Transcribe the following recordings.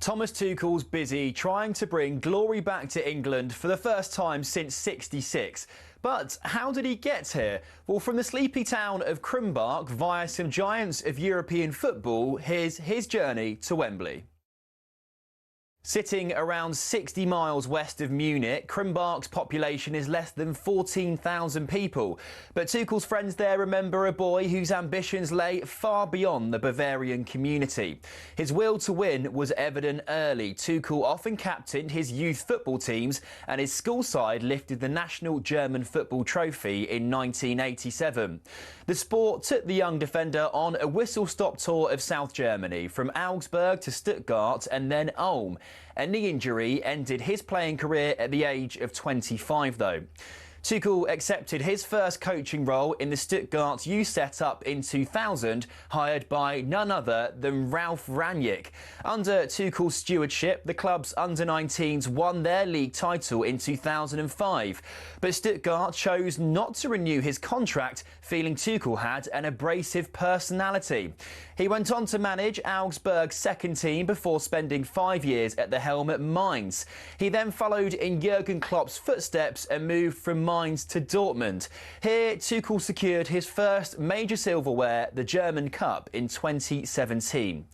Thomas Tuchel's busy trying to bring glory back to England for the first time since '66. But how did he get here? Well, from the sleepy town of Krumbach via some giants of European football, here's his journey to Wembley. Sitting around 60 miles west of Munich, Krumbach's population is less than 14,000 people. But Tuchel's friends there remember a boy whose ambitions lay far beyond the Bavarian community. His will to win was evident early. Tuchel often captained his youth football teams, and his school side lifted the national German football trophy in 1987. The sport took the young defender on a whistle-stop tour of South Germany, from Augsburg to Stuttgart and then Ulm. A knee injury ended his playing career at the age of 25, though. Tuchel accepted his first coaching role in the Stuttgart youth setup in 2000, hired by none other than Ralf Rangnick. Under Tuchel's stewardship, the club's under-19s won their league title in 2005. But Stuttgart chose not to renew his contract, feeling Tuchel had an abrasive personality. He went on to manage Augsburg's second team before spending 5 years at the helm at Mainz. He then followed in Jurgen Klopp's footsteps and moved from Mainz to Dortmund. Here, Tuchel secured his first major silverware, the German Cup, in 2017.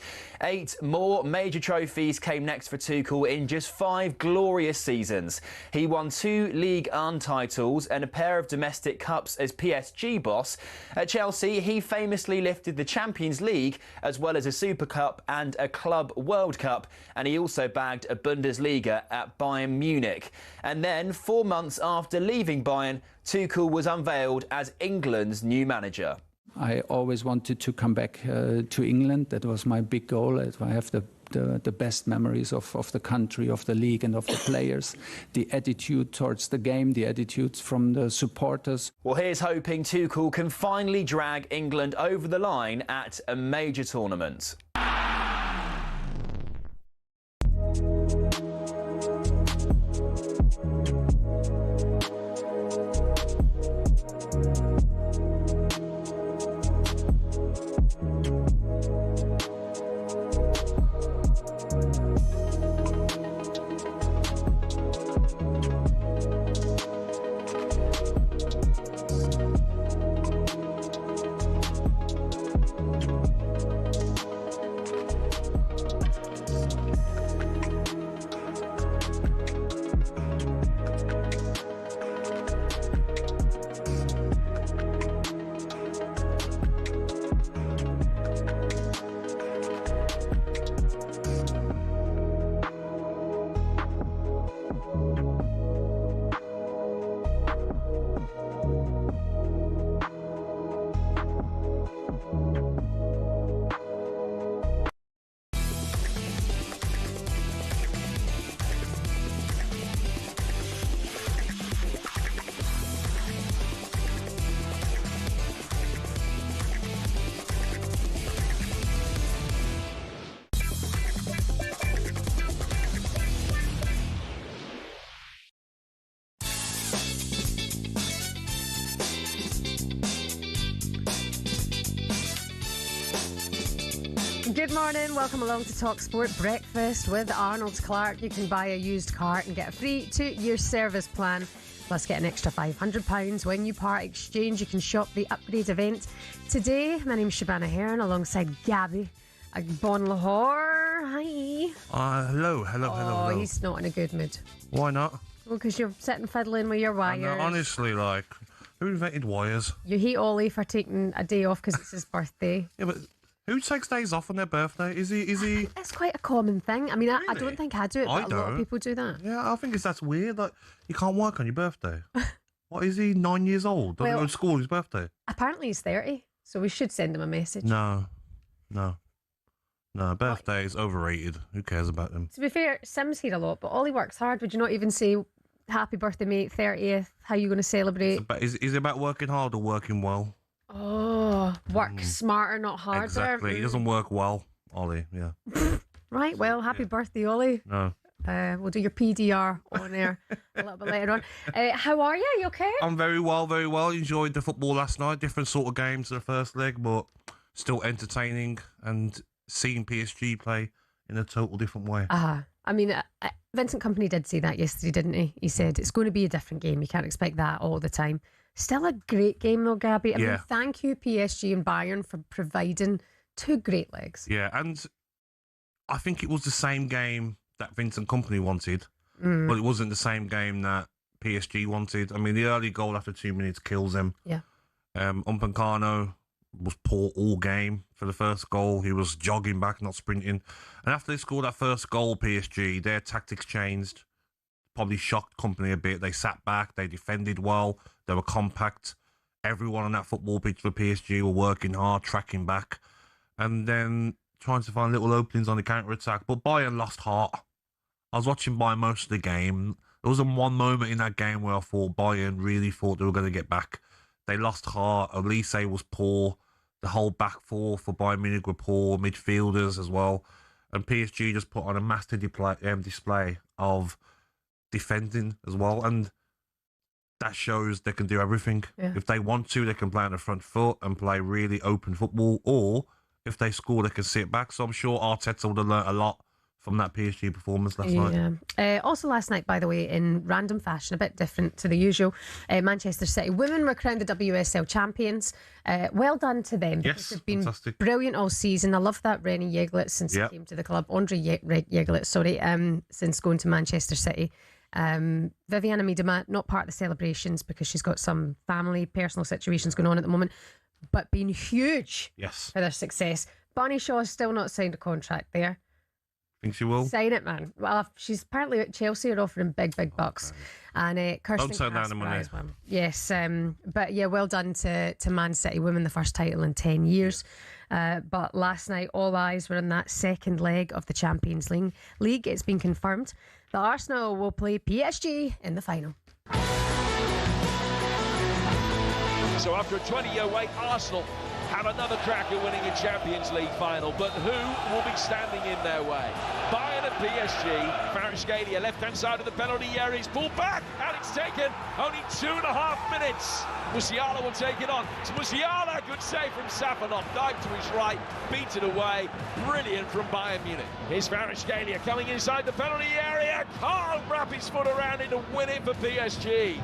8 more major trophies came next for Tuchel in just 5 glorious seasons. He won 2 Ligue 1 titles and a pair of domestic cups as PSG boss. At Chelsea, he famously lifted the Champions League, as well as a Super Cup and a Club World Cup, and he also bagged a Bundesliga at Bayern Munich. And then, 4 months after leaving Bayern, Tuchel was unveiled as England's new manager. I always wanted to come back to England. That was my big goal. I have the best memories of the country, of the league and of the players, the attitude towards the game, the attitudes from the supporters. Well, here's hoping Tuchel can finally drag England over the line at a major tournament. Good morning, welcome along to talkSPORT Breakfast with Arnold Clark. You can buy a used car and get a free 2-year service plan, plus get an extra £500 when you part exchange. You can shop the upgrade event today. My name's Shebahn Aherne alongside Gabby Agbonlahor. Hi. Hello. He's not in a good mood. Why not? Well, because you're sitting fiddling with your wires. Honestly, who invented wires? You hate Ollie for taking a day off because it's his birthday. Yeah, but who takes days off on their birthday? Is he? It's quite a common thing. I mean, Really? I don't think I do it, but a lot of people do that. Yeah, I think that's weird. Like, you can't work on your birthday. What is he? 9 years old? Doesn't go to school on his birthday? Apparently he's 30, so we should send him a message. No. Birthday is overrated. Who cares about them? To be fair, Sim's here a lot, but Ollie works hard. Would you not even say, happy birthday, mate, 30th? How are you going to celebrate? Is it about working hard or working well? Oh, work smarter, not harder. Exactly. He doesn't work well, Ollie. Yeah. Right. Well, happy birthday, Ollie. No. We'll do your PDR on air a little bit later on. How are you? You okay? I'm very well, very well. Enjoyed the football last night. Different sort of games to the first leg, but still entertaining. And seeing PSG play in a total different way. I mean, Vincent Kompany did say that yesterday, didn't he? He said it's going to be a different game. You can't expect that all the time. Still a great game though, Gabby. I mean, thank you PSG and Bayern for providing two great legs. Yeah, and I think it was the same game that Vincent Kompany wanted, but it wasn't the same game that PSG wanted. I mean, the early goal after 2 minutes kills him. Yeah. Upamecano was poor all game for the first goal. He was jogging back, not sprinting. And after they scored that first goal, PSG, their tactics changed. Probably shocked Kompany a bit. They sat back. They defended well. They were compact. Everyone on that football pitch for PSG were working hard, tracking back, and then trying to find little openings on the counter-attack. But Bayern lost heart. I was watching Bayern most of the game. There wasn't one moment in that game where I thought Bayern really thought they were going to get back. They lost heart. Elise was poor. The whole back four for Bayern Munich were poor. Midfielders as well. And PSG just put on a master display of defending as well. And that shows they can do everything. Yeah. If they want to, they can play on the front foot and play really open football. Or if they score, they can sit back. So I'm sure Arteta would have learnt a lot from that PSG performance last night. Also last night, by the way, in random fashion, a bit different to the usual, Manchester City women were crowned the WSL champions. Well done to them. Yes, they've been fantastic. Brilliant all season. I love that Rennie Yeglitz since he came to the club. Andre Yeglitz, since going to Manchester City. Viviana Miedema, not part of the celebrations because she's got some family, personal situations going on at the moment, but been huge for their success. Bonnie Shaw's still not signed a contract there. Think she will? Sign it, man. Well, she's apparently at Chelsea are offering big bucks. And Kirsten don't turn down the money. Well. Yes, but yeah, well done to Man City women, the first title in 10 years. But last night, all eyes were on that second leg of the Champions League. It's been confirmed that Arsenal will play PSG in the final. So after a 20-year wait, Arsenal have another crack at winning a Champions League final, but who will be standing in their way? Bayern and PSG. Kvaratskhelia, left-hand side of the penalty area, is pulled back, and it's taken only 2.5 minutes. Musiala will take it on. It's Musiala, good save from Safanov, dive to his right, beat it away. Brilliant from Bayern Munich. Here's Kvaratskhelia coming inside the penalty area, can't wrap his foot around it to win it for PSG.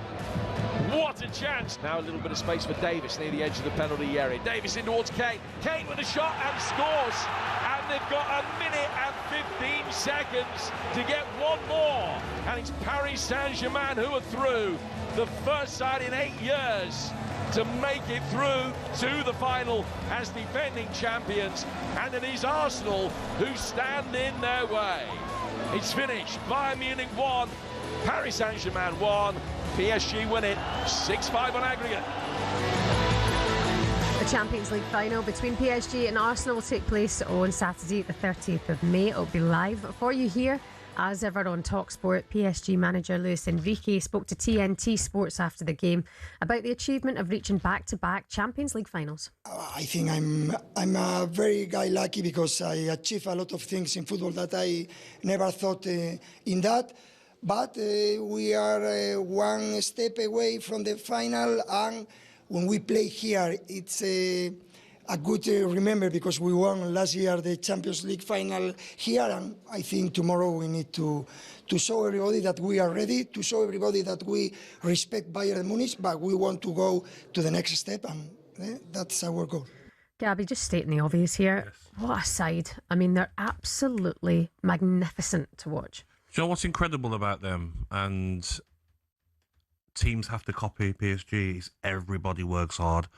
What a chance. Now a little bit of space for Davis near the edge of the penalty area. Davis in towards Kane. Kane with a shot and scores. And they've got a minute and 15 seconds to get one more. And it's Paris Saint-Germain who are through. The first side in 8 years to make it through to the final as defending champions. And it is Arsenal who stand in their way. It's finished. Bayern Munich 1, Paris Saint-Germain 1. PSG win it 6-5 on aggregate. The Champions League final between PSG and Arsenal will take place on Saturday, the 30th of May. It'll be live for you here, as ever, on talkSPORT. PSG manager Luis Enrique spoke to TNT Sports after the game about the achievement of reaching back-to-back Champions League finals. I think I'm a very guy lucky because I achieved a lot of things in football that I never thought in that. But we are one step away from the final, and when we play here, it's a good remember because we won last year the Champions League final here, and I think tomorrow we need to show everybody that we are ready, to show everybody that we respect Bayern Munich, but we want to go to the next step, and that's our goal. Gabby, just stating the obvious here. Yes. What a side. I mean, they're absolutely magnificent to watch. Do you know what's incredible about them? And teams have to copy PSG. Is everybody works hard.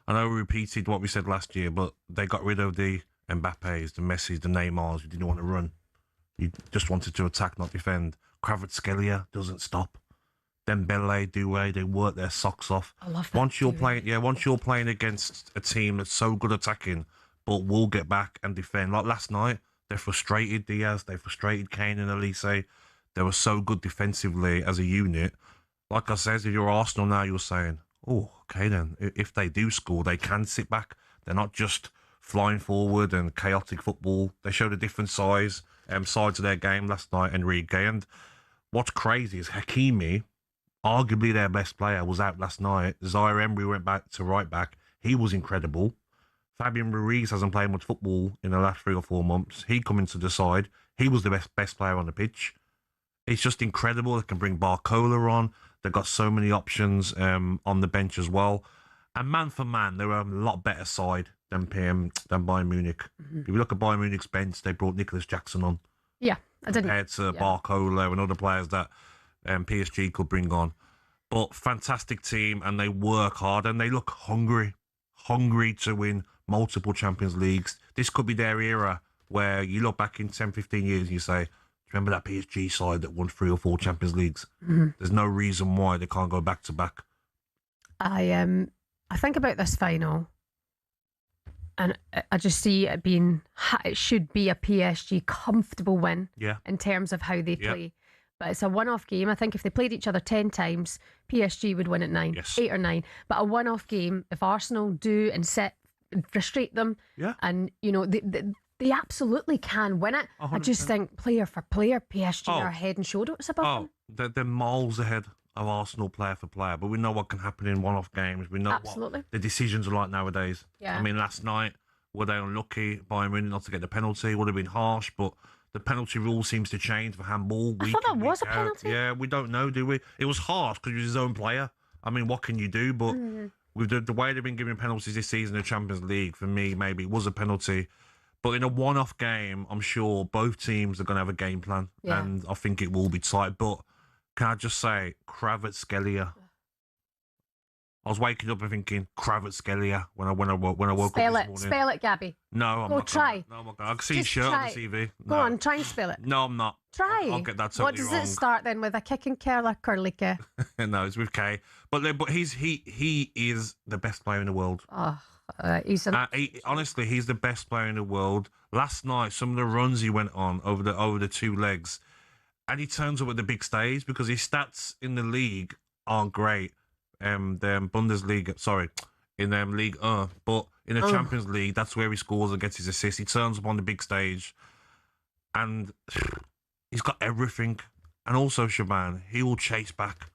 I know we repeated what we said last year, but they got rid of the Mbappes, the Messis, the Neymars. You didn't want to run. You just wanted to attack, not defend. Kvaratskhelia doesn't stop. Dembele, Doué, they work their socks off. I love that. Once you're playing against a team that's so good attacking, but will get back and defend. Like last night, they frustrated Diaz, they frustrated Kane and Elise. They were so good defensively as a unit. Like I said, if you're Arsenal now, you're saying, oh, okay then, if they do score, they can sit back. They're not just flying forward and chaotic football. They showed a different sides of their game last night, Enrique. And what's crazy is Hakimi, arguably their best player, was out last night. Zaire Emery went back to right back. He was incredible. Fabian Ruiz hasn't played much football in the last 3 or 4 months. He come into the side. He was the best player on the pitch. It's just incredible. They can bring Barcola on. They've got so many options on the bench as well. And man for man, they're a lot better side than Bayern Munich. If you look at Bayern Munich's bench, they brought Nicholas Jackson on. Yeah, I didn't. Compared to Barcola and other players that PSG could bring on. But fantastic team, and they work hard, and they look hungry to win multiple Champions Leagues. This could be their era where you look back in 10, 15 years and you say, remember that PSG side that won 3 or 4 Champions Leagues? There's no reason why they can't go back to back. I think about this final, and I just see it being, it should be a PSG comfortable win in terms of how they play. But it's a one-off game. I think if they played each other 10 times, PSG would win at 9, 8 or 9. But a one-off game, if Arsenal do and frustrate them, and you know they absolutely can win it. 100%. I just think player for player, PSG are head and shoulders above them. They're miles ahead of Arsenal player for player. But we know what can happen in one-off games. We know what the decisions are like nowadays. I mean, last night, were they unlucky? Bayern Munich not to get the penalty would have been harsh, but the penalty rule seems to change for handball. I thought that was a penalty. Yeah, we don't know, do we? It was harsh because he was his own player. I mean, what can you do? But with the way they've been giving penalties this season in the Champions League, for me, maybe it was a penalty. But in a one-off game, I'm sure both teams are going to have a game plan. And I think it will be tight. But can I just say, Kvaratskhelia. I was waking up and thinking Kvaratskhelia when I woke up this morning. Spell it, Gabby. No, I'm not. Try. No, I'm not. I can see his shirt on the TV. Go on, try and spell it. No, I'm not. Try. I'll get that totally What does wrong. it start then with? A kick and curler, curly K? No, it's with K. But he is the best player in the world. Honestly, he's the best player in the world. Last night, some of the runs he went on over the 2 legs, and he turns up at the big stage because his stats in the league aren't great. The Bundesliga, in League 1, but in the Champions League, that's where he scores and gets his assists. He turns up on the big stage, and he's got everything. And also, Shebahn, he will chase back.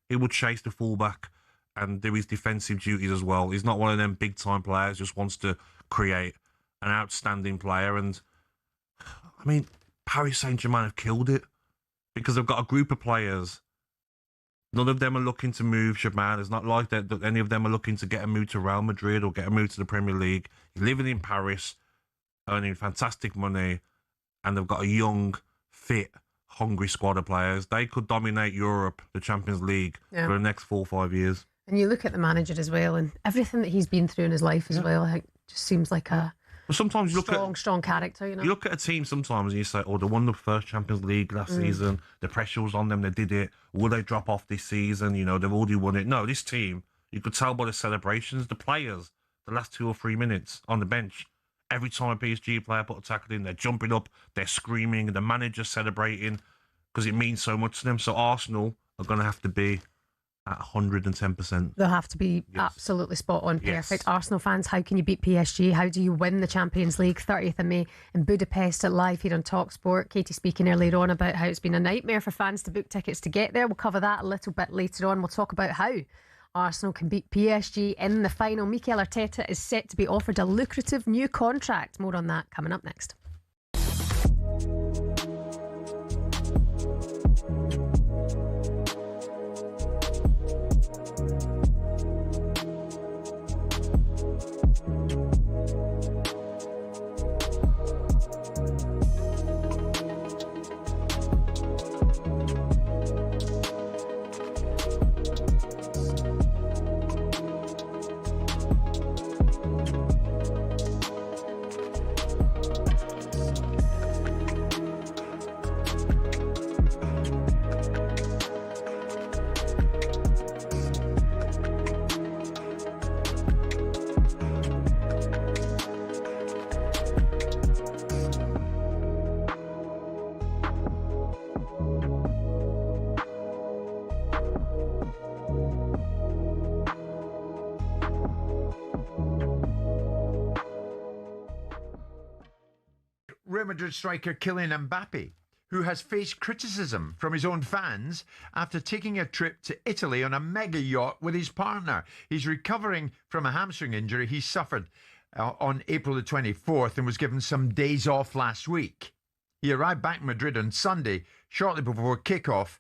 He will chase the fullback and do his defensive duties as well. He's not one of them big-time players, just wants to create an outstanding player. And, I mean, Paris Saint-Germain have killed it because they've got a group of players. None of them are looking to move Shebahn. It's not like that any of them are looking to get a move to Real Madrid or get a move to the Premier League. He's living in Paris, earning fantastic money, and they've got a young, fit, hungry squad of players. They could dominate Europe, the Champions League, for the next 4 or 5 years. And you look at the manager as well, and everything that he's been through in his life as well, I think just seems like a sometimes you strong character, you know. You look at a team sometimes and you say, they won the first Champions League last season. The pressure was on them. They did it. Will they drop off this season? You know, they've already won it. No, this team, you could tell by the celebrations, the players, the last 2 or 3 minutes on the bench, every time a PSG player put a tackle in, they're jumping up, they're screaming, the manager's celebrating because it means so much to them. So Arsenal are going to have to be at 110%. They'll have to be absolutely spot on, perfect. Arsenal fans, how can you beat PSG? How do you win the Champions League? 30th of May in Budapest at live here on talkSPORT. Katie speaking earlier on about how it's been a nightmare for fans to book tickets to get there. We'll cover that a little bit later on. We'll talk about how Arsenal can beat PSG in the final. Mikel Arteta is set to be offered a lucrative new contract. More on that coming up next. Real Madrid striker Kylian Mbappe, who has faced criticism from his own fans after taking a trip to Italy on a mega yacht with his partner. He's recovering from a hamstring injury he suffered on April the 24th and was given some days off last week. He arrived back in Madrid on Sunday, shortly before kickoff,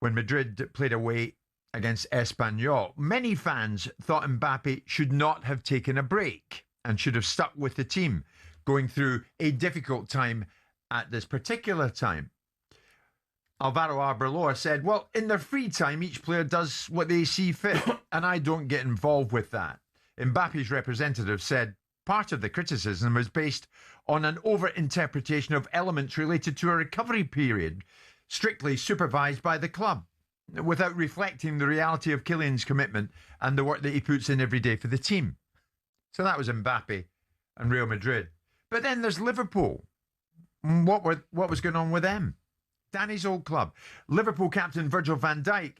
when Madrid played away against Espanyol. Many fans thought Mbappe should not have taken a break and should have stuck with the team, going through a difficult time at this particular time. Alvaro Arbeloa said, well, in their free time, each player does what they see fit, and I don't get involved with that. Mbappe's representative said part of the criticism was based on an over-interpretation of elements related to a recovery period, strictly supervised by the club, without reflecting the reality of Kylian's commitment and the work that he puts in every day for the team. So that was Mbappe and Real Madrid. But then there's Liverpool. What was going on with them? Danny's old club. Liverpool captain Virgil van Dijk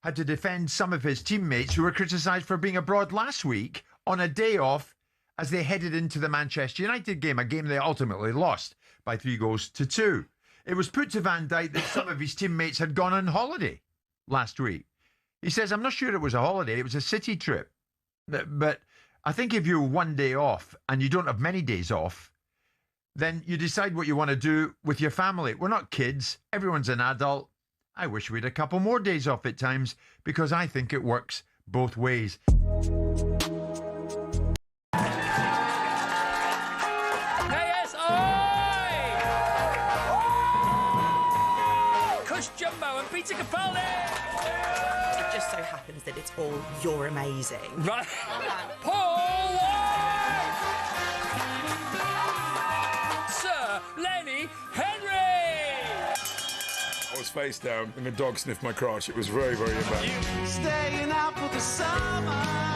had to defend some of his teammates who were criticised for being abroad last week on a day off as they headed into the Manchester United game, a game they ultimately lost by 3-2. It was put to Van Dijk that some of his teammates had gone on holiday last week. He says, I'm not sure it was a holiday, it was a city trip. But I think if you're one day off and you don't have many days off, then you decide what you want to do with your family. We're not kids. Everyone's an adult. I wish we had a couple more days off at times because I think it works both ways. Cush Jumbo and Peter Capaldi! It just so happens that it's all "you're amazing." Right. Paul White! Sir Lenny Henry! I was face down and the dog sniffed my crotch. It was very, very embarrassing. Staying out for the summer.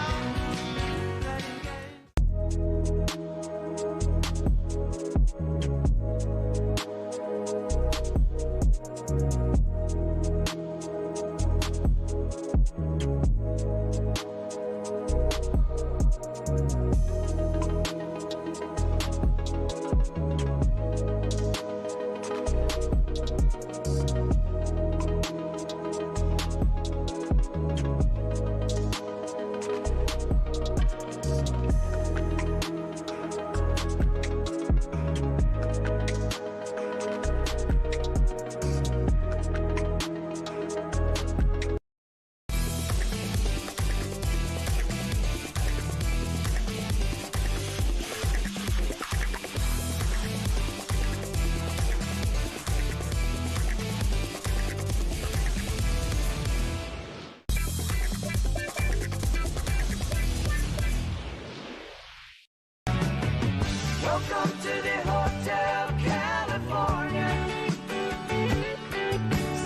Welcome to the Hotel California.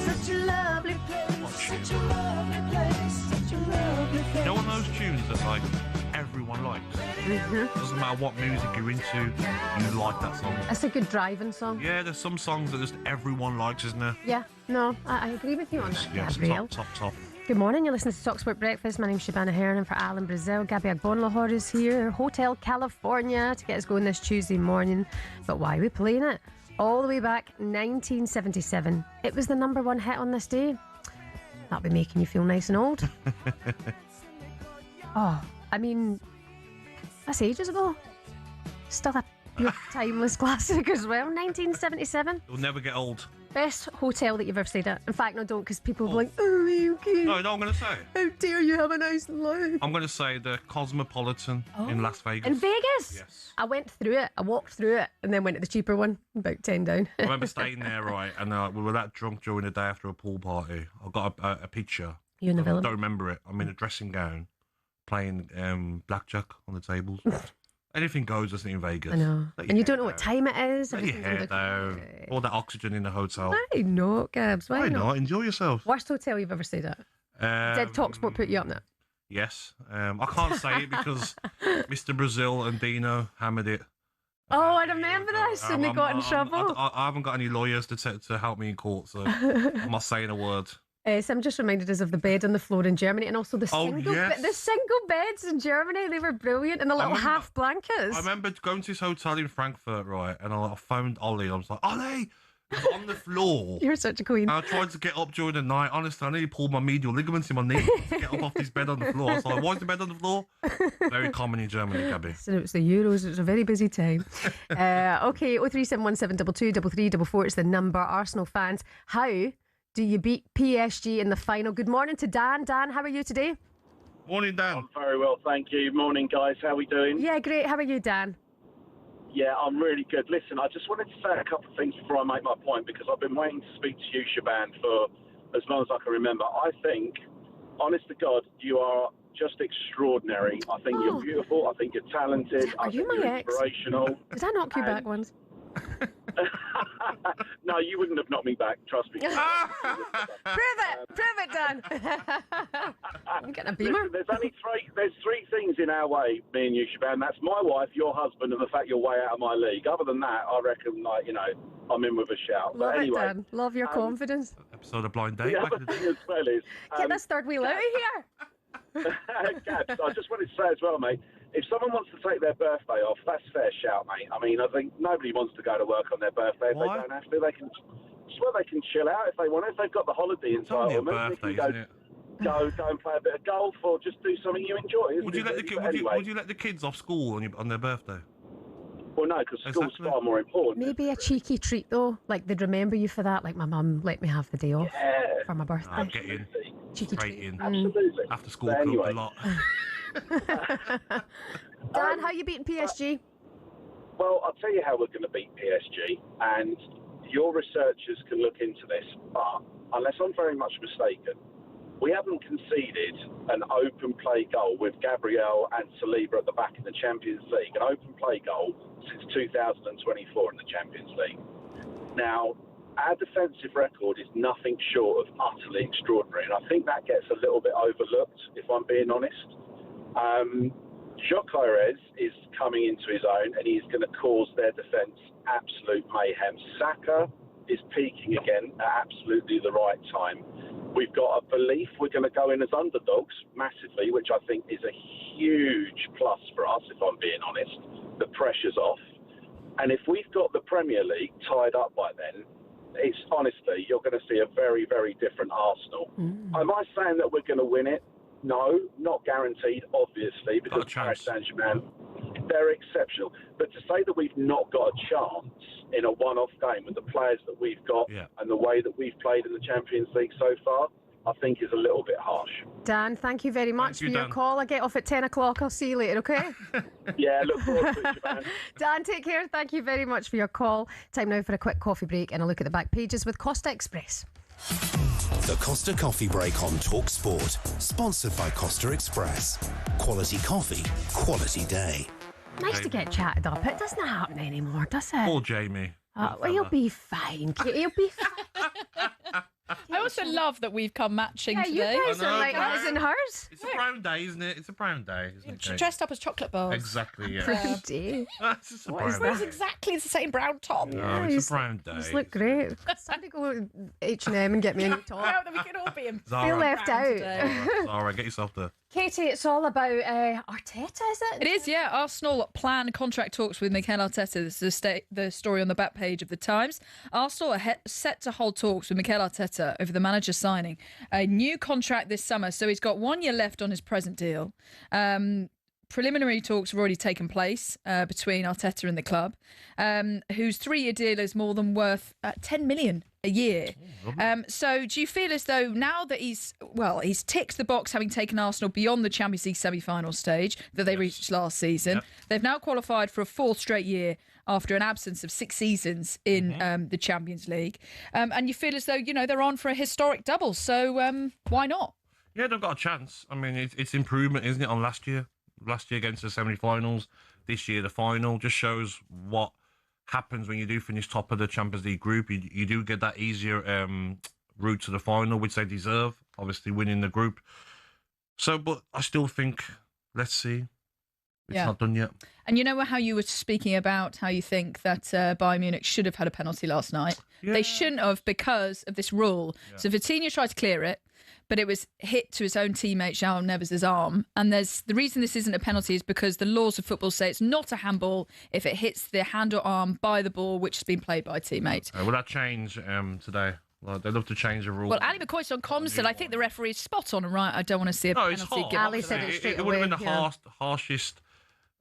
Such a lovely place, such a lovely place, such a lovely place. You know one of those tunes that like everyone likes? Doesn't matter what music you're into, you like that song. It's a good driving song. Yeah, there's some songs that just everyone likes, isn't there? Yeah, no, I agree with you on that, Yes, Gabrielle. top. Good morning, you're listening to talkSPORT Breakfast. My name's Shebahn Aherne, and for Alan Brazil, Gabby Agbonlahor is here, Hotel California, to get us going this Tuesday morning. But why are we playing it? All the way back, 1977. It was the #1 hit on this day. That'll be making you feel nice and old. Oh, I mean, that's ages ago. Still a pure timeless classic as well. 1977. It'll never get old. Best hotel that you've ever stayed at. In fact, no, don't, because people will be like, oh, you okay? No, I'm going to say. How dare you have a nice life? I'm going to say the Cosmopolitan in Las Vegas. In Vegas? Yes. I went through it, I walked through it, and then went to the cheaper one, about 10 down. I remember staying there, right, and we were that drunk during the day after a pool party. I got a picture. You in the I villa? don't remember it. I'm in a dressing gown, playing blackjack on the tables. Anything goes, isn't it, in Vegas? I know. And you don't know what time it is. Let your everything's hair under- down. All that oxygen in the hotel. Why not, Gabs? Why not? Enjoy yourself. Worst hotel you've ever stayed at? Did talkSPORT put you up now? Yes. I can't say it because Mr. Brazil and Dino hammered it. Oh, I remember this, and they got in trouble. I haven't got any lawyers to help me in court, so I'm not saying a word. So I'm just reminded us of the bed on the floor in Germany, and also the single the single beds in Germany. They were brilliant, and the little half blankets. I remember going to this hotel in Frankfurt, right, and I phoned Ollie. I was like, Ollie, on the floor. You're such a queen. I tried to get up during the night. Honestly, I nearly pulled my medial ligaments in my knee to get up off this bed on the floor. I was like, why is the bed on the floor? Very common in Germany, Gabby. So it was the Euros. It was a very busy time. Okay, 03717223344 is the number. Arsenal fans, how do you beat PSG in the final? Good morning to Dan. Dan, how are you today? Morning, Dan. I'm very well, thank you. Morning, guys. How are we doing? Yeah, great. How are you, Dan? Yeah, I'm really good. Listen, I just wanted to say a couple of things before I make my point, because I've been waiting to speak to you, Shebahn, for as long as I can remember. I think, honest to God, you are just extraordinary. I think you're beautiful. I think you're talented. Are you my ex? Inspirational. Did I knock you back once? No, you wouldn't have knocked me back, trust me. Prove it, Dan. I'm getting a beamer. Listen, there's three things in our way, me and you, Shebahn. That's my wife, your husband, and the fact you're way out of my league. Other than that, I reckon, I'm in with a shout. Love but anyway, it, Dan. Love your confidence. Episode of Blind Date. The other thing as well is... Get this third wheel out of here. Gabs, I just wanted to say as well, mate, if someone wants to take their birthday off, that's fair shout, mate. I mean, I think nobody wants to go to work on their birthday. If Why? they don't have to, they can chill out if they want. If they've got the holiday entitlement, they can go and play a bit of golf or just do something you enjoy. Would you let the kids off school on their birthday? Well, no, because school's far more important. Maybe a cheeky treat, though. Like, they'd remember you for that. Like, my mum let me have the day off for my birthday. I'll get in. Cheeky Straight treat. in. Absolutely. After school But club anyway. a lot. Dan, how you beating PSG? Well, I'll tell you how we're going to beat PSG, and your researchers can look into this, but unless I'm very much mistaken, we haven't conceded an open play goal with Gabriel and Saliba at the back in the Champions League, an open play goal since 2024 in the Champions League. Now, our defensive record is nothing short of utterly extraordinary, and I think that gets a little bit overlooked, if I'm being honest. Gyökeres is coming into his own, and he's going to cause their defence absolute mayhem. Saka is peaking again at absolutely the right time. We've got a belief we're going to go in as underdogs massively, which I think is a huge plus for us, if I'm being honest. The pressure's off. And if we've got the Premier League tied up by then, it's honestly, you're going to see a very, very different Arsenal. Am I saying that we're going to win it? No, not guaranteed, obviously, because Paris Saint-Germain, they're exceptional. But to say that we've not got a chance in a one-off game with the players that we've got and the way that we've played in the Champions League so far, I think is a little bit harsh. Dan, thank you very much for your call. I get off at 10 o'clock. I'll see you later, okay? Yeah, look forward to it, man. Dan, take care. Thank you very much for your call. Time now for a quick coffee break and a look at the back pages with Costa Express. The Costa Coffee Break on talkSPORT, sponsored by Costa Express. Quality coffee, quality day. Nice to get chatted up. It doesn't happen anymore, does it? Poor Jamie. Well, he'll be fine. He'll be fine. I also love that we've come matching Yeah, today. you guys are like his and hers. It's a brown day, isn't it? It's a brown day, isn't it? Dressed up as chocolate bars. Exactly, yeah. Brown day. It's just a brown It's day. exactly the same brown top. No, it's a brown day. These look great. Somebody go to H&M and get me a new top. Well, then we can all be in Feel left out. Zara, get yourself there. Katie, it's all about Arteta, is it? It is, yeah. Arsenal plan contract talks with Mikel Arteta. This is the story on the back page of the Times. Arsenal are set to hold talks with Mikel Arteta over the manager signing a new contract this summer. So he's got 1 year left on his present deal. Preliminary talks have already taken place between Arteta and the club, whose 3-year deal is more than worth 10 million a year. So do you feel as though now that he's ticked the box, having taken Arsenal beyond the Champions League semi-final stage that they reached last season, they've now qualified for a 4th straight year after an absence of 6 seasons in the Champions League, and you feel as though they're on for a historic double, so why not? Yeah, they've got a chance. I mean, it's improvement, isn't it, on last year? Last year against the semi-finals, this year the final. Just shows what happens when you do finish top of the Champions League group. You do get that easier route to the final, which they deserve, obviously winning the group. So, but I still think, let's see. It's not done yet. And you know how you were speaking about how you think that Bayern Munich should have had a penalty last night? Yeah. They shouldn't have because of this rule. So Vitinha tried to clear it, but it was hit to his own teammate, João Neves' arm. And the reason this isn't a penalty is because the laws of football say it's not a handball if it hits the hand or arm by the ball, which has been played by a teammate. Will that change today? Well, they'd love to change the rule. Well, Ali McCoy's on comms said, I think the referee is spot on and right. I don't want to see a penalty given. Ali said it straight It would away. have been the harshest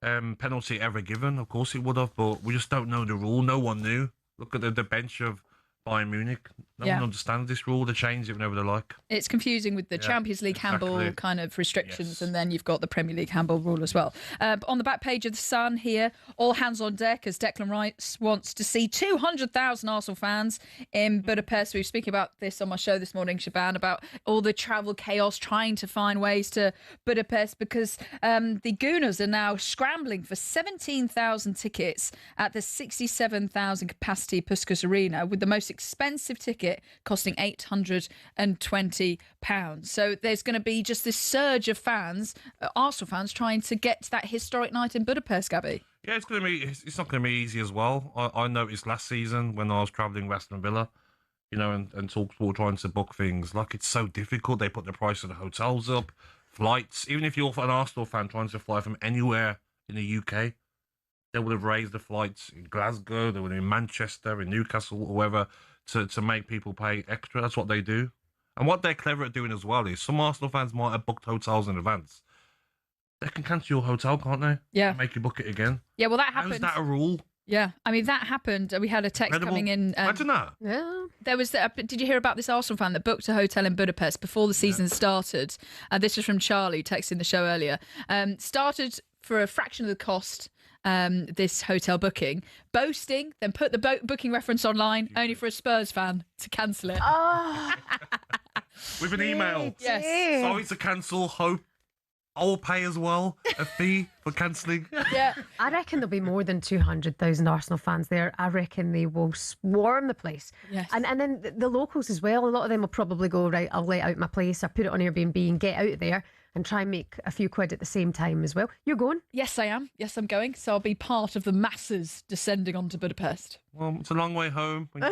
penalty ever given. Of course it would have, but we just don't know the rule. No one knew. Look at the bench of Bayern Munich. No one understands this rule. They change it whenever they like. It's confusing with the Champions League handball kind of restrictions, and then you've got the Premier League handball rule as well. On the back page of The Sun here, all hands on deck as Declan Rice wants to see 200,000 Arsenal fans in Budapest. We were speaking about this on my show this morning, Shebahn, about all the travel chaos, trying to find ways to Budapest because the Gooners are now scrambling for 17,000 tickets at the 67,000 capacity Puskas Arena, with the most expensive ticket costing £820. So there's going to be just this surge of fans, Arsenal fans, trying to get to that historic night in Budapest, Gabby. Yeah, it's not going to be easy as well. I noticed last season when I was travelling with Aston Villa, and talkSPORT trying to book things, like it's so difficult. They put the price of the hotels up, flights. Even if you're an Arsenal fan trying to fly from anywhere in the UK, they would have raised the flights in Glasgow, they would have in Manchester, in Newcastle, or wherever, to make people pay extra. That's what they do. And what they're clever at doing as well is some Arsenal fans might have booked hotels in advance. They can cancel your hotel, can't they? Yeah. And make you book it again. Yeah, well, that happened. How's that a rule? Yeah, I mean, that happened. We had a text coming in. Imagine that. Yeah. There was. Did you hear about this Arsenal fan that booked a hotel in Budapest before the season started? This was from Charlie, texting the show earlier. Started for a fraction of the cost. This hotel booking, boasting, then put the booking reference online, only for a Spurs fan to cancel it. Oh, with an email. Yes. Sorry to cancel. Hope I'll pay as well a fee for cancelling. Yeah, I reckon there'll be more than 200,000 Arsenal fans there. I reckon they will swarm the place. Yes. And then the locals as well. A lot of them will probably go, right, I'll let out my place, or put it on Airbnb and get out there and try and make a few quid at the same time as well. You're going? Yes, I am. Yes, I'm going. So I'll be part of the masses descending onto Budapest. Well, it's a long way home. You know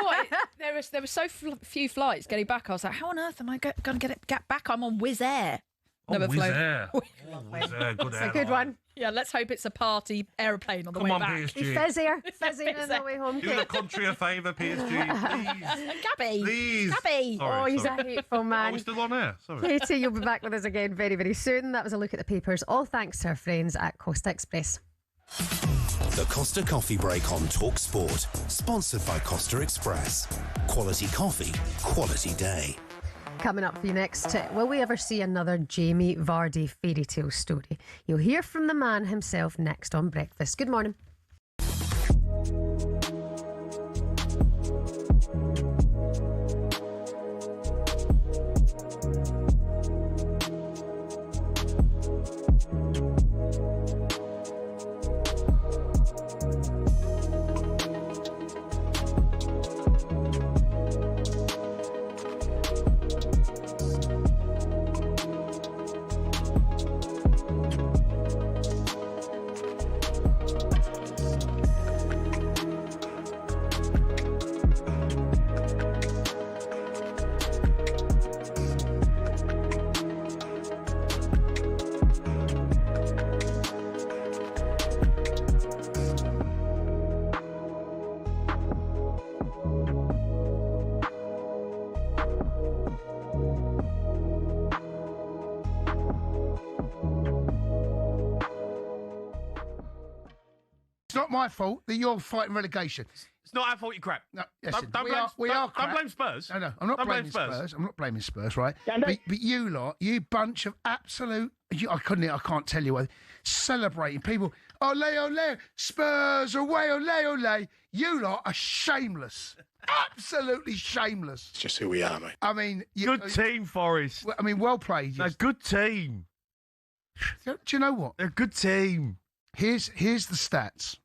what? There were so few flights getting back. I was like, how on earth am I going to get back? I'm on Wizz Air. Never flown. Wizz Air, good It's a good one. Yeah, let's hope it's a party aeroplane on the way back. PSG. Be fizzier on the way home. Do the country a favour, PSG, please. Gabby. Please. Gabby. Oh, he's a hateful man. Are we still on air? Sorry. Katie, you'll be back with us again very, very soon. That was a look at the papers, all thanks to our friends at Costa Express. The Costa Coffee Break on talkSPORT, sponsored by Costa Express. Quality coffee, quality day. Coming up for you next, will we ever see another Jamie Vardy fairy tale story? You'll hear from the man himself next on Breakfast. Good morning. It's not my fault that you're fighting relegation. It's not our fault, you crap. No, Don't crap. blame Spurs. No, I'm not blaming Spurs. I'm not blaming Spurs, right? But you lot, you bunch of absolute, I can't tell you what, celebrating people. Ole, Spurs, away, ole. You lot are shameless. Absolutely shameless. It's just who we are, mate. I mean... Good team, Forest. I mean, well played. A good team. Do you know what? They're a good team. Here's the stats.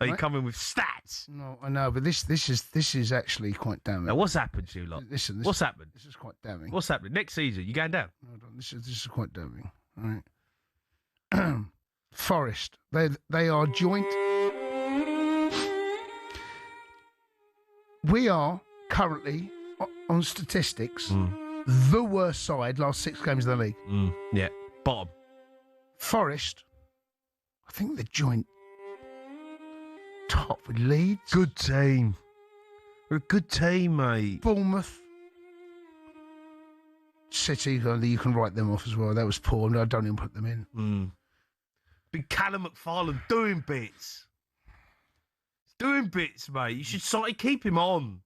Are you coming with stats? No, I know, but this is actually quite damning. Now, what's happened to you lot? Listen, what's happened? This is quite damning. What's happening? Next season, you going down? Hold on, this is quite damning. All right. Forest, they are joint. We are currently on statistics the worst side last 6 games of the league. Yeah, bottom. Forest, I think they're joint top with Leeds. Good team. We're a good team, mate. Bournemouth. City, you can write them off as well. That was poor. I don't even put them in. Big Callum McFarlane doing bits. He's doing bits, mate. You should sort of keep him on.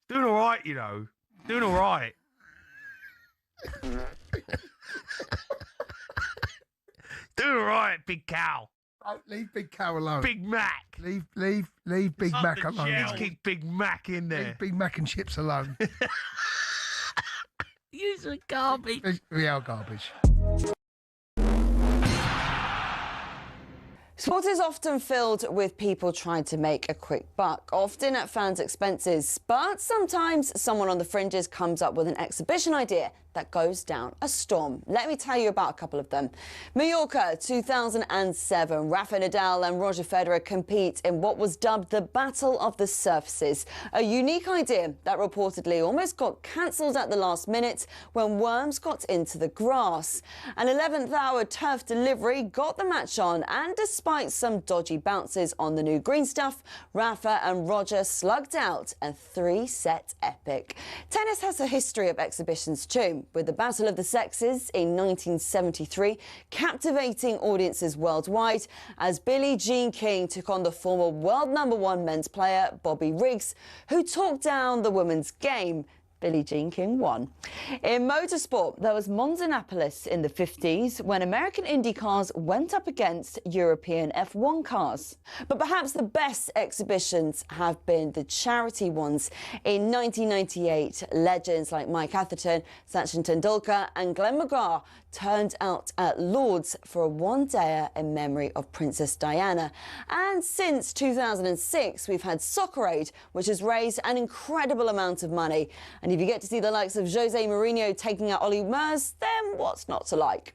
He's doing all right, you know. Doing all right. Doing all right, Big Cal. Leave Big Cal alone. Big Mac. Leave Big Mac alone. Let's keep Big Mac in there. Leave Big Mac and chips alone. You're garbage. We are garbage. Sport is often filled with people trying to make a quick buck, often at fans' expenses. But sometimes someone on the fringes comes up with an exhibition idea that goes down a storm. Let me tell you about a couple of them. Mallorca, 2007. Rafa Nadal and Roger Federer compete in what was dubbed the Battle of the Surfaces, a unique idea that reportedly almost got cancelled at the last minute when worms got into the grass. An 11th hour turf delivery got the match on, and despite some dodgy bounces on the new green stuff, Rafa and Roger slugged out a 3-set epic. Tennis has a history of exhibitions too, with the Battle of the Sexes in 1973 captivating audiences worldwide as Billie Jean King took on the former world #1 men's player Bobby Riggs, who talked down the women's game. Billie Jean King won. In motorsport, there was Monzanapolis in the 50s when American Indy cars went up against European F1 cars. But perhaps the best exhibitions have been the charity ones. In 1998, legends like Mike Atherton, Sachin Tendulkar and Glenn McGrath turned out at Lord's for a one-dayer in memory of Princess Diana. And since 2006, we've had Soccer Aid, which has raised an incredible amount of money. And if you get to see the likes of Jose Mourinho taking out Ollie Mers, then what's not to like?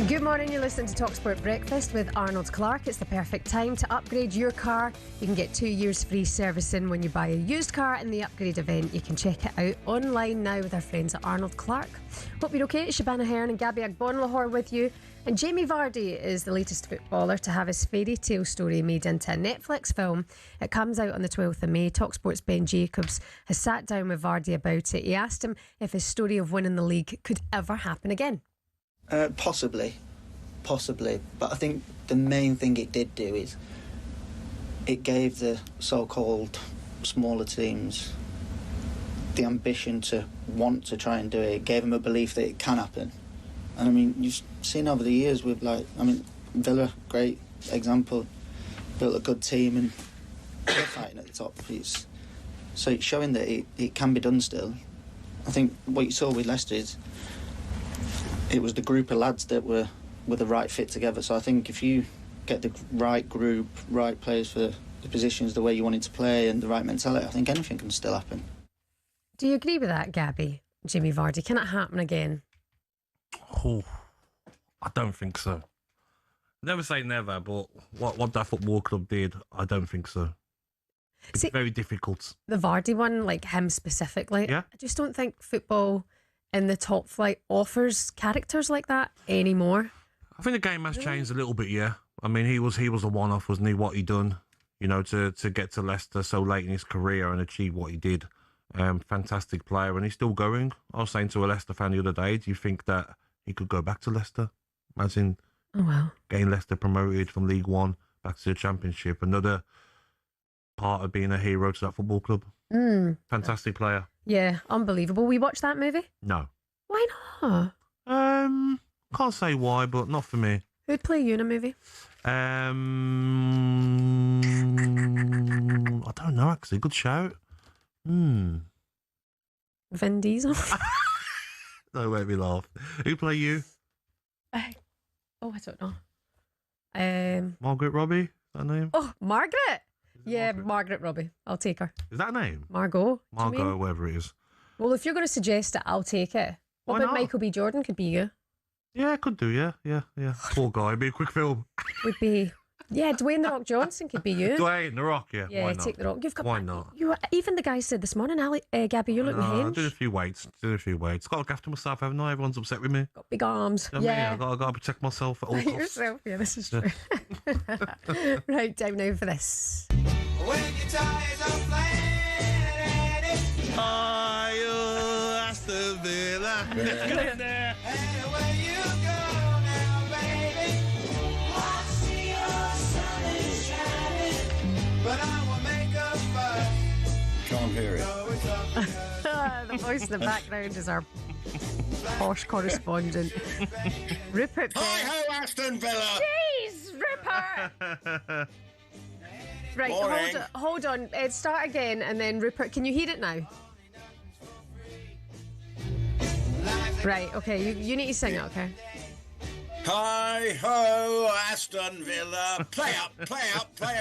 Good morning, you're listening to talkSPORT Breakfast with Arnold Clark. It's the perfect time to upgrade your car. You can get 2 years free servicing when you buy a used car in the upgrade event. You can check it out online now with our friends at Arnold Clark. Hope you're okay. Shebahn Aherne Gabby Agbonlahor with you. And Jamie Vardy is the latest footballer to have his fairy tale story made into a Netflix film. It comes out on the 12th of May. talkSPORT's Ben Jacobs has sat down with Vardy about it. He asked him if his story of winning the league could ever happen again. Possibly, but I think the main thing it did do is it gave the so-called smaller teams the ambition to want to try and do it. It gave them a belief that it can happen. And I mean, you've seen over the years with Villa, great example, built a good team and they're fighting at the top. So it's showing that it can be done still. I think what you saw with Leicester is it was the group of lads that were the right fit together. So I think if you get the right group, right players for the positions the way you want it to play and the right mentality, I think anything can still happen. Do you agree with that, Gabby? Jamie Vardy, can it happen again? Oh, I don't think so. Never say never, but what that football club did, I don't think so. It's very difficult. The Vardy one, like him specifically, yeah. I just don't think football in the top flight offers characters like that anymore. I think the game has changed a little bit, yeah. I mean, he was a one-off, wasn't he, what he done, you know, to get to Leicester so late in his career and achieve what he did. Fantastic player, and he's still going. I was saying to a Leicester fan the other day, do you think that he could go back to Leicester? As in, getting Leicester promoted from League One back to the Championship. Another part of being a hero to that football club. Fantastic player. Yeah, unbelievable. We watched that movie? No. Why not? Can't say why, but not for me. Who'd play you in a movie? I don't know, actually. Good shout. Vin Diesel? Don't make me laugh. Who play you? I don't know. Margaret Robbie? Is that her name? Oh, Margaret? Yeah, Margaret Robbie. I'll take her. Is that a name? Margot. Margot, whatever it is. Well, if you're going to suggest it, I'll take it. What about Michael B. Jordan? Could be you. Yeah, could do, yeah. Poor guy. It'd be a quick film. Would be... Yeah, Dwayne The Rock Johnson could be you. Dwayne The Rock, yeah. Yeah, Why not? take The Rock. You've got... Why not? Even the guy said this morning, Gabby, you're looking I hinge. did a few weights. Got to look after myself, haven't I? Everyone's upset with me. Got big arms. You know what I mean? I got to protect myself at all costs. Yourself, yeah, this is true. Right, time now for this. When your tires are flat, Aston Villa. Let's get in there. anywhere you go now, baby. I see your sun is shining, but I will make a fuss. Can't hear it. The voice in the background is our posh correspondent, Rupert. Hi-ho, Aston Villa! Jeez, Rupert! Right, Morning. hold on. Start again, and then Rupert, can you hear it now? Right, okay, you need to sing it, okay? Hi-ho, Aston Villa. Play up, play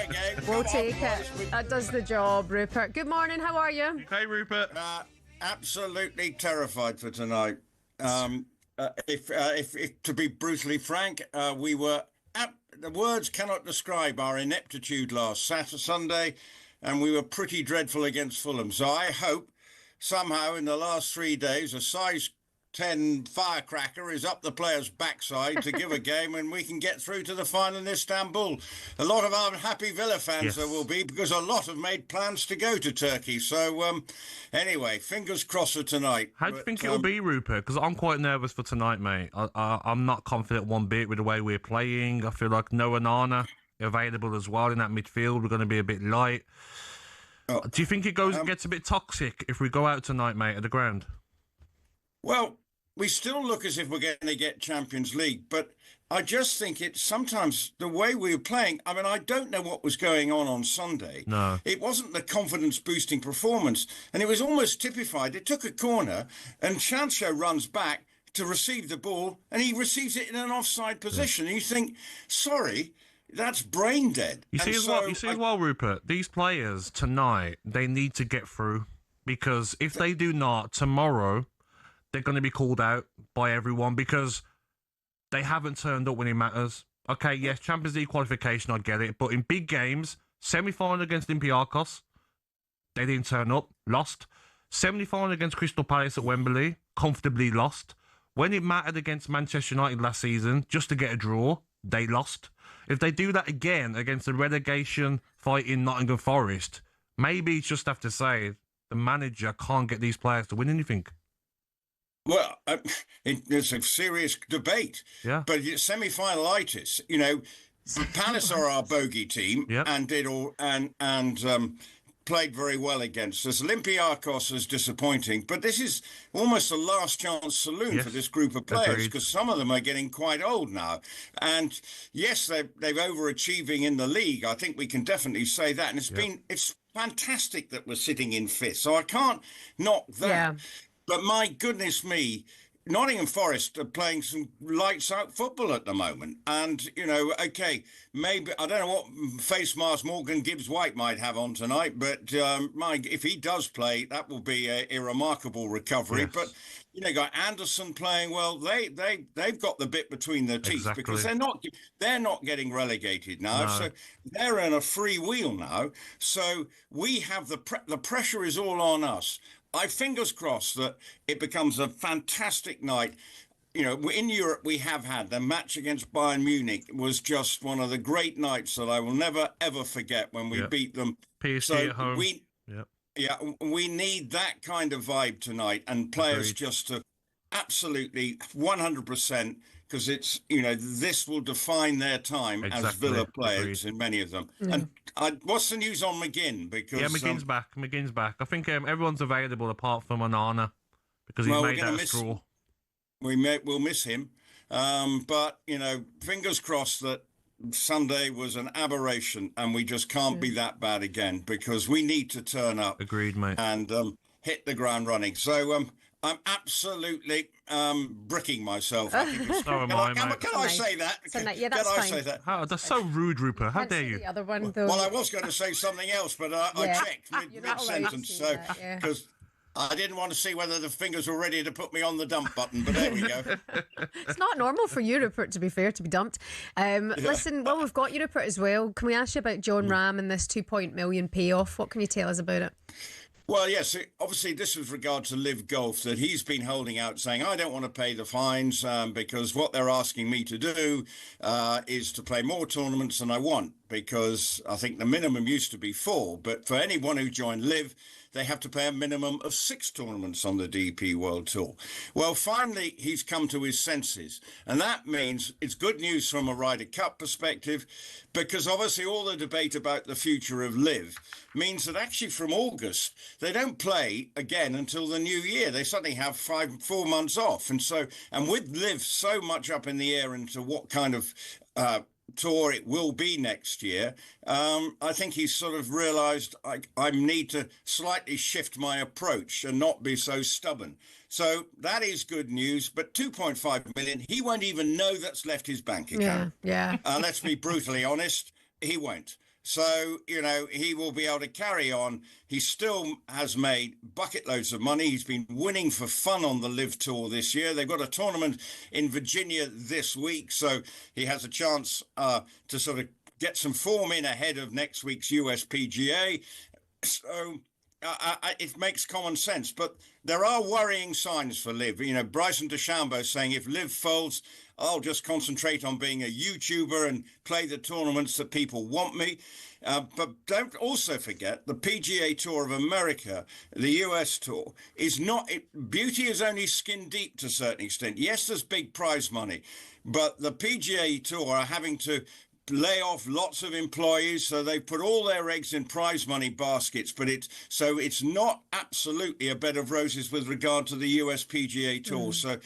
again. We'll Come on, take it. boys. That does the job, Rupert. Good morning, how are you? Okay, Rupert. Absolutely terrified for tonight. If to be brutally frank, we were... the words cannot describe our ineptitude last Sunday, and we were pretty dreadful against Fulham. So I hope somehow in the last 3 days a size 10 firecracker is up the player's backside to give a game and we can get through to the final in Istanbul. A lot of unhappy Villa fans there will be, because a lot have made plans to go to Turkey. So anyway, fingers crossed for tonight. How do you think it'll be, Rupert? Because I'm quite nervous for tonight, mate. I'm not confident one bit with the way we're playing. I feel like Noah Nana available as well in that midfield. We're going to be a bit light. Do you think it gets a bit toxic if we go out tonight, mate, at the ground? Well, we still look as if we're going to get Champions League, but I just think it's sometimes the way we were playing. I mean, I don't know what was going on Sunday. No. It wasn't the confidence-boosting performance, and it was almost typified. It took a corner, and Sancho runs back to receive the ball, and he receives it in an offside position. And you think, sorry, that's brain dead. You see as well, Rupert, these players tonight, they need to get through, because if they do not, tomorrow they're going to be called out by everyone because they haven't turned up when it matters. Okay, yes, Champions League qualification, I get it. But in big games, semi-final against Olympiacos, they didn't turn up, lost. Semi-final against Crystal Palace at Wembley, comfortably lost. When it mattered against Manchester United last season, just to get a draw, they lost. If they do that again against the relegation fighting Nottingham Forest, maybe it's just have to say the manager can't get these players to win anything. Well, it's a serious debate. Yeah. But it's semi-finalitis. You know, Palace are our bogey team and did all and played very well against us. Olympiacos is disappointing, but this is almost a last chance saloon for this group of players, because some of them are getting quite old now. And yes, they're overachieving in the league. I think we can definitely say that. And it's fantastic that we're sitting in fifth. So I can't knock that. Yeah. But my goodness me, Nottingham Forest are playing some lights out football at the moment. And, you know, okay, maybe, I don't know what face mask Morgan Gibbs-White might have on tonight, but if he does play, that will be a remarkable recovery. Yes. But, you know, got Anderson playing well. They've got the bit between their teeth because they're not getting relegated now. No. So they're in a free wheel now. So we have the pressure is all on us. I fingers crossed that it becomes a fantastic night. You know, in Europe, we have had the match against Bayern Munich was just one of the great nights that I will never, ever forget when we beat them. PSG at home. Yeah, we need that kind of vibe tonight, and players Agreed. just to absolutely 100%, because it's, this will define their time as Exactly. Villa players Agreed. in many of them. Mm. And what's the news on McGinn? Because Yeah, McGinn's back. McGinn's back. I think everyone's available apart from Onana because he's Well, we're made gonna that miss- straw. we'll miss him. But, fingers crossed that Sunday was an aberration and we just can't be that bad again, because we need to turn up. Agreed, mate. And hit the ground running. So I'm absolutely bricking myself. I think it's- So am I, mate. Can I say that? Yeah, that's Can I fine. say that? Oh, that's so rude, Rupert. How Can't dare say you? The other one, though. Well, I was going to say something else, but I Yeah. checked You're not allowed to mid-sentence, say so that, yeah. because I didn't want to see whether the fingers were ready to put me on the dump button, but there we go. It's not normal for you, Rupert, to be fair, to be dumped. Listen, well, we've got you, Rupert, as well. Can we ask you about John Ram and this £2 million payoff? What can you tell us about it? Well, yes, obviously this was regard to Live Golf, that he's been holding out saying, I don't want to pay the fines because what they're asking me to do is to play more tournaments than I want, because I think the minimum used to be 4. But for anyone who joined Live, they have to pay a minimum of 6 tournaments on the DP World Tour. Well, finally, he's come to his senses. And that means it's good news from a Ryder Cup perspective, because obviously all the debate about the future of Live means that actually from August, they don't play again until the new year. They suddenly have 4 months off. And with Live so much up in the air into what kind of tour it will be next year, I think he's sort of realised I need to slightly shift my approach and not be so stubborn. So that is good news. But 2.5 million, he won't even know that's left his bank account. Yeah. Let's be brutally honest, he won't. So, he will be able to carry on. He still has made bucket loads of money. He's been winning for fun on the Live Tour this year. They've got a tournament in Virginia this week, so he has a chance to sort of get some form in ahead of next week's USPGA. So it makes common sense. But there are worrying signs for Liv. Bryson DeChambeau saying if Liv folds, I'll just concentrate on being a YouTuber and play the tournaments that people want me. But don't also forget the PGA Tour of America, the US Tour, is not... beauty is only skin deep to a certain extent. Yes, there's big prize money, but the PGA Tour are having to lay off lots of employees, so they put all their eggs in prize money baskets, but it's not absolutely a bed of roses with regard to the US PGA Tour. So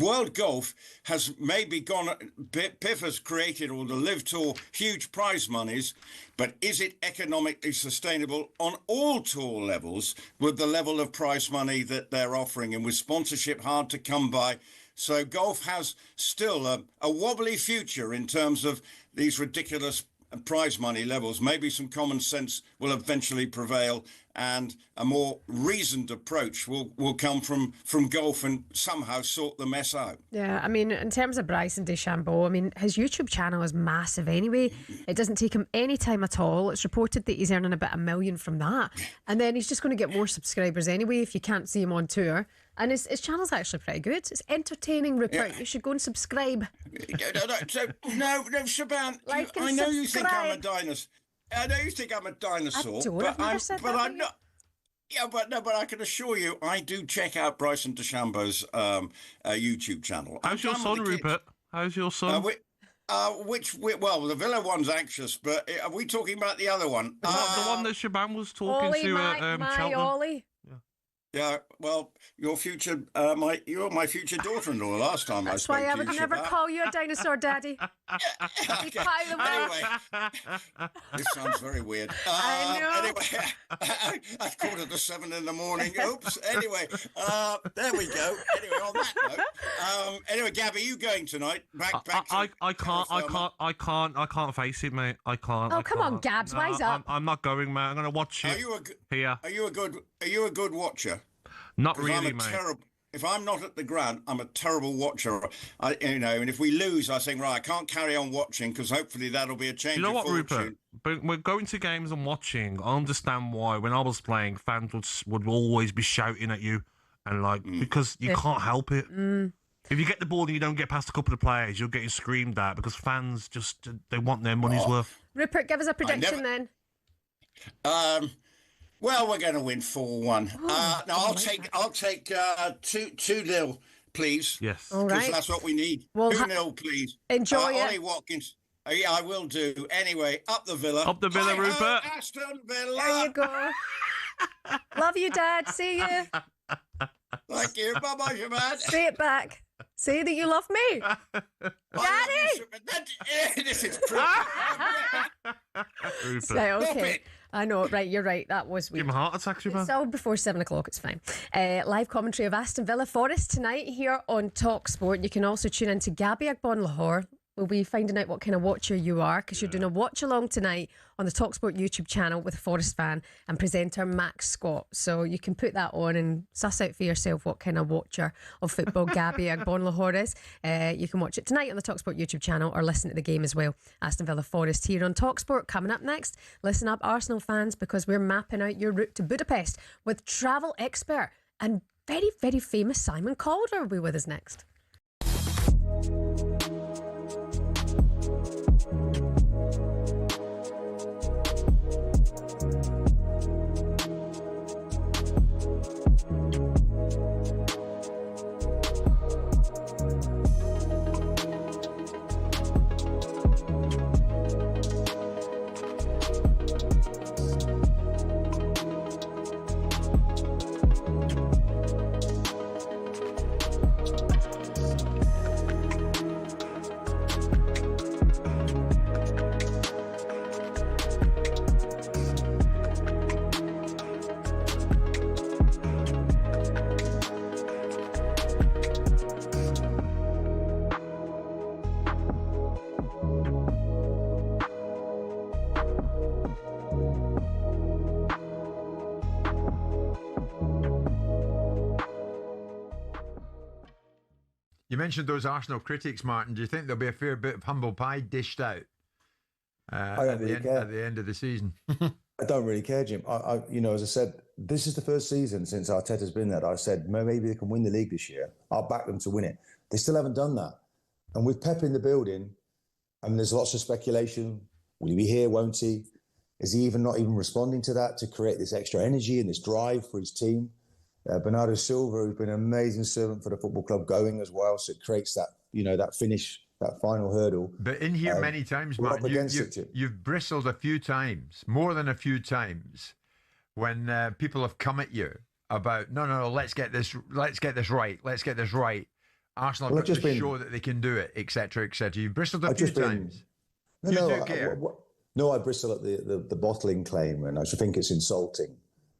World Golf has maybe gone, PIF has created, or the Live Tour, huge prize monies, but is it economically sustainable on all tour levels with the level of prize money that they're offering, and with sponsorship hard to come by? So golf has still a wobbly future in terms of these ridiculous prize money levels. Maybe some common sense will eventually prevail, and a more reasoned approach will come from golf and somehow sort the mess out. Yeah, I mean, in terms of Bryson DeChambeau, I mean, his YouTube channel is massive anyway. It doesn't take him any time at all. It's reported that he's earning about $1 million from that. And then he's just going to get more subscribers anyway if you can't see him on tour. And his channel's actually pretty good. It's entertaining, Rupert. Yeah. You should go and subscribe. No, Shabahn, Like and I know you think I'm a subscribe. dinosaur. I know you think I'm a dinosaur, I don't. but I've never said that, I'm mate. not. Yeah, but I can assure you, I do check out Bryson DeChambeau's YouTube channel. How's your son, Rupert? How's your son? Well, the Villa one's anxious, but are we talking about the other one? the one that Shebahn was talking Ollie, to my Cheltenham? Ollie. Yeah, well, your future, you're my future daughter-in-law. Last time That's I why spoke I to would you, never Shebahn. call you a dinosaur, Daddy. Okay. By the way. Anyway, this sounds very weird. I know. Anyway, I called it at 7 in the morning. Oops. Anyway, there we go. Anyway, on that note, anyway, Gabby, you going tonight? Back to I can't face it, mate. I can't. Oh, I come on, can't. Gabs, No, wise up. I'm not going, mate. I'm going to watch it here. Are you a good watcher? Not 'Cause really, I'm mate. if I'm not at the ground, I'm a terrible watcher. And if we lose, I think, right, I can't carry on watching, because hopefully that'll be a change You know of what, fortune. Rupert? But we're going to games and watching. I understand why. When I was playing, fans would always be shouting at you, and because you can't help it. If you get the ball and you don't get past a couple of players, you're getting screamed at because fans they want their money's worth. Rupert, give us a prediction then. Well, we're going to win 4-1. No, I'll take 2-0, please. Yes. All Because right. that's what we need. Well, 2-0, please. enjoy it. Ollie Watkins. Yeah, I will do. Anyway, up the Villa. Up the Villa, Hi-ho, Rupert. Aston Villa. There you go. Love you, Dad. See you. Thank you. Bye-bye, Shebahn. Say it back. Say that you love me. Daddy! This is Rupert. Right, okay. I know, right, you're right. That was weird. Give him a heart attack, Shebahn. It's all before 7 o'clock, it's fine. Live commentary of Aston Villa Forest tonight here on talkSPORT. You can also tune in to Gabby Agbonlahor. We'll be finding out what kind of watcher you are, because you're doing a watch along tonight on the talkSPORT YouTube channel with a Forest fan and presenter Max Scott. So you can put that on and suss out for yourself what kind of watcher of football Gabby Agbonlahor is. You can watch it tonight on the talkSPORT YouTube channel or listen to the game as well. Aston Villa Forest here on talkSPORT. Coming up next, listen up Arsenal fans, because we're mapping out your route to Budapest with travel expert and very, very famous Simon Calder will be with us next. You mentioned those Arsenal critics, Martin. Do you think there'll be a fair bit of humble pie dished out at the end of the season? I don't really care, Jim. As I said, this is the first season since Arteta's been there. I said maybe they can win the league this year. I'll back them to win it. They still haven't done that. And with Pep in the building, there's lots of speculation. Will he be here? Won't he? Is he not even responding to that to create this extra energy and this drive for his team? Bernardo Silva, who's been an amazing servant for the football club, going as well. So it creates that, that finish, that final hurdle. But in here many times, Martin, you've bristled a few times, more than a few times, when people have come at you about, no, let's get this right. Arsenal have got to show that they can do it, etc., etc. You've bristled a few times. I bristle at the bottling claim, and I should think it's insulting.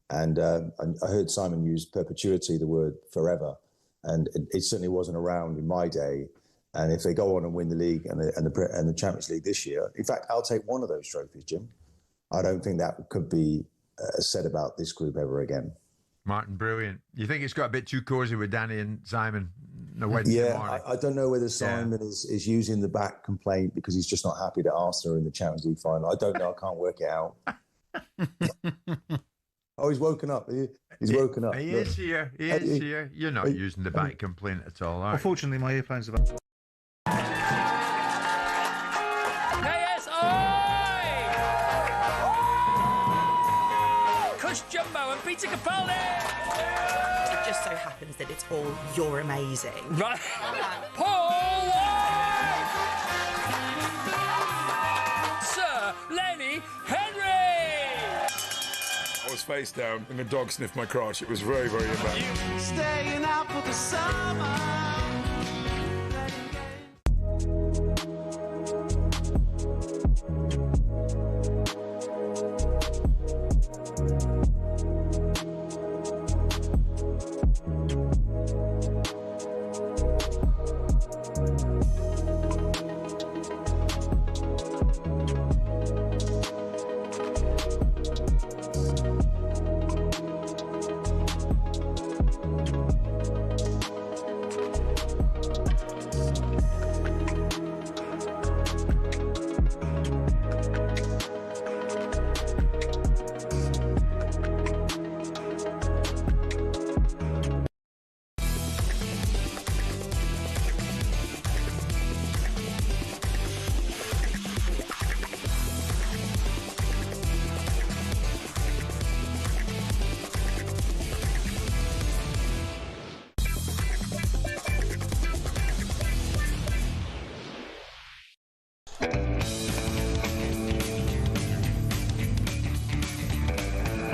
And I heard Simon use perpetuity, the word forever, and it certainly wasn't around in my day. And if they go on and win the league and the Champions League this year, in fact, I'll take one of those trophies, Jim. I don't think that could be said about this group ever again. Martin, brilliant. You think it's got a bit too cosy with Danny and Simon? Wednesday morning? I don't know whether Simon is using the back complaint because he's just not happy that Arsenal are in the Champions League final. I don't know. I can't work it out. Oh, he's woken up. He's woken up. He is here. He is here. You're not using the back complaint at all, are you? Unfortunately, my earphones are... Cush Jumbo and Peter Capaldi! It just so happens that it's all you're amazing. Right. Paul Wag! Sir Lenny Henry! I was face down and the dog sniffed my crotch. It was very, very embarrassing. Staying out for the summer.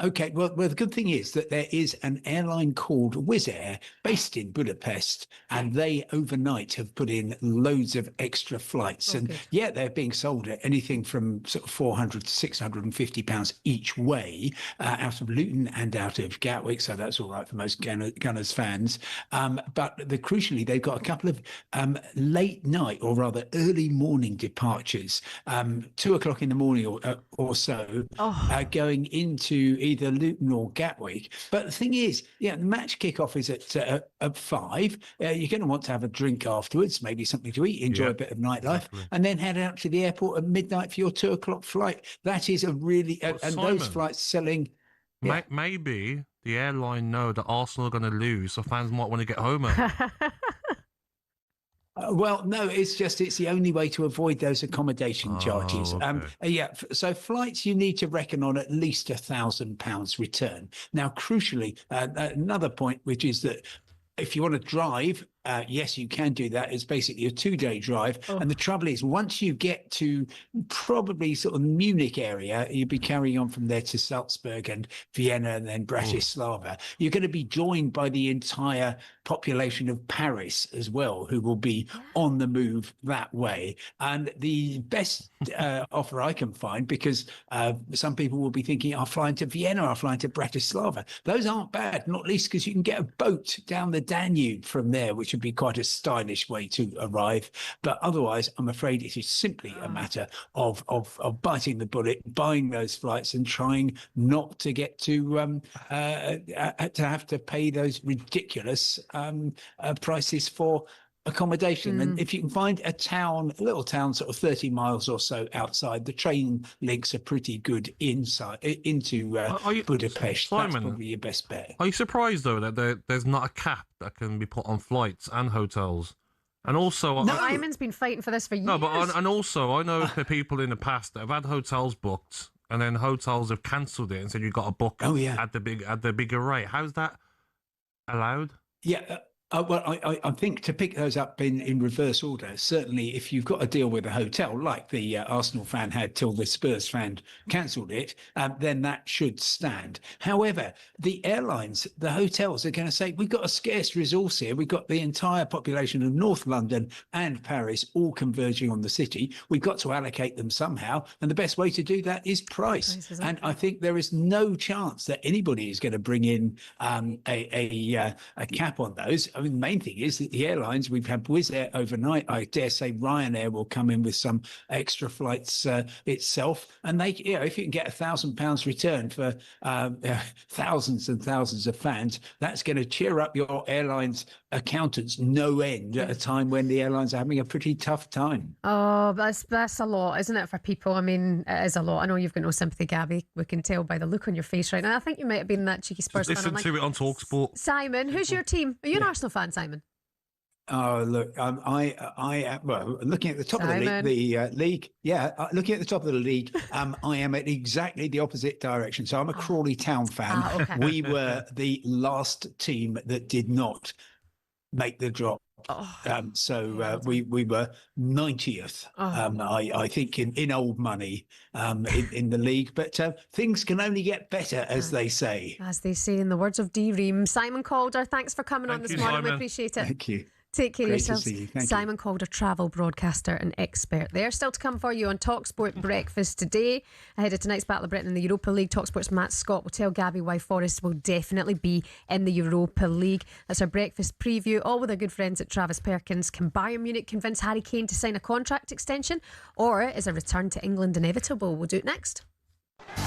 Okay, well, the good thing is that there is an airline called Wizz Air based in Budapest, and they overnight have put in loads of extra flights. And yeah, they're being sold at anything from sort of £400 to £650 each way out of Luton and out of Gatwick. So that's all right for most Gunners fans. But crucially, they've got a couple of late night or rather early morning departures, 2 o'clock in the morning or so, going into either Luton or Gatwick. But the thing is, the match kickoff is at 5. You're going to want to have a drink afterwards, maybe something to eat, enjoy a bit of nightlife, and then head out to the airport at midnight for your 2 o'clock flight. That is a really and Simon, those flights selling. Maybe the airline know that Arsenal are going to lose, so fans might want to get home early. Well, no, it's the only way to avoid those accommodation charges. Okay. So flights you need to reckon on at least £1,000 return. Now, crucially, another point, which is that if you want to drive, yes, you can do that. It's basically a 2-day drive. And the trouble is, once you get to probably sort of Munich area, you'll be carrying on from there to Salzburg and Vienna and then Bratislava. You're going to be joined by the entire population of Paris as well, who will be on the move that way. And the best offer I can find, because some people will be thinking, I'll fly into Vienna, I'll fly into Bratislava. Those aren't bad, not least because you can get a boat down the Danube from there, which would be quite a stylish way to arrive. But otherwise, I'm afraid it is simply a matter of biting the bullet, buying those flights and trying not to get to have to pay those ridiculous prices for accommodation. And if you can find a little town sort of 30 miles or so outside, the train links are pretty good into Budapest. Simon, that's probably your best bet. Are you surprised, though, that there's not a cap that can be put on flights and hotels? And also... Simon's been fighting for this for years. No, but and also, I know the people in the past that have had hotels booked, and then hotels have cancelled it and said you've got to book at the bigger rate. How's that allowed? Yeah, well, I think to pick those up in reverse order, certainly if you've got a deal with a hotel, like the Arsenal fan had till the Spurs fan cancelled it, then that should stand. However, the airlines, the hotels are going to say, we've got a scarce resource here. We've got the entire population of North London and Paris all converging on the city. We've got to allocate them somehow. And the best way to do that is price. And I think there is no chance that anybody is going to bring in a cap on those. I mean, the main thing is that the airlines, we've had Wizz Air overnight. I dare say Ryanair will come in with some extra flights itself. And they, if you can get £1,000 return for thousands and thousands of fans, that's going to cheer up your airline's accountants no end at a time when the airlines are having a pretty tough time. Oh, that's a lot, isn't it, for people? I mean, it is a lot. I know you've got no sympathy, Gabby. We can tell by the look on your face right now. I think you might have been that cheeky Spurs fan. Listen to it on talkSPORT. Simon, who's your team? Are you an Arsenal fan, Simon? Oh, look, I well, looking at the top of the league, looking at the top of the league, I am at exactly the opposite direction. So I'm a Crawley Town fan. Okay. We were the last team that did not make the drop. We were 90th, I think, in old money in the league. But things can only get better, as they say. As they say in the words of D. Ream. Simon Calder, thanks for coming on this morning. Simon. We appreciate it. Thank you. Take care of Great to yourselves. see you. Thank you. Simon Calder, travel broadcaster and expert there. Still to come for you on talkSPORT Breakfast today. Ahead of tonight's Battle of Britain in the Europa League, talkSPORT's Matt Scott will tell Gabby why Forest will definitely be in the Europa League. That's our breakfast preview, all with our good friends at Travis Perkins. Can Bayern Munich convince Harry Kane to sign a contract extension? Or is a return to England inevitable? We'll do it next.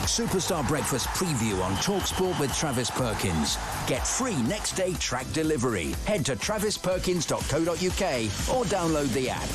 Superstar Breakfast preview on talkSPORT with Travis Perkins. Get free next day track delivery. Head to travisperkins.co.uk or download the app.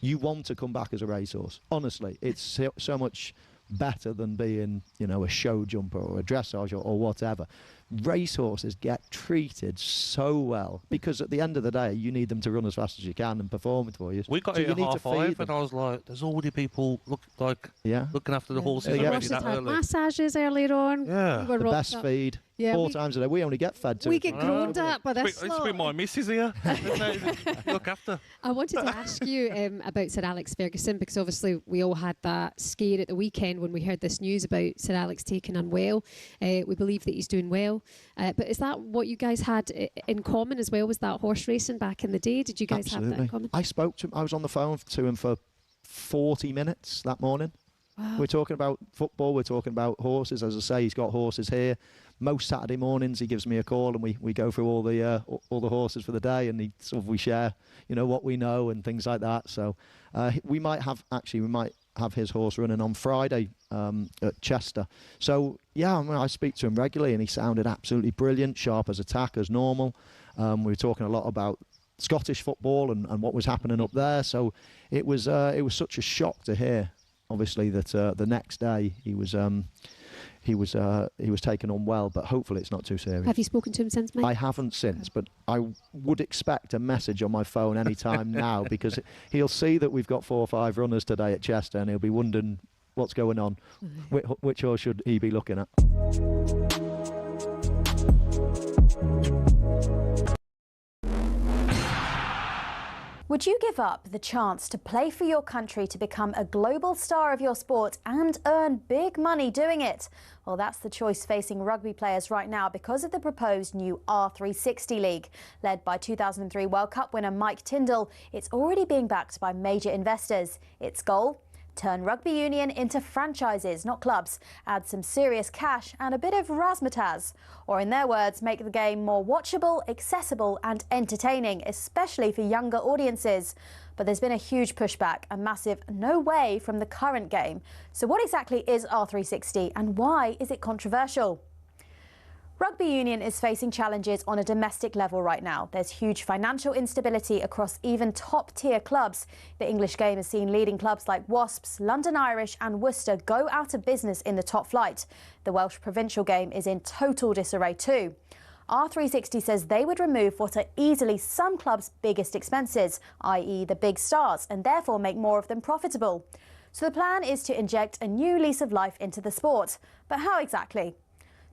you want to come back as a racehorse. Honestly, it's so much better than being, a show jumper or a dressage or whatever. Racehorses get treated so well because at the end of the day, you need them to run as fast as you can and perform for you. We got here at 5:30 and I was like, there's already people looking after the horses already that early. Massages earlier on. Yeah. We were the rocked best up. feed. Yeah, 4 times a day. We only get fed 2. We get groaned at by this It's lot. been my missus here. Look after. I wanted to ask you about Sir Alex Ferguson, because obviously we all had that scare at the weekend when we heard this news about Sir Alex taking unwell. We believe that he's doing well. But is that what you guys had in common as well? Was that horse racing back in the day? Did you guys have that in common? I spoke to him. I was on the phone to him for 40 minutes that morning. Wow. We're talking about football. We're talking about horses. As I say, he's got horses here. Most Saturday mornings, he gives me a call and we go through all the horses for the day, and we share, what we know and things like that. So we might have his horse running on Friday at Chester. So yeah, I speak to him regularly, and he sounded absolutely brilliant, sharp as a tack as normal. We were talking a lot about Scottish football and what was happening up there. So it was such a shock to hear, obviously, that the next day he was taken on well, but hopefully it's not too serious. Have you spoken to him since, mate? I haven't since, but I would expect a message on my phone any time now, because he'll see that we've got 4 or 5 runners today at Chester, and he'll be wondering what's going on. Which horse should he be looking at? Would you give up the chance to play for your country to become a global star of your sport and earn big money doing it? Well, that's the choice facing rugby players right now because of the proposed new R360 League. Led by 2003 World Cup winner Mike Tindall, it's already being backed by major investors. Its goal? Turn rugby union into franchises, not clubs, add some serious cash and a bit of razzmatazz. Or in their words, make the game more watchable, accessible and entertaining, especially for younger audiences. But there's been a huge pushback, a massive no way from the current game. So what exactly is R360 and why is it controversial? Rugby union is facing challenges on a domestic level right now. There's huge financial instability across even top-tier clubs. The English game has seen leading clubs like Wasps, London Irish and Worcester go out of business in the top flight. The Welsh provincial game is in total disarray too. R360 says they would remove what are easily some clubs' biggest expenses, i.e. the big stars, and therefore make more of them profitable. So the plan is to inject a new lease of life into the sport. But how exactly?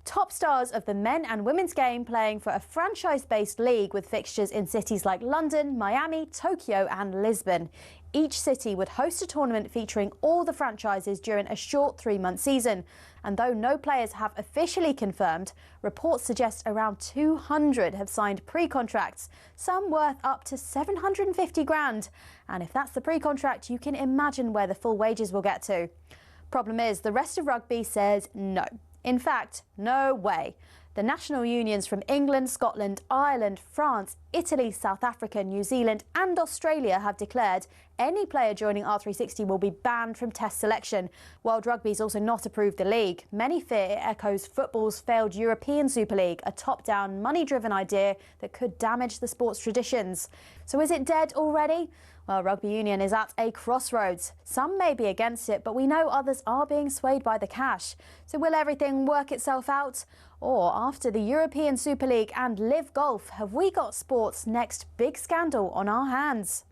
Top stars of the men and women's game playing for a franchise-based league with fixtures in cities like London, Miami, Tokyo and Lisbon. Each city would host a tournament featuring all the franchises during a short 3-month season. And though no players have officially confirmed, reports suggest around 200 have signed pre-contracts, some worth up to 750 grand. And if that's the pre-contract, you can imagine where the full wages will get to. Problem is, the rest of rugby says no. In fact, no way. The national unions from England, Scotland, Ireland, France, Italy, South Africa, New Zealand and Australia have declared any player joining R360 will be banned from test selection. World Rugby's also not approved the league. Many fear it echoes football's failed European Super League, a top-down, money-driven idea that could damage the sport's traditions. So is it dead already? Well, rugby union is at a crossroads. Some may be against it, but we know others are being swayed by the cash. So will everything work itself out? Or after the European Super League and Live Golf, have we got sport's next big scandal on our hands?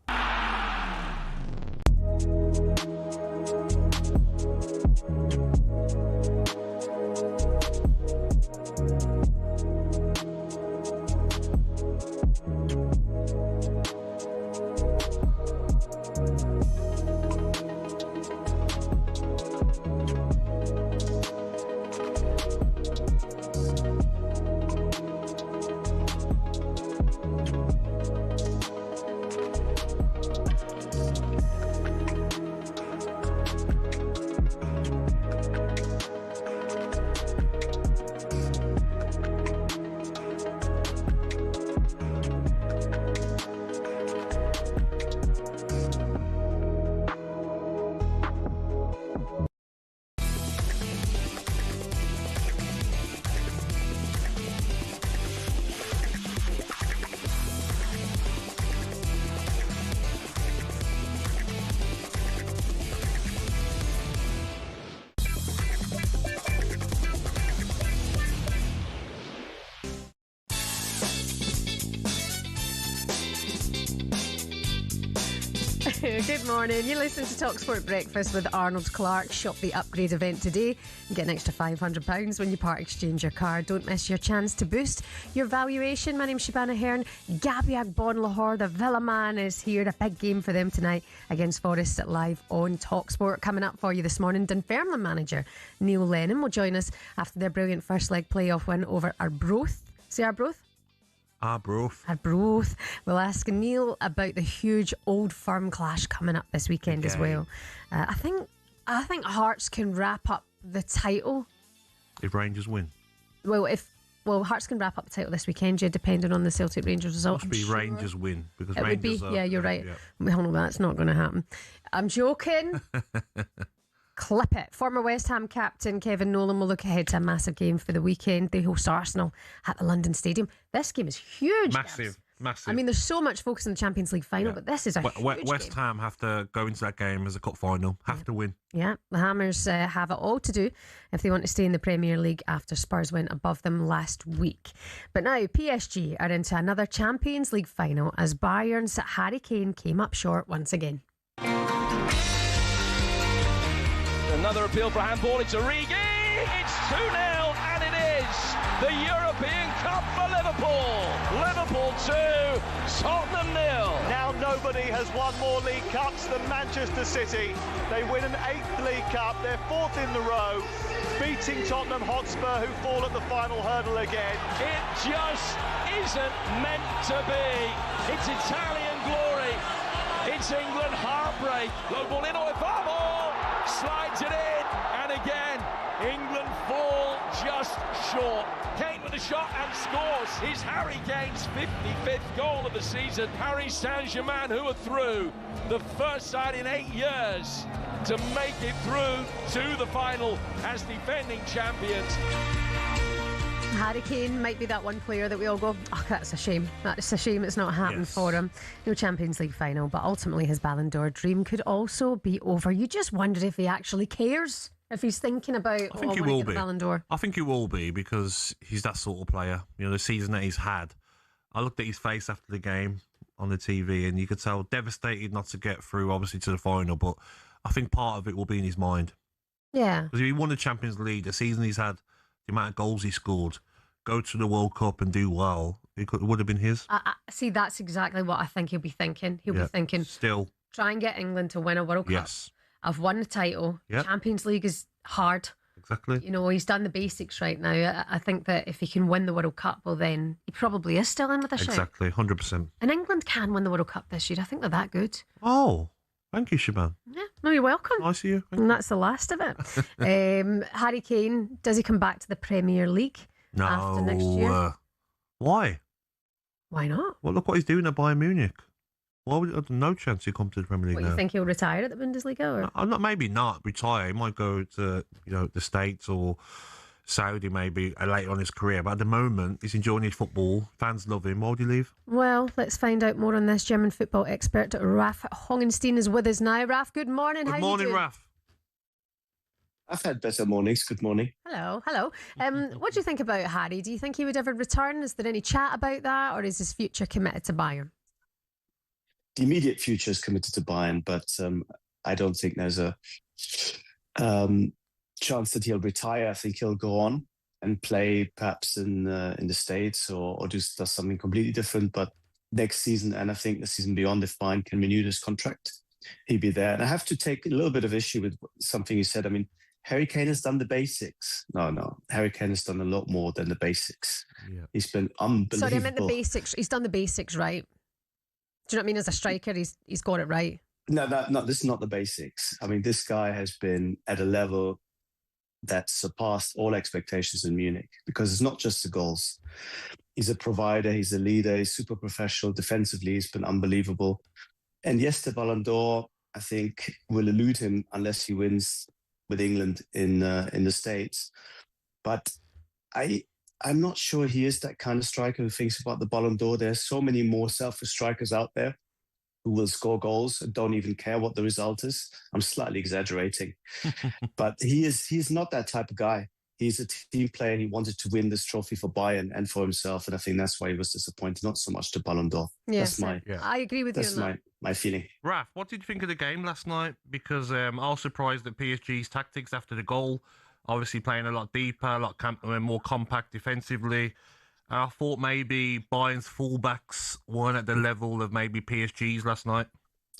Good morning. You listen to talkSPORT Breakfast with Arnold Clark. Shop the upgrade event today and get an extra £500 when you part exchange your car. Don't miss your chance to boost your valuation. My name's Shebahn Aherne Gabby Agbonlahor. The Villa man is here. A big game for them tonight against Forest live on talkSPORT. Coming up for you this morning, Dunfermline manager Neil Lennon will join us after their brilliant first leg playoff win over Arbroath. Say Arbroath? Arbroath. We'll ask Neil about the huge Old Firm clash coming up this weekend as well. I think Hearts can wrap up the title if Rangers win. Hearts can wrap up the title this weekend, depending on the Celtic Rangers result. Must be Rangers win because it Rangers would be. You're right. Well, no, that's not going to happen. I'm joking. Clip it. Former West Ham captain Kevin Nolan will look ahead to a massive game for the weekend. They host Arsenal at the London Stadium. This game is huge. Massive. I mean, there's so much focus on the Champions League final, but this is a huge West Ham have to go into that game as a cup final. Have to win. Yeah, the Hammers have it all to do if they want to stay in the Premier League after Spurs went above them last week. But now PSG are into another Champions League final as Bayern's Harry Kane came up short once again. Another appeal for handball. It's Origi. It's 2-0, and it is the European Cup for Liverpool. Liverpool 2, Tottenham 0. Now nobody has won more League Cups than Manchester City. They win an 8th League Cup. They're 4th in the row, beating Tottenham Hotspur, who fall at the final hurdle again. It just isn't meant to be. It's Italian glory. It's England heartbreak. Low ball in, Oivamo slides it in, and again, England fall just short. Kane with a shot and scores. His Harry Kane's 55th goal of the season. Paris Saint-Germain, who are through, the first side in 8 years to make it through to the final as defending champions. Harry Kane might be that one player that we all go, oh, that's a shame. That's a shame it's not happened for him. No Champions League final, but ultimately his Ballon d'Or dream could also be over. You just wonder if he actually cares, if he's thinking about, I think he will be. Ballon d'Or. I think he will be because he's that sort of player. You know, the season that he's had. I looked at his face after the game on the TV and you could tell devastated not to get through, obviously, to the final, but I think part of it will be in his mind. Yeah. Because if he won the Champions League, the season he's had, the amount of goals he scored, go to the World Cup and do well, it would have been his. See, that's exactly what I think he'll be thinking. He'll be thinking, still try and get England to win a World Cup. I've won the title. Champions League is hard. Exactly. You know, he's done the basics right now. I think that if he can win the World Cup, well, then he probably is still in with a shout. Exactly, 100%. And England can win the World Cup this year. I think they're that good. Oh, thank you, Shebahn. Yeah, no, you're welcome. Nice of you. And that's the last of it. Harry Kane, does he come back to the Premier League after next year? Why? Why not? Well, look what he's doing at Bayern Munich. Why would there's no chance he'll come to the Premier League What, now? you think he'll retire at the Bundesliga? Or? I'm not. Maybe not retire. He might go to the States or Saudi maybe later on in his career. But at the moment, he's enjoying his football. Fans love him. Why would he leave? Well, let's find out more on this. German football expert Raf Hongenstein is with us now. Raf, good morning. Good morning, Raf. I've had better mornings. Good morning. Hello. What do you think about Harry? Do you think he would ever return? Is there any chat about that, or is his future committed to Bayern? The immediate future is committed to Bayern, but I don't think there's a chance that he'll retire. I think he'll go on and play perhaps in the States or does something completely different. But next season, and I think the season beyond, if Bayern can renew this contract, he'll be there. And I have to take a little bit of issue with something you said. I mean, Harry Kane has done the basics. No. Harry Kane has done a lot more than the basics. Yeah. He's been unbelievable. Sorry, I meant the basics. He's done the basics right. Do you know what I mean? As a striker, he's got it right. No, this is not the basics. I mean, this guy has been at a level that surpassed all expectations in Munich because it's not just the goals. He's a provider, he's a leader, he's super professional. Defensively, he's been unbelievable. And yes, the Ballon d'Or, I think, will elude him unless he wins with England in the States. But I'm not sure he is that kind of striker who thinks about the Ballon d'Or. There's so many more selfish strikers out there who will score goals and don't even care what the result is. I'm slightly exaggerating. But he's not that type of guy. He's a team player. He wanted to win this trophy for Bayern and for himself. And I think that's why he was disappointed, not so much the Ballon d'Or. Yes, I agree with you on that. my feeling. Raf, what did you think of the game last night? Because I was surprised at PSG's tactics after the goal. Obviously playing a lot deeper, a lot more compact defensively. I thought maybe Bayern's fullbacks weren't at the level of maybe PSG's last night.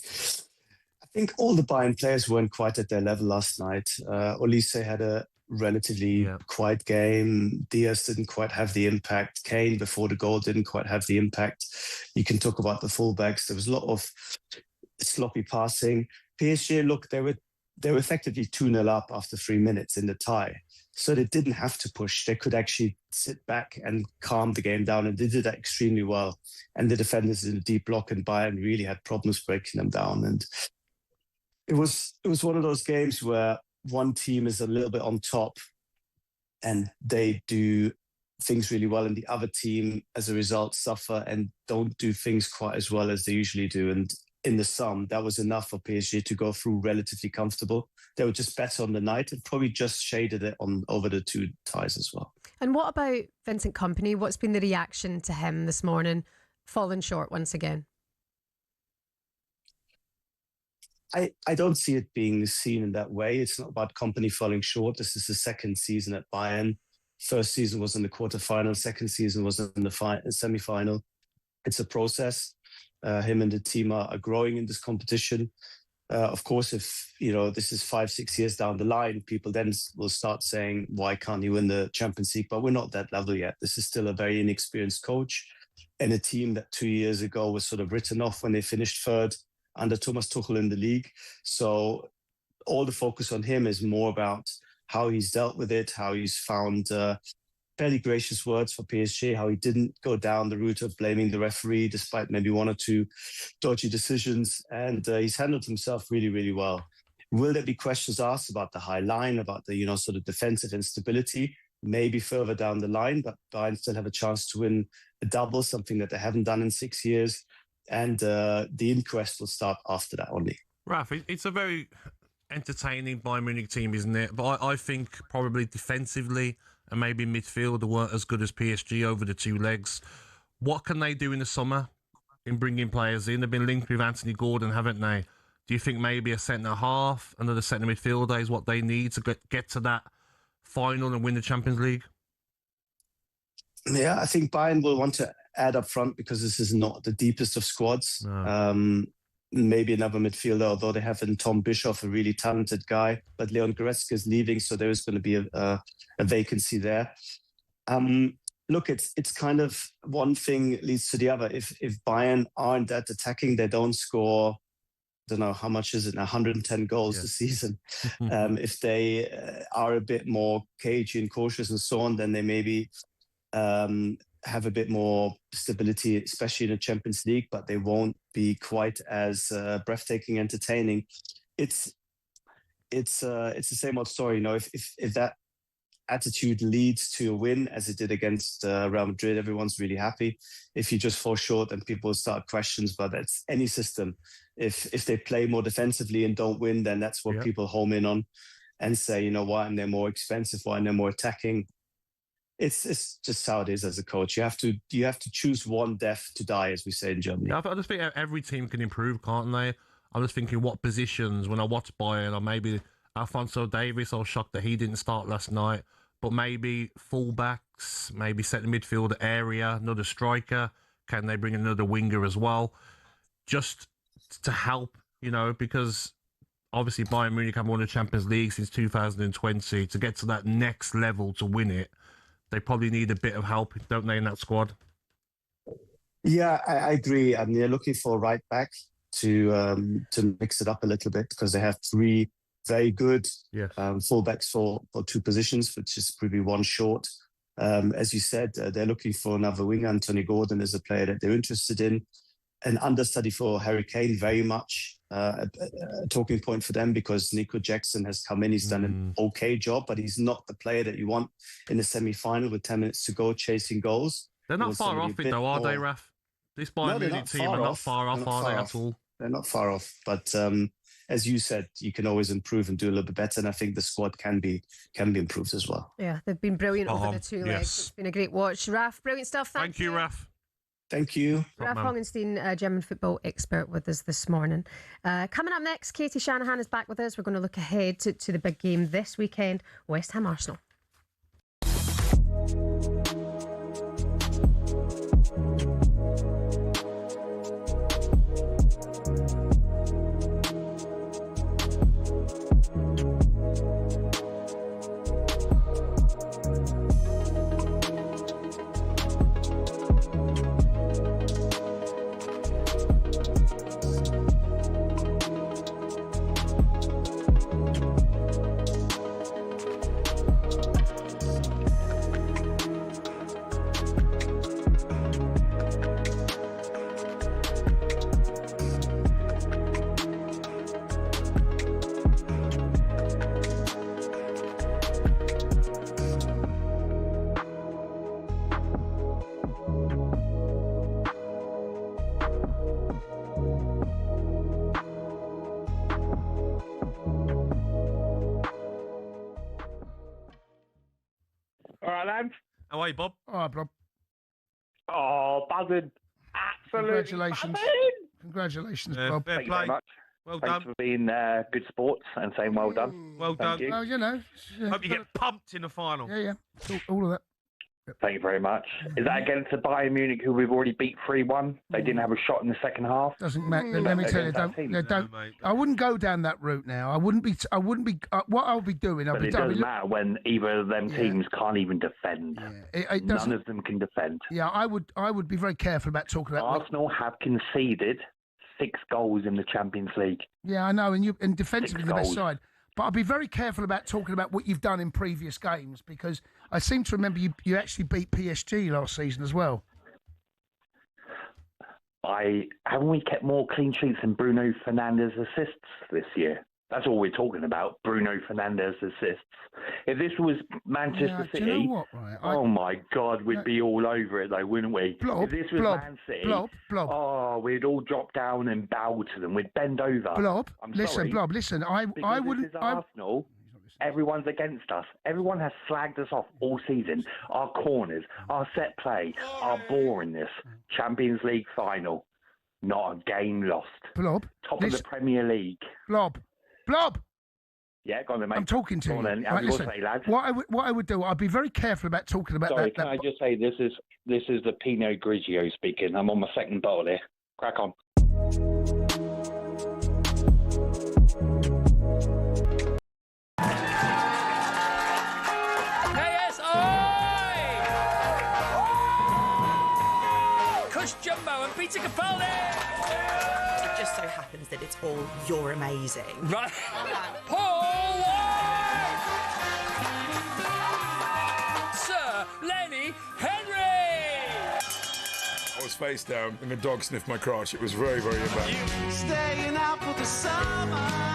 I think all the Bayern players weren't quite at their level last night. Olise had a relatively quiet game. Diaz didn't quite have the impact. Kane, before the goal, didn't quite have the impact. You can talk about the fullbacks. There was a lot of sloppy passing. PSG, look, they were effectively 2-0 up after 3 minutes in the tie. So they didn't have to push. They could actually sit back and calm the game down, and they did that extremely well. And the defenders in the deep block and Bayern really had problems breaking them down. And it was one of those games where one team is a little bit on top and they do things really well, and the other team, as a result, suffer and don't do things quite as well as they usually do. And in the sum, that was enough for PSG to go through relatively comfortable. They were just better on the night and probably just shaded it over the two ties as well. And what about Vincent Kompany? What's been the reaction to him this morning? Fallen short once again. I don't see it being seen in that way. It's not about Kompany falling short. This is the second season at Bayern. First season was in the quarterfinal. Second season was in the semi-final. It's a process. Him and the team are growing in this competition. Of course, if this is 5-6 years down the line, people then will start saying, why can't he win the Champions League? But we're not that level yet. This is still a very inexperienced coach and a team that 2 years ago was sort of written off when they finished third under Thomas Tuchel in the league. So all the focus on him is more about how he's dealt with it, how he's found fairly gracious words for PSG, how he didn't go down the route of blaming the referee despite maybe one or two dodgy decisions. And he's handled himself really, really well. Will there be questions asked about the high line, about the, sort of defensive instability? Maybe further down the line, but Bayern still have a chance to win a double, something that they haven't done in 6 years. And the inquest will start after that only. Raf, it's a very entertaining Bayern Munich team, isn't it? But I think probably defensively and maybe midfield, they weren't as good as PSG over the two legs. What can they do in the summer in bringing players in? They've been linked with Anthony Gordon, haven't they? Do you think maybe a centre-half, another centre midfielder is what they need to get to that final and win the Champions League? Yeah, I think Bayern will want to add up front because this is not the deepest of squads. No. Maybe another midfielder, although they have in Tom Bischoff, a really talented guy. But Leon Goretzka is leaving, so there is going to be a vacancy there. Look, it's kind of one thing leads to the other. If Bayern aren't that attacking, they don't score, I don't know, how much is it, 110 goals this season. If they are a bit more cagey and cautious and so on, then they maybe have a bit more stability, especially in the Champions League, but they won't be quite as breathtaking, entertaining. It's the same old story, if that attitude leads to a win, as it did against Real Madrid, everyone's really happy. If you just fall short and people start questions, but that's any system. If they play more defensively and don't win, then that's what people home in on and say, why aren't they more expensive? Why aren't they more attacking? It's just how it is as a coach. You have to choose one death to die, as we say in Germany. Yeah, I just think every team can improve, can't they? I'm just thinking what positions, when I watch Bayern, or maybe Alphonso Davies, I was shocked that he didn't start last night, but maybe fullbacks, maybe centre midfield area, another striker. Can they bring another winger as well? Just to help, because obviously Bayern Munich haven't won the Champions League since 2020. To get to that next level to win it, they probably need a bit of help, don't they, in that squad? Yeah, I agree. I mean, they're looking for a right back to mix it up a little bit because they have three very good fullbacks for two positions, which is probably one short. As you said, they're looking for another winger. Anthony Gordon is a player that they're interested in. An understudy for Harry Kane, very much a talking point for them because Nico Jackson has come in. He's done an okay job, but he's not the player that you want in the semi-final with 10 minutes to go chasing goals. They're not far off it though, are they, Raf? This Bayern Munich team are not far off, are they, at all? They're not far off, but as you said, you can always improve and do a little bit better, and I think the squad can be improved as well. Yeah, they've been brilliant over the two legs. It's been a great watch. Raf, brilliant stuff. Thank you, Raf. Thank you. Ralph Hongenstein, German football expert, with us this morning. Coming up next, Katie Shanahan is back with us. We're going to look ahead to the big game this weekend, West Ham Arsenal. How are you, Bob? All right, Bob. Oh, buzzing. Absolutely Congratulations. buzzing. Congratulations, Bob. Thank you very much. Well Thanks done. for being good sports and saying well done. Well Thank done. you. Well, you know. Hope you get pumped in the final. Yeah. All of that. Thank you very much. Is that against the Bayern Munich, who we've already beat 3-1? They didn't have a shot in the second half. Doesn't matter. Let me tell you, don't. I wouldn't go down that route now. I wouldn't be. What I'll be doing. But it doesn't matter when either of them teams can't even defend. It None of them can defend. Yeah, I would be very careful about talking about. Arsenal have conceded 6 goals in the Champions League. Yeah, I know, and defensively 6 the best goals. side. But I'll be very careful about talking about what you've done in previous games, because I seem to remember you actually beat PSG last season as well. Haven't we kept more clean sheets than Bruno Fernandes assists this year? That's all we're talking about, Bruno Fernandes assists. If this was Manchester do City, you know what, right? oh my God, we'd be all over it though, wouldn't we? Blob, if this was Man City, oh, we'd all drop down and bow to them. We'd bend over. Blob, I'm listen, sorry. Blob, listen. I wouldn't. This is Arsenal. Everyone's against us. Everyone has slagged us off all season. Our corners, our set play, our boringness. Champions League final. Not a game lost. Blob, Top of the Premier League. Blob. Yeah, go on then, mate. I'm talking to go you. On then. Right, listen, say, lads. what I would do, I'd be very careful about talking about Sorry, that. can I just say this is the Pinot Grigio speaking. I'm on my second bottle here. Crack on. Cush Jumbo and Peter Capaldi! It just so happens that it's all you're amazing. Right. Paul White! Sir Lenny Henry! I was face down and the dog sniffed my crotch. It was very, very embarrassing. Staying out for the summer.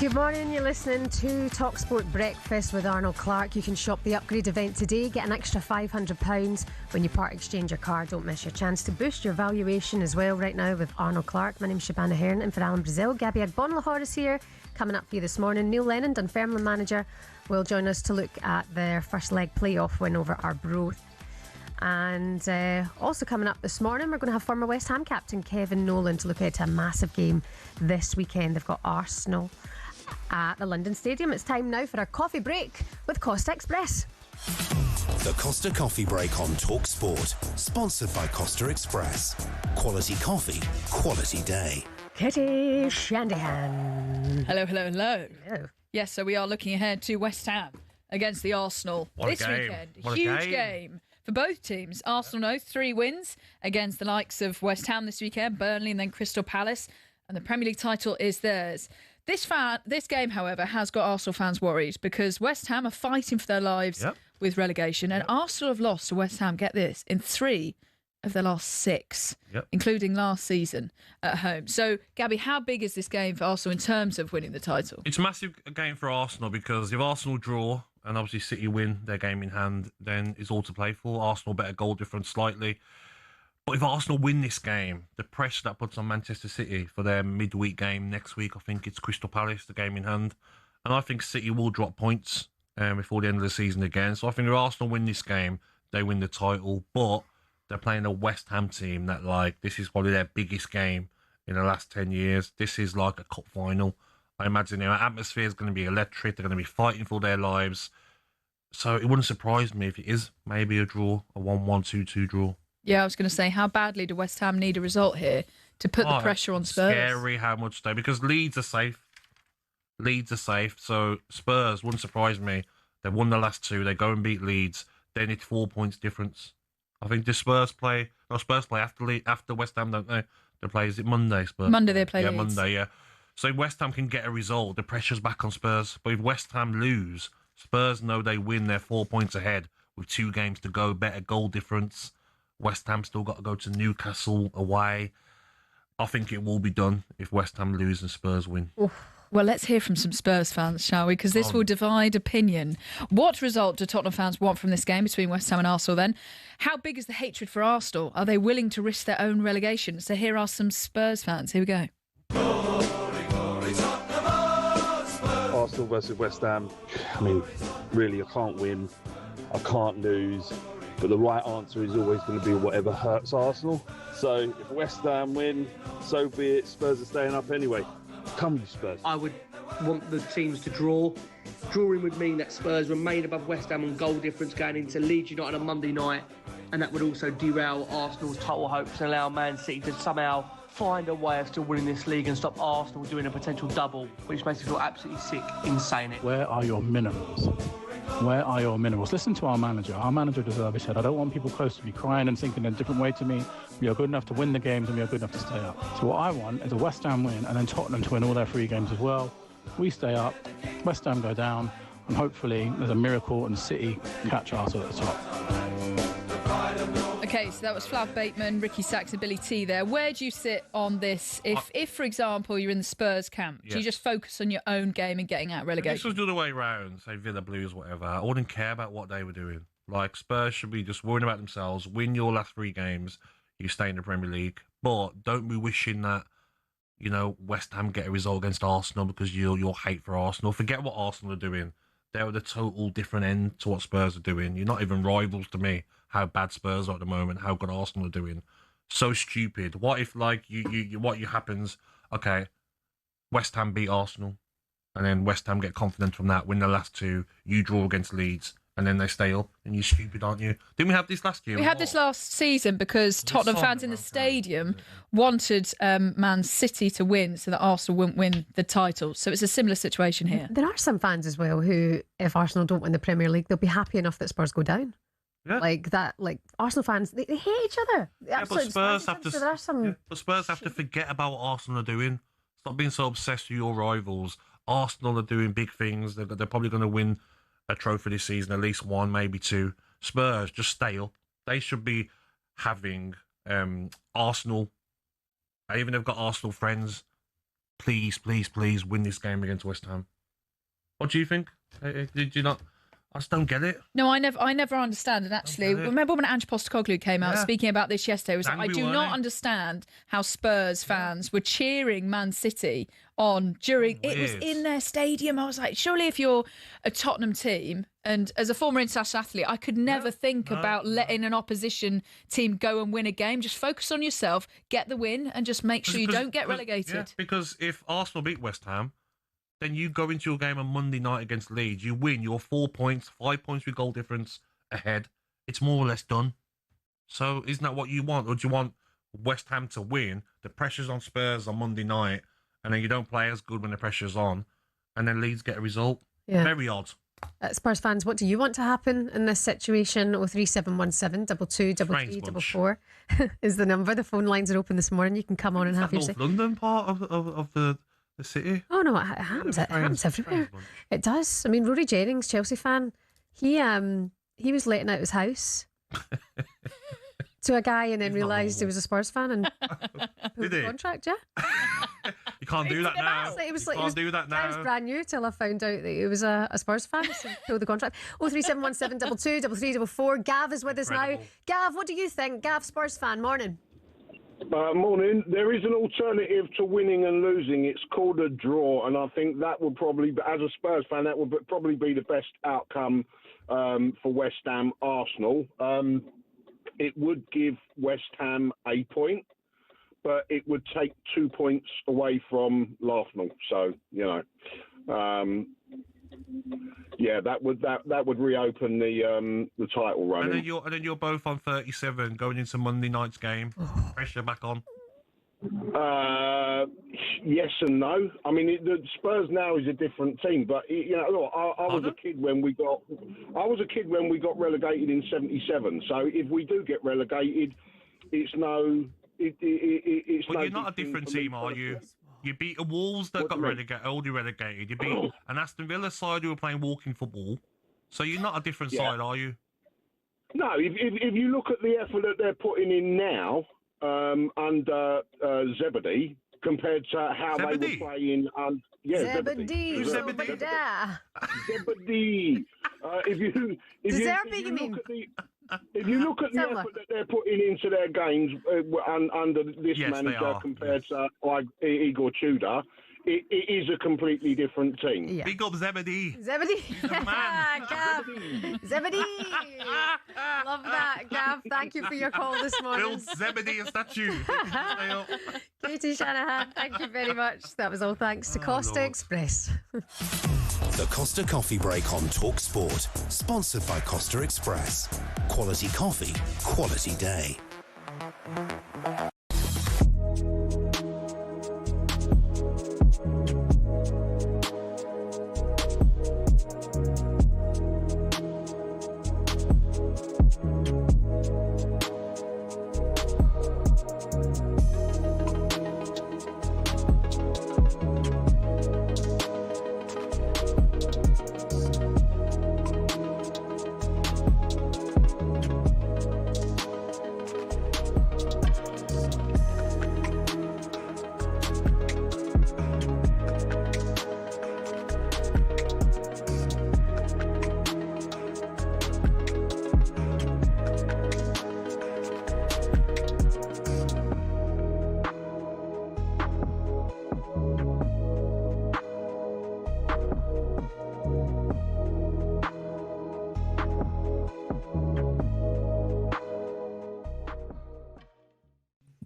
Good morning, you're listening to talkSPORT Breakfast with Arnold Clark. You can shop the upgrade event today, get an extra £500 when you part exchange your car. Don't miss your chance to boost your valuation as well right now with Arnold Clark. My name's Shebahn Aherne, and for Alan Brazil, Gabby Agbonlahor is here. Coming up for you this morning, Neil Lennon, Dunfermline manager, will join us to look at their first leg playoff win over Arbroath. And also coming up this morning, we're going to have former West Ham captain Kevin Nolan to look ahead to a massive game this weekend. They've got Arsenal at the London Stadium. It's time now for our coffee break with Costa Express. The Costa Coffee Break on talkSPORT. Sponsored by Costa Express. Quality coffee, quality day. Kitty Shanahan. Hello, hello, hello. Yes, so we are looking ahead to West Ham against the Arsenal this weekend. Huge game for both teams. Arsenal, 3 wins against the likes of West Ham this weekend, Burnley and then Crystal Palace, and the Premier League title is theirs. This game, however, has got Arsenal fans worried because West Ham are fighting for their lives with relegation, and Arsenal have lost to West Ham, get this, in 3 of their last 6, including last season at home. So, Gabby, how big is this game for Arsenal in terms of winning the title? It's a massive game for Arsenal because if Arsenal draw and obviously City win their game in hand, then it's all to play for. Arsenal better goal difference slightly. But if Arsenal win this game, the pressure that puts on Manchester City for their midweek game next week, I think it's Crystal Palace, the game in hand. And I think City will drop points before the end of the season again. So I think if Arsenal win this game, they win the title. But they're playing a West Ham team that, this is probably their biggest game in the last 10 years. This is like a cup final. I imagine their atmosphere is going to be electric. They're going to be fighting for their lives. So it wouldn't surprise me if it is maybe a draw, a 1-1, 2-2 draw. Yeah, I was going to say, how badly do West Ham need a result here to put the pressure on Spurs? Scary how much they... Because Leeds are safe. So Spurs, wouldn't surprise me. They've won the last 2. They go and beat Leeds. Then it's 4 points difference. I think the Spurs play... No, Spurs play after West Ham, don't they? They play, is it Monday, Spurs? Monday they play Leeds. Monday, yeah. So if West Ham can get a result, the pressure's back on Spurs. But if West Ham lose, Spurs know they win. They're 4 points ahead with 2 games to go. Better goal difference. West Ham still got to go to Newcastle away. I think it will be done if West Ham lose and Spurs win. Oof. Well, let's hear from some Spurs fans, shall we? Because this will divide opinion. What result do Tottenham fans want from this game between West Ham and Arsenal then? How big is the hatred for Arsenal? Are they willing to risk their own relegation? So here are some Spurs fans. Here we go. Arsenal versus West Ham. I mean, really, I can't win. I can't lose. But the right answer is always going to be whatever hurts Arsenal. So if West Ham win, so be it. Spurs are staying up anyway. Come you Spurs. I would want the teams to draw. Drawing would mean that Spurs remain above West Ham on goal difference going into Leeds United on a Monday night, and that would also derail Arsenal's title hopes and allow Man City to somehow find a way of still winning this league and stop Arsenal doing a potential double, which makes me feel absolutely sick in saying it. Where are your minerals? Where are your minerals? Listen to our manager. Our manager deserves. He said, I don't want people close to me crying and thinking in a different way to me. We are good enough to win the games and we are good enough to stay up. So what I want is a West Ham win and then Tottenham to win all their 3 games as well. We stay up, West Ham go down, and hopefully there's a miracle and City catch Arsenal at the top. Okay, so that was Flav Bateman, Ricky Sachs and Billy T there. Where do you sit on this? If for example, you're in the Spurs camp, do you just focus on your own game and getting out of relegation? This was the other way round, say Villa Blues, whatever. I wouldn't care about what they were doing. Spurs should be just worrying about themselves, win your last 3 games, you stay in the Premier League. But don't be wishing that, West Ham get a result against Arsenal because you're hate for Arsenal. Forget what Arsenal are doing. They're at a total different end to what Spurs are doing. You're not even rivals to me. How bad Spurs are at the moment, how good Arsenal are doing. So stupid. What if, what happens, okay, West Ham beat Arsenal, and then West Ham get confident from that, win the last 2, you draw against Leeds, and then they stay up, and you're stupid, aren't you? Didn't we have this last year? We had this last season because Tottenham fans in the stadium wanted Man City to win so that Arsenal wouldn't win the title. So it's a similar situation here. There are some fans as well who, if Arsenal don't win the Premier League, they'll be happy enough that Spurs go down. Yeah. Arsenal fans, they hate each other. Yeah, but Spurs have to. But Spurs have to forget about what Arsenal are doing. Stop being so obsessed with your rivals. Arsenal are doing big things. They're probably going to win a trophy this season, at least 1, maybe 2. Spurs just stay up. They should be having Arsenal. Even they've got Arsenal friends. Please, please, please win this game against West Ham. What do you think? Did you not? I just don't get it. No, I never understand. And actually, remember when Ange Postecoglou came out speaking about this yesterday? It was I do not understand how Spurs fans were cheering Man City on during. It was in their stadium. I was like, surely if you're a Tottenham team, and as a former international athlete, I could never think about letting an opposition team go and win a game. Just focus on yourself, get the win, and just make sure you don't get relegated. Yeah, because if Arsenal beat West Ham, then you go into your game on Monday night against Leeds, you win, you're 4 points, 5 points with goal difference ahead. It's more or less done. So isn't that what you want? Or do you want West Ham to win, the pressure's on Spurs on Monday night, and then you don't play as good when the pressure's on, and then Leeds get a result? Yeah. Very odd. Spurs fans, what do you want to happen in this situation? 03717 22 33 44 is the number. The phone lines are open this morning. You can come on and have your say. North London part of the city? Oh no, it happens everywhere. It does. I mean, Rory Jennings, Chelsea fan, he was letting out his house to a guy and then realised he was a Spurs fan and pulled the contract. Yeah. You can't do that now. It was can't do that now. I was brand new till I found out that he was a Spurs fan. So pulled the contract. 03717 22 33 44. Gav is with us now. Gav, what do you think? Gav, Spurs fan. Morning. Morning. There is an alternative to winning and losing. It's called a draw, and I think that would probably, as a Spurs fan, that would probably be the best outcome for West Ham Arsenal. It would give West Ham a point, but it would take 2 points away from Arsenal. So, that would reopen the title run. And then you're both on 37 going into Monday night's game. Pressure back on. Yes and no. I mean, the Spurs now is a different team, but look, I was a kid when we got relegated in '77. So if we do get relegated, it's no. It's but no you're not a different team, are you? You beat the Wolves that got already relegated. You beat an Aston Villa side who were playing walking football. So you're not a different side, are you? No. If you look at the effort that they're putting in now under Zebedee compared to how they were playing. Zebedee. Zebedee. If you look at the effort that they're putting into their games under this manager compared to like Igor Tudor, it is a completely different team. Yeah. Big up Zebedee. He's a man. Gav. Zebedee. Love that, Gav. Thank you for your call this morning. Build Zebedee a statue. Katie Shanahan, thank you very much. That was all thanks to Costa Express. The Costa Coffee Break on talkSPORT, sponsored by Costa Express. Quality coffee, quality day.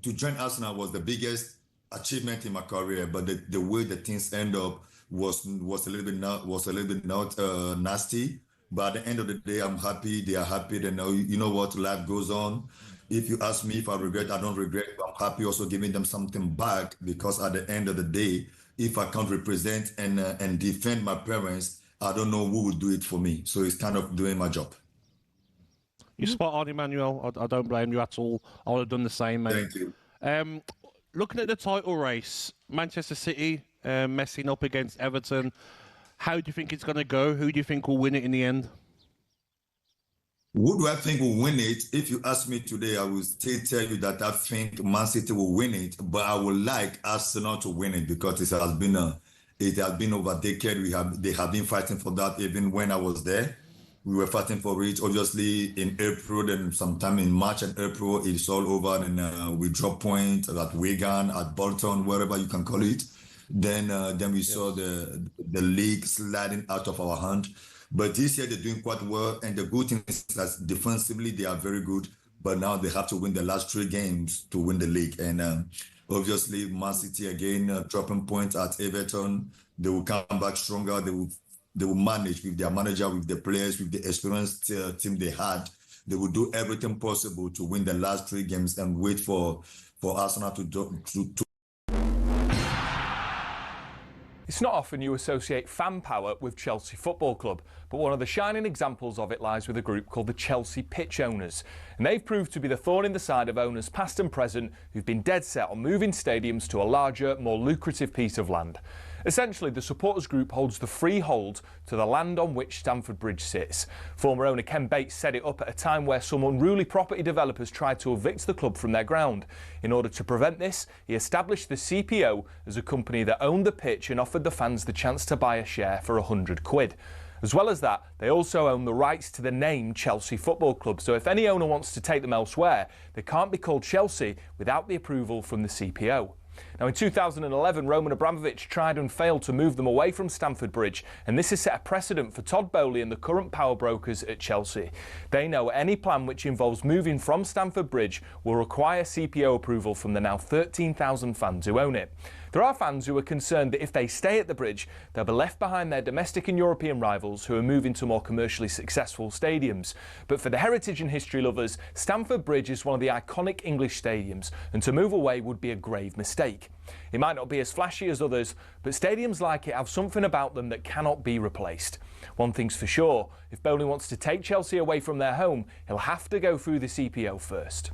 To join Arsenal was the biggest achievement in my career, but the way the things end up was a little bit not nasty. But at the end of the day, I'm happy. They are happy. They know, you know what, life goes on. If you ask me if I regret, I don't regret. I'm happy also giving them something back, because at the end of the day, if I can't represent and defend my parents, I don't know who would do it for me. So it's kind of doing my job. You're spot on, Emmanuel. I don't blame you at all. I would have done the same, mate. Thank you. Looking at the title race, Manchester City messing up against Everton. How do you think it's going to go? Who do you think will win it in the end? Who do I think will win it? If you ask me today, I will still tell you that I think Man City will win it, but I would like Arsenal to win it, because it has been over a decade. They have been fighting for that even when I was there. We were fighting for it. Obviously, in April, then sometime in March and April, it's all over. And we drop points at Wigan, at Bolton, wherever you can call it. Then we saw the league sliding out of our hand. But this year, they're doing quite well. And the good thing is that defensively, they are very good. But now they have to win the last 3 games to win the league. And obviously, Man City again dropping points at Everton. they will come back stronger. They will manage with their manager, with the players, with the experienced team they had. They will do everything possible to win the last 3 games and wait for Arsenal to. It's not often you associate fan power with Chelsea Football Club, but one of the shining examples of it lies with a group called the Chelsea Pitch Owners. And they've proved to be the thorn in the side of owners past and present who've been dead set on moving stadiums to a larger, more lucrative piece of land. Essentially, the supporters group holds the freehold to the land on which Stamford Bridge sits. Former owner Ken Bates set it up at a time where some unruly property developers tried to evict the club from their ground. In order to prevent this, he established the CPO as a company that owned the pitch and offered the fans the chance to buy a share for £100. As well as that, they also own the rights to the name Chelsea Football Club, so if any owner wants to take them elsewhere, they can't be called Chelsea without the approval from the CPO. Now, in 2011, Roman Abramovich tried and failed to move them away from Stamford Bridge, and this has set a precedent for Todd Bowley and the current power brokers at Chelsea. They know any plan which involves moving from Stamford Bridge will require CPO approval from the now 13,000 fans who own it. There are fans who are concerned that if they stay at the bridge, they'll be left behind their domestic and European rivals who are moving to more commercially successful stadiums. But for the heritage and history lovers, Stamford Bridge is one of the iconic English stadiums, and to move away would be a grave mistake. It might not be as flashy as others, but stadiums like it have something about them that cannot be replaced. One thing's for sure, if Bowley wants to take Chelsea away from their home, he'll have to go through the CPO first.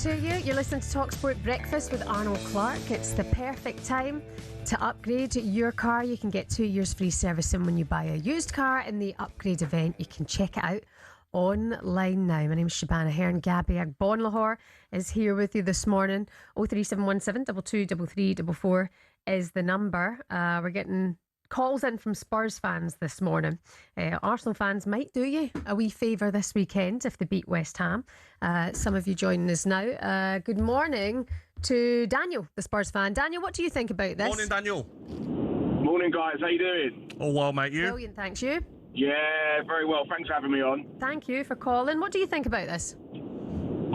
To you. You're listening to talkSPORT Breakfast with Arnold Clark. It's the perfect time to upgrade your car. You can get 2 years free servicing when you buy a used car in the upgrade event. You can check it out online now. My name is Shebahn Aherne Gabby Agbonlahor is here with you this morning. 03717 223344 is the number. We're getting calls in from Spurs fans this morning. Arsenal fans might do you a wee favour this weekend if they beat West Ham. Some of you joining us now. Good morning to Daniel, the Spurs fan. Daniel, what do you think about this? Morning, Daniel. Morning, guys. How you doing? Oh, well, mate, you? Brilliant, thanks. You? Yeah, very well. Thanks for having me on. Thank you for calling. What do you think about this?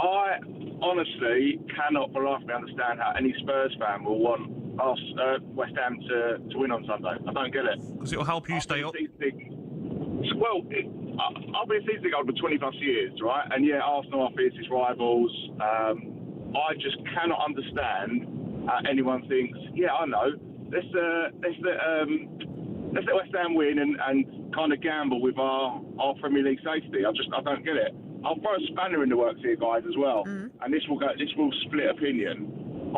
I honestly cannot for life of me understand how any Spurs fan will want us, West Ham to win on Sunday. I don't get it. Because it'll help you stay up. Well, I've been a season ticket holder for 20 plus years, right? And yeah, Arsenal are fiercest rivals. I just cannot understand how anyone thinks, yeah, I know, let's let West Ham win and kind of gamble with our Premier League safety. I don't get it. I'll throw a spanner in the works here, guys, as well. And this will split opinion.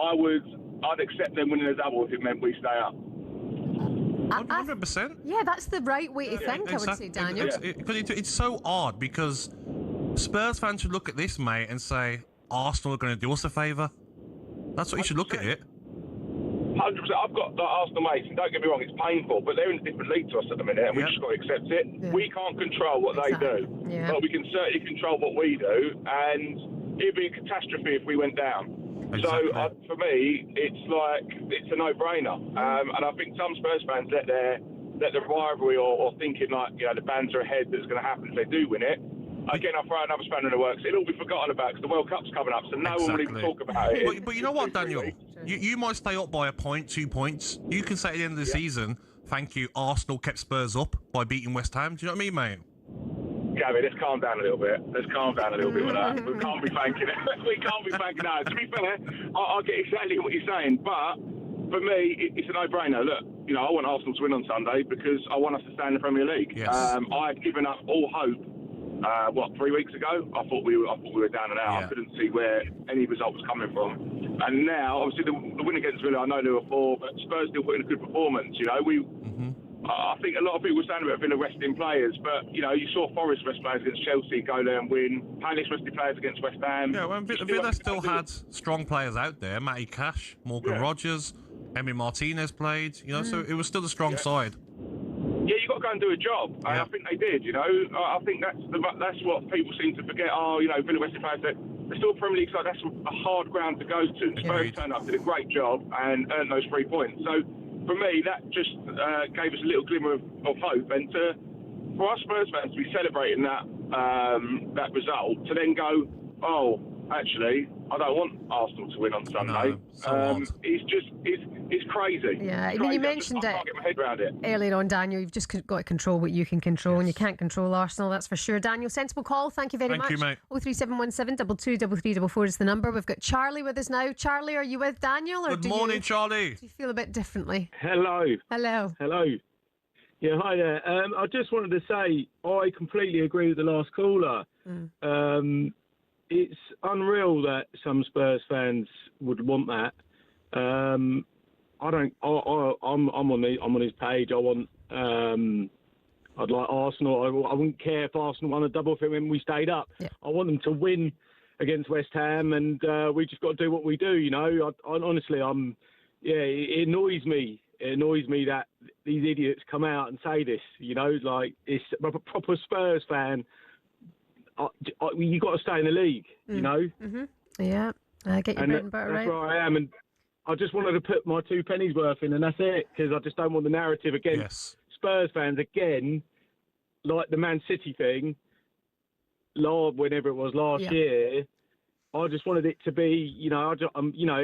I'd accept them winning a double if it meant we stay up. 100%. Yeah, that's the right way to think, I would say, Daniel. It's so odd because Spurs fans should look at this, mate, and say, Arsenal are going to do us a favour. That's what you should look at it. 100%. I've got Arsenal mates, and don't get me wrong, it's painful, but they're in a different league to us at the minute, and we've just got to accept it. Yeah. We can't control what they do, but we can certainly control what we do, and it'd be a catastrophe if we went down. Exactly. So for me, it's a no-brainer, and I think some Spurs fans let the rivalry or thinking like the banter ahead that's going to happen if they do win it. again, I'll throw another spanner in the works. It'll all be forgotten about because the World Cup's coming up, so no one will even talk about it. But you know what, Daniel? You might stay up by a point, 2 points. You can say at the end of the season, thank you, Arsenal kept Spurs up by beating West Ham. Do you know what I mean, mate? Gabby, let's calm down a little bit. Let's calm down a little bit with that. We can't be thanking it. We can't be thanking that. To be fair, I get exactly what you're saying, but for me, it's a no-brainer. Look, I want Arsenal to win on Sunday because I want us to stay in the Premier League. Yes. I had given up all hope. 3 weeks ago? I thought we were down and out. I couldn't see where any result was coming from. And now, obviously, the win against Villa, I know they were 4, but Spurs still put in a good performance. I think a lot of people were saying about Villa resting players, but you saw Forest rest players against Chelsea go there and win. Palace rested players against West Ham. Yeah, well, Villa still had strong players out there. Matty Cash, Morgan Rogers, Emi Martinez played. So it was still a strong side. Yeah, you got to go and do a job. And I think they did. I think that's what people seem to forget. Villa rested players. They're still Premier League side. That's a hard ground to go to. Spurs turned up, did a great job, and earned those 3 points. So. For me, that just gave us a little glimmer of hope, and for us Spurs fans to be celebrating that result, to then go, oh, actually, I don't want Arsenal to win on Sunday. It's crazy. Yeah, it's I mean, you crazy. mentioned I can't get my head around it. earlier on, Daniel. You've just got to control what you can control, and you can't control Arsenal, that's for sure. Daniel, sensible call. Thank you very much. Thank you, mate. 03717 223344 is the number. We've got Charlie with us now. Charlie, are you with Daniel? Or Good morning, Charlie. Do you feel a bit differently? Hello. Hello. Yeah, hi there. I just wanted to say I completely agree with the last caller. It's unreal that some Spurs fans would want that. I'm on his page. I'd like Arsenal. I wouldn't care if Arsenal won a double for when we stayed up. Yeah. I want them to win against West Ham, and we just got to do what we do. Honestly, it annoys me. It annoys me that these idiots come out and say this. It's a proper Spurs fan. You got to stay in the league. Yeah, get your bread and butter right. That's where I am, and I just wanted to put my 2 pennies worth in, and that's it, because I just don't want the narrative against Spurs fans again, like the Man City thing, whenever it was last year. I just wanted it to be,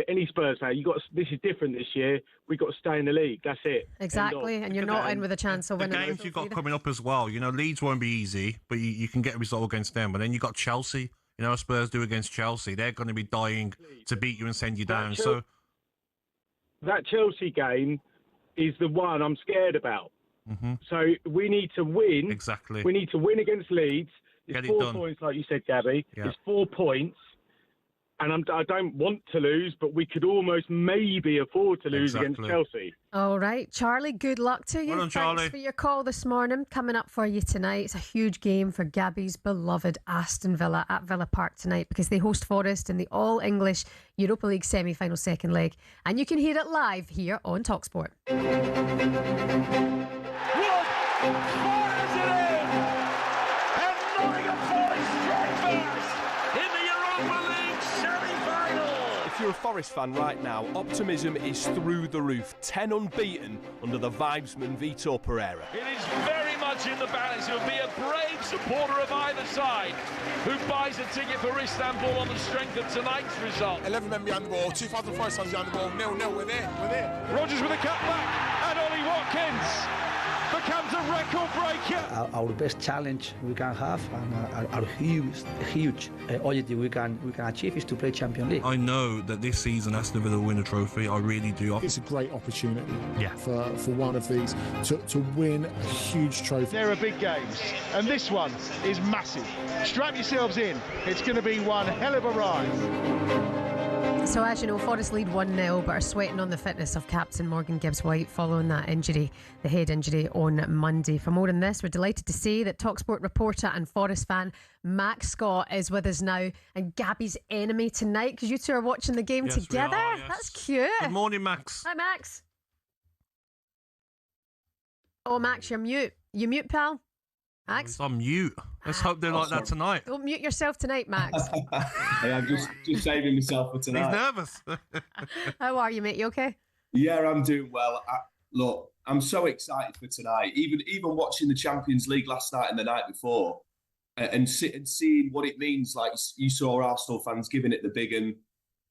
any Spurs fan, this is different this year. We've got to stay in the league. That's it. Exactly, and you're not in with a chance of winning. The games you've got coming up as well. Leeds won't be easy, but you can get a result against them. But then you've got Chelsea. What Spurs do against Chelsea. They're going to be dying to beat you and send you down. That Chelsea game is the one I'm scared about. So we need to win. Exactly. We need to win against Leeds. It's 4 points, like you said, Gabby. Yeah. It's 4 points. And I don't want to lose, but we could almost maybe afford to lose against Chelsea. All right, Charlie, good luck to you. Well done, Charlie. Thanks for your call this morning. Coming up for you tonight, it's a huge game for Gabby's beloved Aston Villa at Villa Park tonight, because they host Forest in the All-English Europa League semi-final second leg. And you can hear it live here on talkSPORT. If you're a Forest fan right now, optimism is through the roof. 10 unbeaten under the vibesman Vitor Pereira. It is very much in the balance. It will be a brave supporter of either side who buys a ticket for Istanbul on the strength of tonight's result. 11 men behind the ball, 2,000 Forest fans behind the ball, 0-0, we're there. Rogers with a cut back, and Ollie Watkins becomes a record breaker. Our best challenge we can have, and our huge objective we can achieve, is to play Champions League. I know that this season Aston Villa will win a trophy. I really do. It's a great opportunity for one of these to win a huge trophy. There are big games, and this one is massive. Strap yourselves in. It's going to be one hell of a ride. So as you know, Forest lead 1-0, but are sweating on the fitness of captain Morgan Gibbs-White following that injury, the head injury on Monday. For more on this, we're delighted to say that talkSPORT reporter and Forest fan Max Scott is with us now, and Gabby's enemy tonight, because you two are watching the game together. That's cute. Good morning, Max. Hi, Max. Oh, Max, you're mute. You mute, pal? Max? I'm mute. Let's hope they're like that tonight. Don't mute yourself tonight, Max. Hey, I'm just saving myself for tonight. He's nervous. How are you, mate? You okay? Yeah, I'm doing well. Look, I'm so excited for tonight. Even watching the Champions League last night and the night before, and seeing what it means. Like you saw Arsenal fans giving it the big and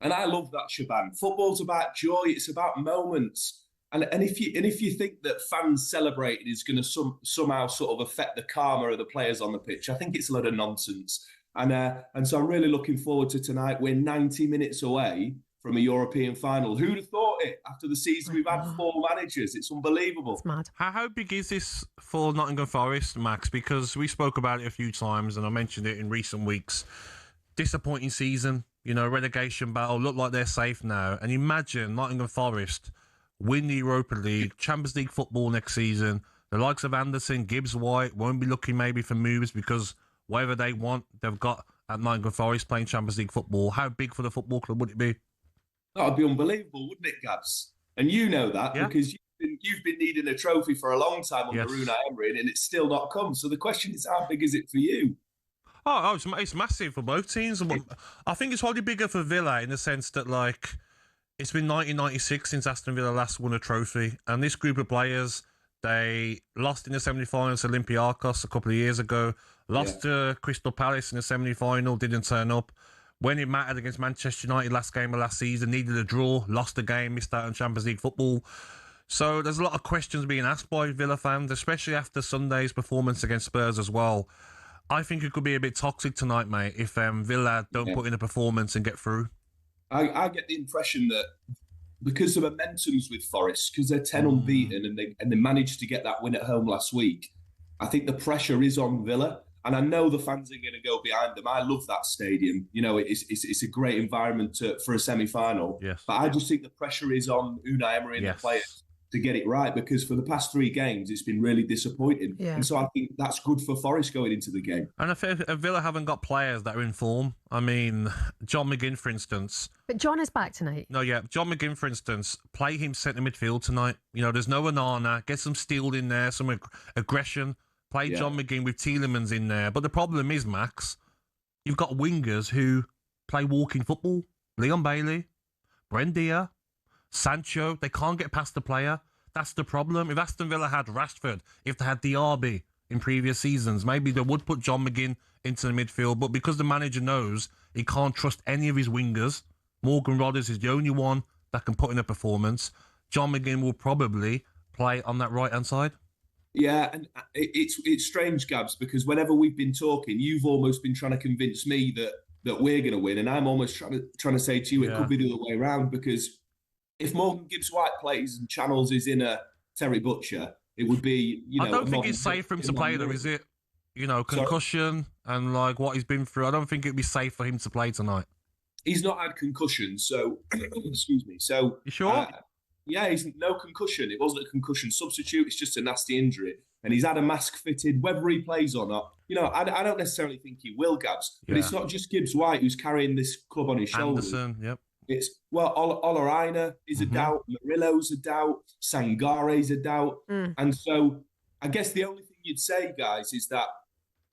I love that, Shebahn. Football's about joy. It's about moments. And if you think that fans celebrating is going to somehow sort of affect the karma of the players on the pitch, I think it's a lot of nonsense. And so I'm really looking forward to tonight. We're 90 minutes away from a European final. Who'd have thought it? After the season, we've had 4 managers. It's unbelievable. It's mad. How big is this for Nottingham Forest, Max? Because we spoke about it a few times, and I mentioned it in recent weeks. Disappointing season, relegation battle. Look like they're safe now. And imagine Nottingham Forest win the Europa League, Champions League football next season. The likes of Anderson, Gibbs, White won't be looking maybe for moves because whatever they want, they've got at Nottingham Forest playing Champions League football. How big for the football club would it be? That would be unbelievable, wouldn't it, Gabs? And you know that because you've been needing a trophy for a long time under Unai Emery, and it's still not come. So the question is, how big is it for you? Oh, it's massive for both teams. I think it's probably bigger for Villa in the sense that, it's been 1996 since Aston Villa last won a trophy, and this group of players, they lost in the semi-finals to Olympiacos a couple of years ago, lost to Crystal Palace in the semi-final, didn't turn up. When it mattered against Manchester United last game of last season, needed a draw, lost the game, missed out on Champions League football. So there's a lot of questions being asked by Villa fans, especially after Sunday's performance against Spurs as well. I think it could be a bit toxic tonight, mate, if Villa don't put in a performance and get through. I get the impression that because the momentum's with Forest, because they're 10 unbeaten and they managed to get that win at home last week, I think the pressure is on Villa. And I know the fans are going to go behind them. I love that stadium. It's a great environment for a semi-final. Yes. But I just think the pressure is on Unai Emery and the players to get it right, because for the past 3 games, it's been really disappointing. Yeah. And so I think that's good for Forest going into the game. And if Villa haven't got players that are in form, I mean, John McGinn, for instance. But John is back tonight. No, yeah. John McGinn, for instance, play him centre midfield tonight. There's no Onana. Get some steel in there, some aggression. Play John McGinn with Tielemans in there. But the problem is, Max, you've got wingers who play walking football. Leon Bailey, Buendia, Sancho. They can't get past the player. That's the problem. If Aston Villa had Rashford, if they had Diaby in previous seasons, maybe they would put John McGinn into the midfield. But because the manager knows he can't trust any of his wingers, Morgan Rodgers is the only one that can put in a performance. John McGinn will probably play on that right-hand side. Yeah, and it's strange, Gabs, because whenever we've been talking, you've almost been trying to convince me that we're going to win, and I'm almost trying to say to you it could be the other way around, because if Morgan Gibbs-White plays and channels his inner Terry Butcher, it would be, I don't think it's safe for him to play, though, is it? Concussion and what he's been through. I don't think it'd be safe for him to play tonight. He's not had concussion, so excuse me. So you sure? Yeah, he's no concussion. It wasn't a concussion substitute. It's just a nasty injury. And he's had a mask fitted, whether he plays or not. I don't necessarily think he will, Gabs. But it's not just Gibbs-White who's carrying this club on his shoulders. Anderson, yep. It's, Ola Aina is a doubt. Murillo's a doubt. Sangare's a doubt. And so I guess the only thing you'd say, guys, is that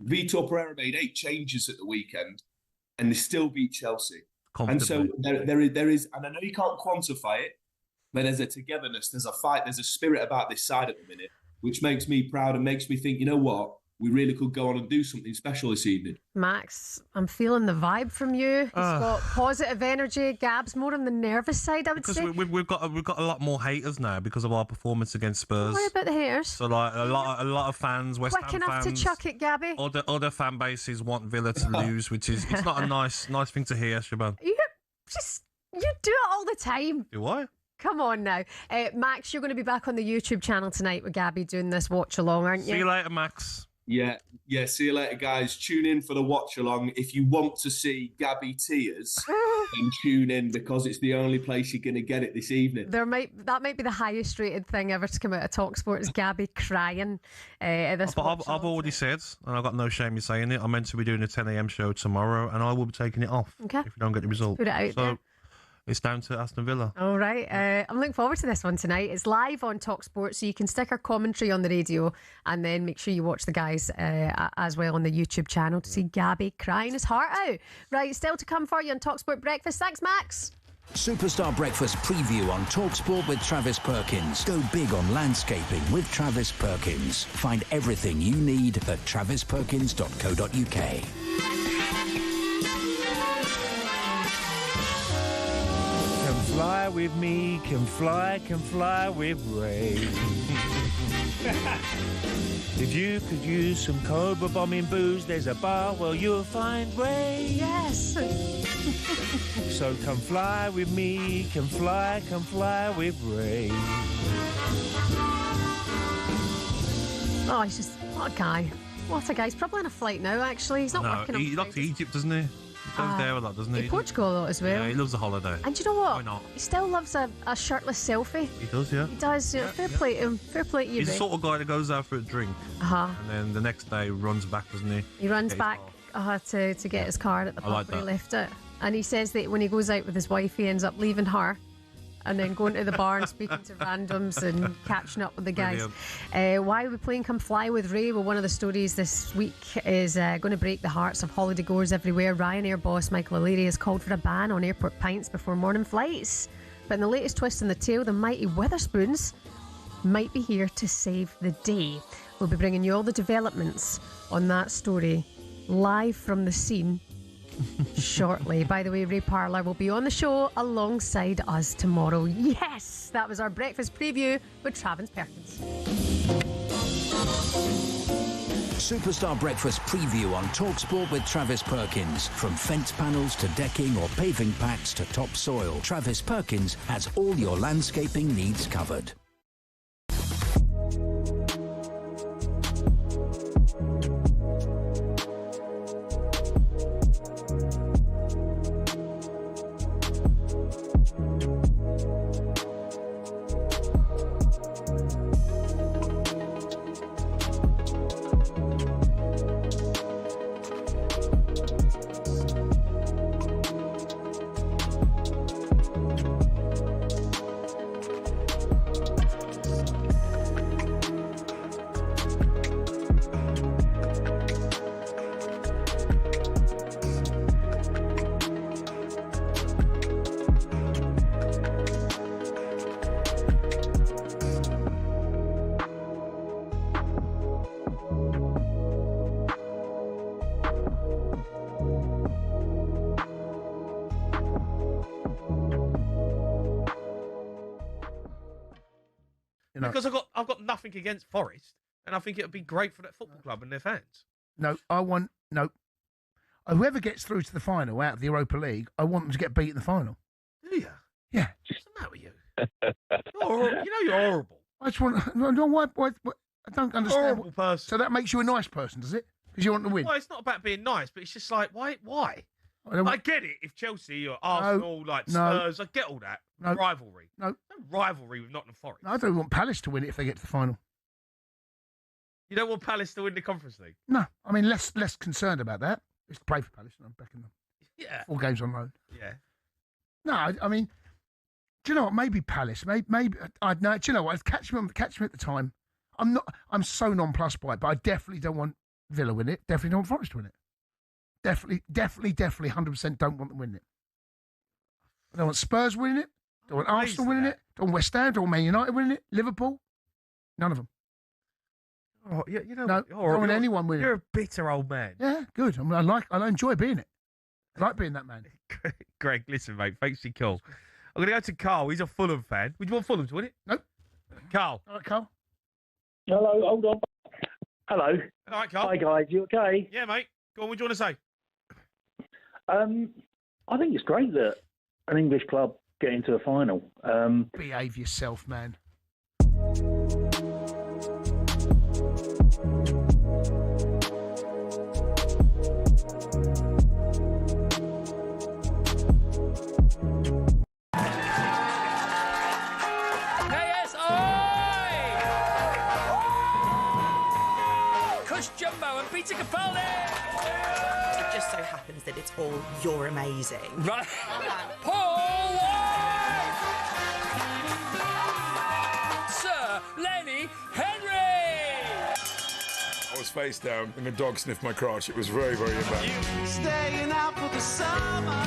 Vitor Pereira made 8 changes at the weekend and they still beat Chelsea. And so there is, and I know you can't quantify it, but there's a togetherness, there's a fight, there's a spirit about this side at the minute, which makes me proud and makes me think, you know what, we really could go on and do something special this evening. Max, I'm feeling the vibe from you. It's got positive energy. Gab's more on the nervous side, I would say. We've got a lot more haters now because of our performance against Spurs. What about the haters? So a lot of fans, West Ham fans, quick enough to chuck it, Gabby. Other fan bases want Villa to lose, which is it's not a nice thing to hear, Shebahn. You do it all the time. Do I? Come on now. Max, you're going to be back on the YouTube channel tonight with Gabby doing this watch along, aren't you? See you later, Max. Yeah. See you later, guys. Tune in for the watch along. If you want to see Gabby tears, then tune in, because it's the only place you're going to get it this evening. That might be the highest rated thing ever to come out of talkSPORT, is Gabby crying at this watch. I've already said, and I've got no shame in saying it, I'm meant to be doing a 10 a.m. show tomorrow, and I will be taking it off if you don't get the result. Put it out there. It's down to Aston Villa. All right. I'm looking forward to this one tonight. It's live on talkSPORT, so you can stick our commentary on the radio and then make sure you watch the guys as well on the YouTube channel to see Gabby crying his heart out. Right, still to come for you on talkSPORT Breakfast. Thanks, Max. Superstar Breakfast preview on talkSPORT with Travis Perkins. Go big on landscaping with Travis Perkins. Find everything you need at travisperkins.co.uk. Come fly with me, come fly with Ray. If you could use some Cobra bombing booze, there's a bar where you'll find Ray. Yes. So come fly with me, come fly with Ray. Oh, he's just, what a guy. What a guy. He's probably on a flight now, actually. He's not working on he likes Egypt, doesn't he? He goes there a lot, doesn't he? In Portugal, though, as well. Yeah, he loves a holiday. And do you know what? Why not? He still loves a shirtless selfie. He does, yeah. He does. Fair play to him. Fair play to you, He's the Ray. sort of guy that goes out for a drink, Uh-huh. and then the next day runs back, doesn't he? He runs back to get his card at the I pub like where he that. left it. And he says that when he goes out with his wife, he ends up leaving her and then going to the bar and speaking to randoms and catching up with the guys. Why are we playing Come Fly with Ray? Well, one of the stories this week is going to break the hearts of holiday goers everywhere. Ryanair boss Michael O'Leary has called for a ban on airport pints before morning flights. But in the latest twist in the tale, the mighty Wetherspoons might be here to save the day. We'll be bringing you all the developments on that story live from the scene shortly. By the way, Ray Parlour will be on the show alongside us tomorrow. Yes, that was our breakfast preview with Travis Perkins. Superstar Breakfast preview on talkSPORT with Travis Perkins. From fence panels to decking or paving packs to topsoil, Travis Perkins has all your landscaping needs covered. Because I've got nothing against Forest, and I think it would be great for that football club and their fans. Whoever gets through to the final out of the Europa League, I want them to get beat in the final. Do you? Yeah. What's the matter with you? You're horrible. I just want. Why, I don't understand. Horrible person. So that makes you a nice person, does it? Because you want to win. Well, it's not about being nice, but it's just like, why? I get it. If Chelsea or Arsenal, Spurs, I get all that. Rivalry. No rivalry with Nottingham Forest. I don't want Palace to win it if they get to the final. You don't want Palace to win the Conference League? No, I mean less concerned about that. Just play for Palace. I'm backing them. Yeah. 4 games on loan. Yeah. No, I mean, do you know what? Maybe Palace. Maybe I'd know. Do you know what? Catch me at the time. I'm so nonplussed by it, but I definitely don't want Villa win it. Definitely don't want Forest to win it. Definitely, 100% don't want them winning it. I don't want Spurs winning it. Don't want Arsenal winning it. Don't want West Ham. Don't want Man United winning it. Liverpool. None of them. Oh, don't want anyone winning it. You're a bitter old man. Yeah, good. I enjoy being it. I like being that man. Greg, listen, mate. Thanks for your call. I'm going to go to Carl. He's a Fulham fan. Would you want Fulham to win it? Nope. Carl. All right, Carl. Hello, hold on. Hello. All right, Carl. Hi, guys. You okay? Yeah, mate. Go on. What do you want to say? I think it's great that an English club get into a final. Behave yourself, man. Jumbo and Peter Capaldi! It just so happens that it's all "you're amazing." Right. Paul White! Sir Lenny Henry! I was face down and the dog sniffed my crotch. It was very, very embarrassing. Staying out for the summer.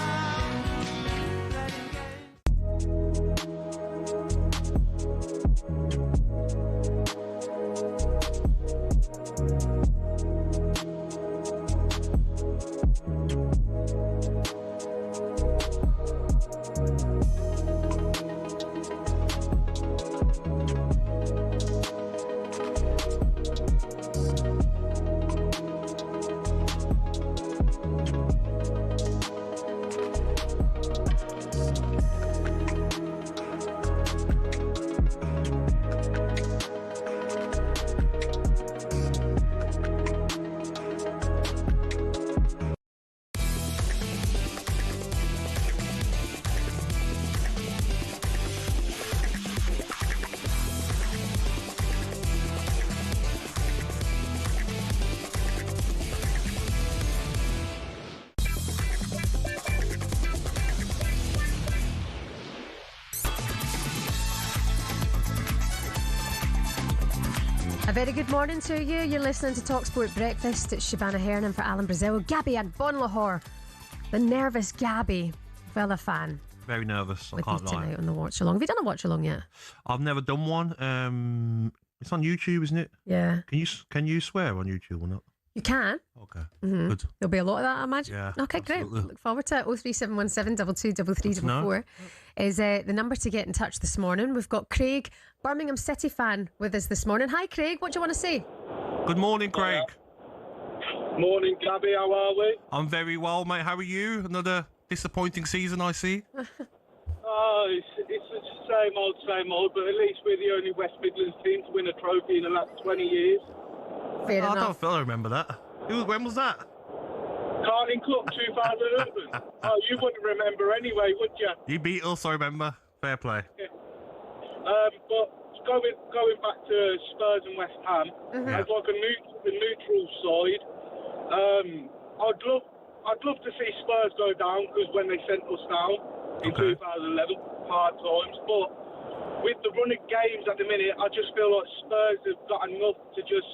A very good morning to you. You're listening to talkSPORT Breakfast. It's Shebahn Aherne and for Alan Brazil. Gabby Agbonlahor, the nervous Gabby, Villa fan. Very nervous, I with can't me lie. tonight on the watch along. Have you done a watch along yet? I've never done one. It's on YouTube, isn't it? Yeah. Can you swear on YouTube or not? You can. Okay. Good. There'll be a lot of that, I imagine. Yeah. Okay, absolutely. great. Look forward to it. 03717 223344 is the number to get in touch this morning. We've got Craig, Birmingham City fan, with us this morning. Hi, Craig. What do you want to say? Good morning, Craig. Morning, Gabby. How are we? I'm very well, mate. How are you? Another disappointing season, I see. Oh, it's the same old, but at least we're the only West Midlands team to win a trophy in the last 20 years. Fair enough. I don't remember that. When was that? Carling Cup 2011. Oh, you wouldn't remember anyway, would you? You Beatles, I remember. Fair play. Yeah. But going back to Spurs and West Ham, as like a neutral side, I'd love to see Spurs go down because when they sent us down in 2011, hard times. But with the run of games at the minute, I just feel like Spurs have got enough to just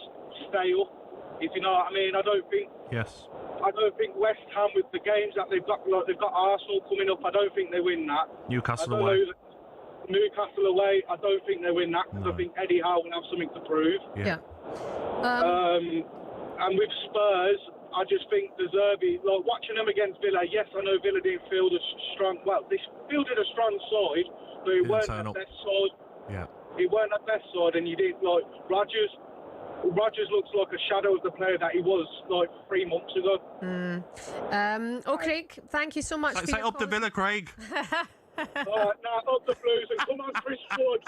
stay up. If you know what I mean, I don't think West Ham with the games that they've got, like they've got Arsenal coming up. I don't think they win that. Newcastle away. Newcastle away. I don't think they win that because I think Eddie Howe will have something to prove. Yeah. And with Spurs, I just think De Zerbi, like watching them against Villa. Yes, I know Villa didn't field a strong. Well, they fielded a strong side, but it weren't the best side. Yeah. It weren't the best side, and you didn't like Rodgers. Rodgers looks like a shadow of the player that he was like 3 months ago. Craig, thank you so much. Say up to Villa, Craig. Now up the Blues and come on, Chris Wood.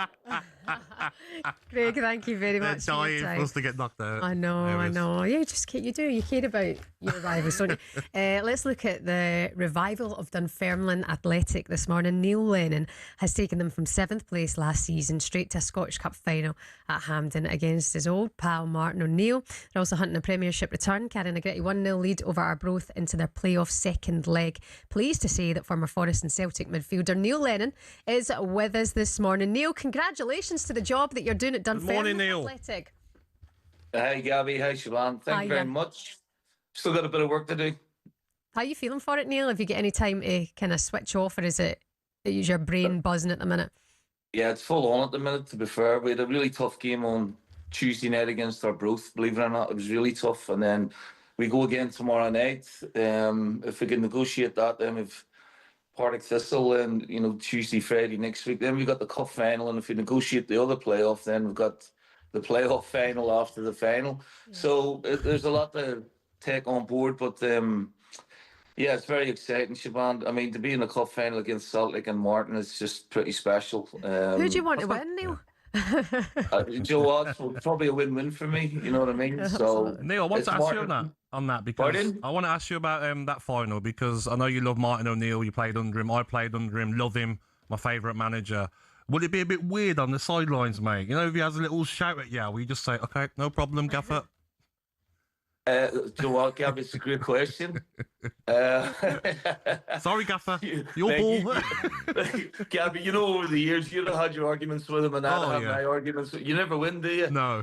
Craig, thank you very much. Dying for us to get knocked out. I know. Yeah, you care about your rivals, don't you? Let's look at the revival of Dunfermline Athletic this morning. Neil Lennon has taken them from 7th place last season straight to a Scottish Cup final at Hampden against his old pal Martin O'Neill. They're also hunting a Premiership return, carrying a gritty 1-0 lead over Arbroath into their playoff second leg. Pleased to say that former Forest and Celtic midfielder Neil Lennon is with us this morning. Neil, congratulations to the job that you're doing at Dunfermline Athletic. Hi Gabby, hi Shebahn. Thank you very much. Still got a bit of work to do. How are you feeling for it, Neil? Have you got any time to kind of switch off, or is your brain buzzing at the minute? Yeah, it's full on at the minute, to be fair. We had a really tough game on Tuesday night against Arbroath, believe it or not. It was really tough. And then we go again tomorrow night. If we can negotiate that, then we've Partick Thistle and, Tuesday, Friday next week. Then we've got the cup final. And if we negotiate the other playoff, then we've got the playoff final after the final. Yeah. So there's a lot to take on board. But, yeah, it's very exciting, Shebahn. I mean, to be in the cup final against Celtic and Martin is just pretty special. Who do you want to win, Neil? Do you know what? It's probably a win-win for me. You know what I mean? So, Neil, I want to ask you on that because I want to ask you about that final because I know you love Martin O'Neill. You played under him. I played under him. Love him. My favourite manager. Would it be a bit weird on the sidelines, mate? If he has a little shout at you, will you just say, "Okay, no problem, Gaffer"? Do you know what, Gab? It's a great question. Sorry, Gaffer. Your ball. Gabby, over the years, you had your arguments with him and I have my arguments. You never win, do you? No.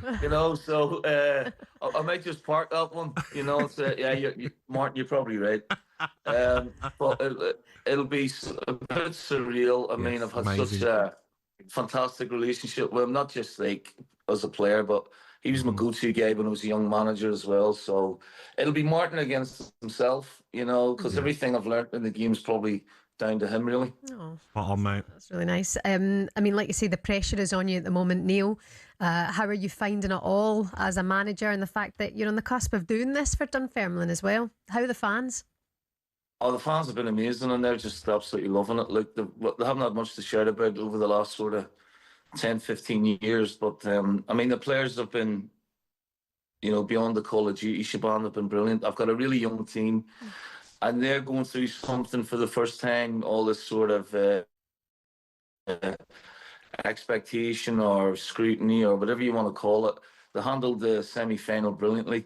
So I might just park that one, say, Martin, you're probably right. But it'll be a bit surreal. I mean, I've had such a fantastic relationship with him, not just like as a player, but he was my go-to guy when I was a young manager as well. So it'll be Martin against himself, because everything I've learned in the game is probably down to him, really. Oh, spot on, mate. That's really nice. I mean, like you say, the pressure is on you at the moment, Neil. How are you finding it all as a manager and the fact that you're on the cusp of doing this for Dunfermline as well? How are the fans? Oh, the fans have been amazing and they're just absolutely loving it. Like they haven't had much to shout about over the last sort of 10, 15 years. But, I mean, the players have been, beyond the call of duty. Shebahn have been brilliant. I've got a really young team and they're going through something for the first time, all this sort of expectation or scrutiny or whatever you want to call it. They handled the semi-final brilliantly.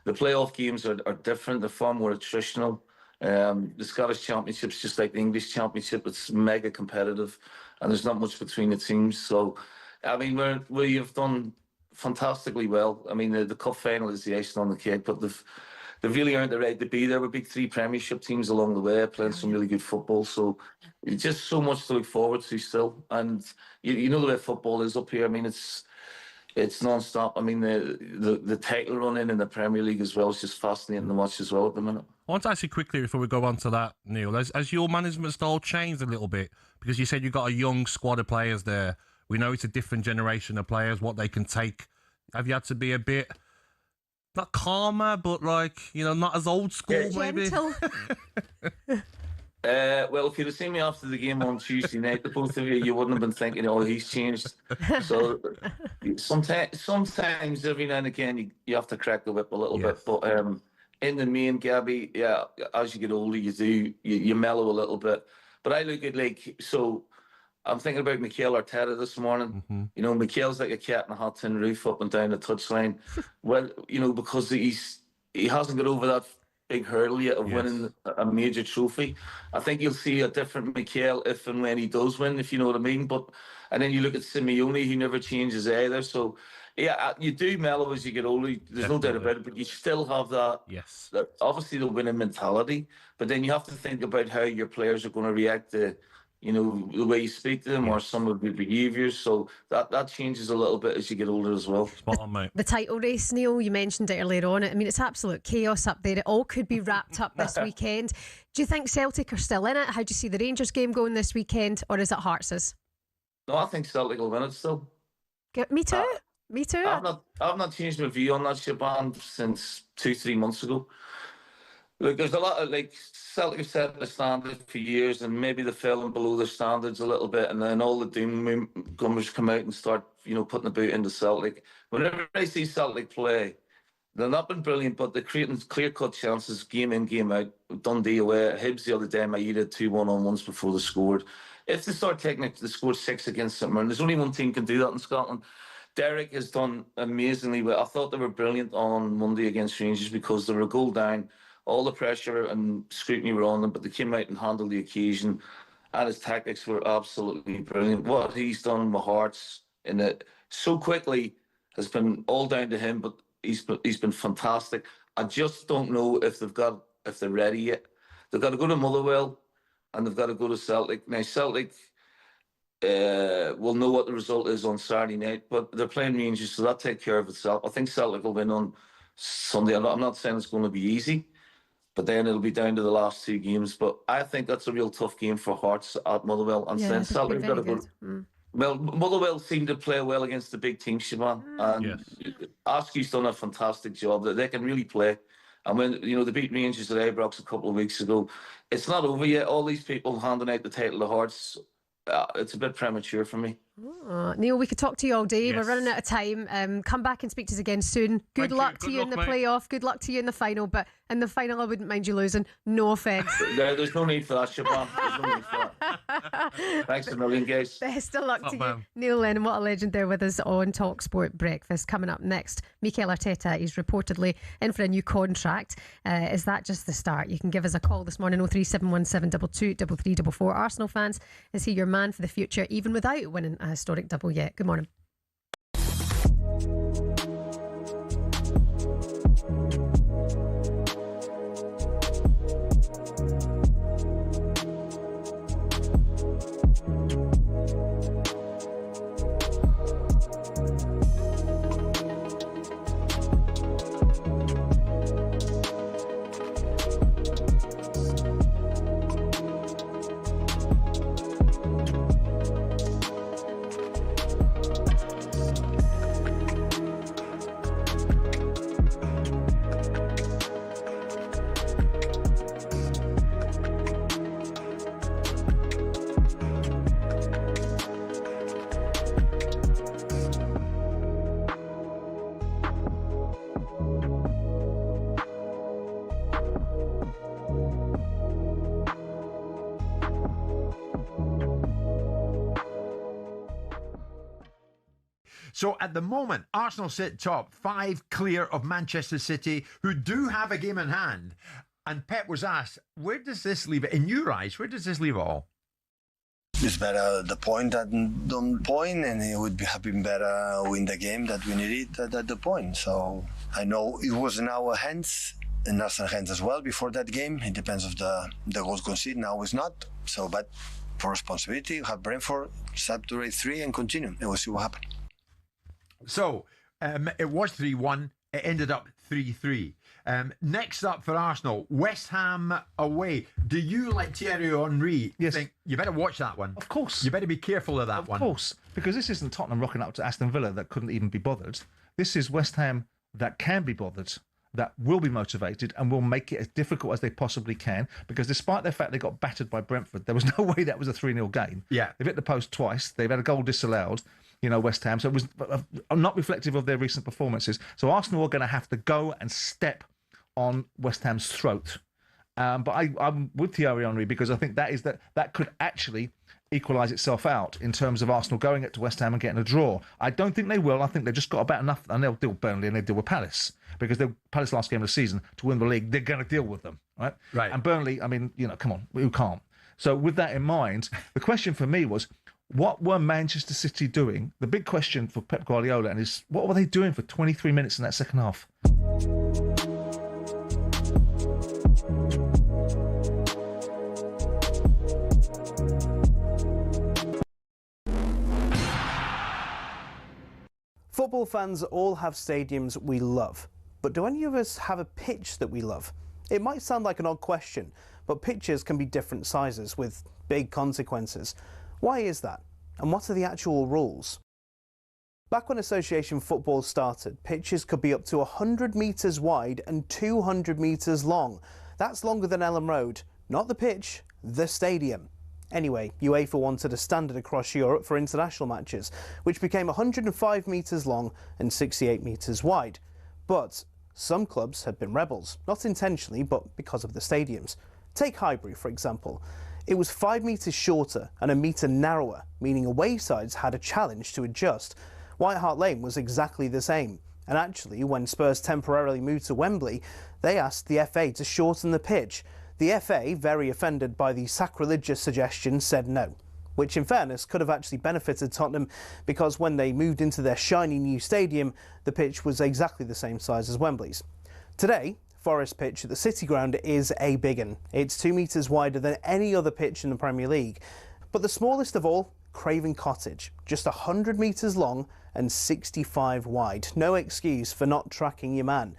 The playoff games are different. They're far more attritional. The Scottish Championship's just like the English Championship. It's mega competitive and there's not much between the teams. So, I mean, we have done fantastically well. I mean, the cup final is the icing on the cake, but they've really earned the right to be there with big 3 Premiership teams along the way, playing some really good football. So it's just so much to look forward to still. And you know the way football is up here. I mean, it's non-stop. I mean, the title run in the Premier League as well is just fascinating to watch as well at the minute. I want to ask you quickly before we go on to that, Neil, has your management style changed a little bit? Because you said you've got a young squad of players there. We know it's a different generation of players, what they can take. Have you had to be a bit, not calmer, but like, not as old school, maybe? Well, if you'd have seen me after the game on Tuesday night, the both of you wouldn't have been thinking, oh, he's changed. So sometimes every now and again, you have to crack the whip a little bit. But in the main, Gabby, as you get older, you mellow a little bit. But I look at, so I'm thinking about Mikel Arteta this morning. Mikel's like a cat in a hot tin roof up and down the touchline. Well, because he hasn't got over that big hurdle yet of winning a major trophy. I think you'll see a different Mikel if and when he does win, if you know what I mean. And then you look at Simeone, he never changes either. So, you do mellow as you get older. There's no doubt about it, but you still have that, obviously the winning mentality, but then you have to think about how your players are going to react to, the way you speak to them or some of the behaviours. So that changes a little bit as you get older as well. Spot on, mate. The title race, Neil, you mentioned it earlier on. I mean, it's absolute chaos up there. It all could be wrapped up this weekend. Do you think Celtic are still in it? How do you see the Rangers game going this weekend, or is it Hearts'? No, I think Celtic will win it still. Me too. Me too. I've not changed my view on that, Shebahn, since 2-3 months ago. Look, there's a lot of Celtic have set the standard for years, and maybe they're falling below their standards a little bit, and then all the doom-gummers come out and start, putting the boot into Celtic. Whenever I see Celtic play, they've not been brilliant, but they're creating clear-cut chances, game in, game out. Dundee away, Hibs the other day, Maeda had 2 one-on-ones before they scored. If they start taking it, they scored 6 against St Mirren. There's only one team can do that in Scotland. Derek has done amazingly well. I thought they were brilliant on Monday against Rangers because they were a goal down. All the pressure and scrutiny were on them, but they came out and handled the occasion, and his tactics were absolutely brilliant. What he's done with Hearts in it so quickly has been all down to him, but he's been fantastic. I just don't know if they're ready yet. They've got to go to Motherwell, and they've got to go to Celtic. Now Celtic will know what the result is on Saturday night, but they're playing Rangers, so that'll take care of itself. I think Celtic will win on Sunday. I'm not saying it's going to be easy, but then it'll be down to the last 2 games. But I think that's a real tough game for Hearts at Motherwell. And then Celtic got to go. Well, Motherwell seem to play well against the big teams, Shebahn. And Askew's done a fantastic job. That they can really play. And when they beat Rangers at Ibrox a couple of weeks ago, it's not over yet. All these people handing out the title to Hearts, it's a bit premature for me. Neil, we could talk to you all day. We're running out of time. Come back and speak to us again soon. Good luck to you in the playoff. Good luck to you in the final. But in the final, I wouldn't mind you losing. No offence. There's no need for that, Shebahn. There's no need for that. Thanks a million, guys. Best of luck to you. Neil Lennon, what a legend there with us on talkSPORT Breakfast. Coming up next, Mikel Arteta is reportedly in for a new contract. Is that just the start? You can give us a call this morning, 03717 22 3344. Arsenal fans, is he your man for the future, even without winning a historic double yet? Good morning. So at the moment, Arsenal sit top, 5 clear of Manchester City, who do have a game in hand. And Pep was asked, where does this leave it? In your eyes, where does this leave it all? it's better the point than don't point, and it would have been better win the game that we needed at the point. So I know it was in our hands, in Arsenal hands as well before that game. It depends of the goals conceded. Now it's not. So, but for responsibility, you have Brentford, Saturday 3 and continue, and we'll see what happens. So it was 3-1. It ended up 3-3. Next up for Arsenal, West Ham away. Do you, like Thierry Henry, think you better watch that one? Of course. You better be careful of that one. Of course, because this isn't Tottenham rocking up to Aston Villa that couldn't even be bothered. This is West Ham that can be bothered, that will be motivated and will make it as difficult as they possibly can, because despite the fact they got battered by Brentford, there was no way that was a 3-0 game. Yeah. They've hit the post twice. They've had a goal disallowed, West Ham. So it was not reflective of their recent performances. So Arsenal are going to have to go and step on West Ham's throat. But I'm with Thierry Henry, because I think that could actually equalise itself out in terms of Arsenal going to West Ham and getting a draw. I don't think they will. I think they've just got about enough, and they'll deal with Burnley and they'll deal with Palace, because they're Palace last game of the season to win the league. They're going to deal with them, right? Right. And Burnley, I mean, come on, who can't? So with that in mind, the question for me was, what were Manchester City doing? The big question for Pep Guardiola is, what were they doing for 23 minutes in that second half? Football fans all have stadiums we love, but do any of us have a pitch that we love? It might sound like an odd question, but pitches can be different sizes with big consequences. Why is that? And what are the actual rules? Back when association football started, pitches could be up to 100 metres wide and 200 metres long. That's longer than Ellen Road. Not the pitch, the stadium. Anyway, UEFA wanted a standard across Europe for international matches, which became 105 metres long and 68 metres wide. But some clubs had been rebels, not intentionally, but because of the stadiums. Take Highbury, for example. It was 5 metres shorter and a metre narrower, meaning away sides had a challenge to adjust. White Hart Lane was exactly the same. And actually, when Spurs temporarily moved to Wembley, they asked the FA to shorten the pitch. The FA, very offended by the sacrilegious suggestion, said no, which in fairness could have actually benefited Tottenham, because when they moved into their shiny new stadium, the pitch was exactly the same size as Wembley's. Today, Forest pitch at the City Ground is a big one. It's 2 metres wider than any other pitch in the Premier League. But the smallest of all, Craven Cottage, just 100 metres long and 65 wide. No excuse for not tracking your man.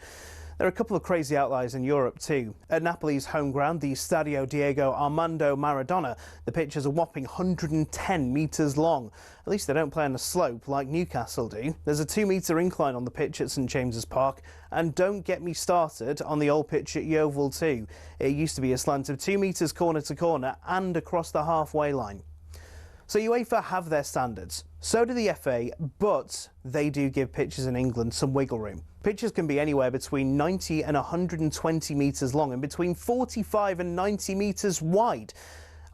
There are a couple of crazy outliers in Europe too. At Napoli's home ground, the Stadio Diego Armando Maradona, the pitch is a whopping 110 metres long. At least they don't play on a slope like Newcastle do. There's a 2 metre incline on the pitch at St James's Park. And don't get me started on the old pitch at Yeovil too. It used to be a slant of 2 metres corner to corner and across the halfway line. So UEFA have their standards. So do the FA, but they do give pitches in England some wiggle room. Pitches can be anywhere between 90 and 120 metres long and between 45 and 90 metres wide.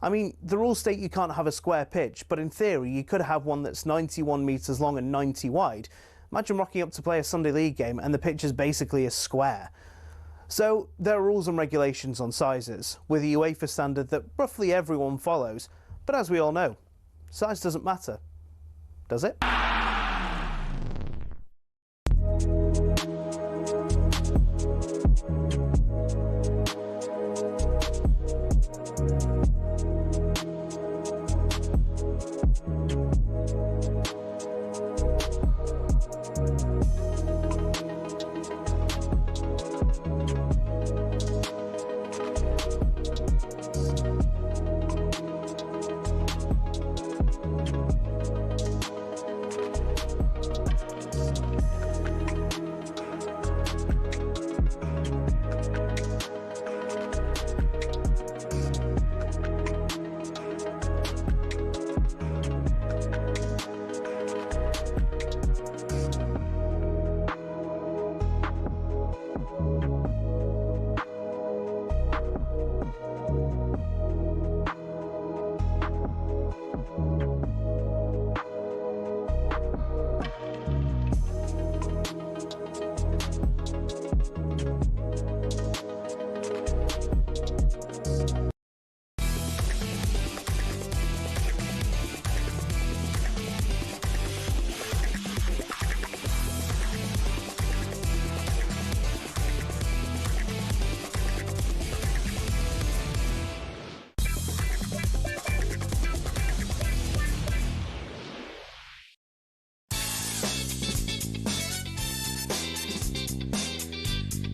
I mean, the rules state you can't have a square pitch, but in theory you could have one that's 91 metres long and 90 wide. Imagine rocking up to play a Sunday League game and the pitch is basically a square. So there are rules and regulations on sizes, with a UEFA standard that roughly everyone follows. But as we all know, size doesn't matter, does it?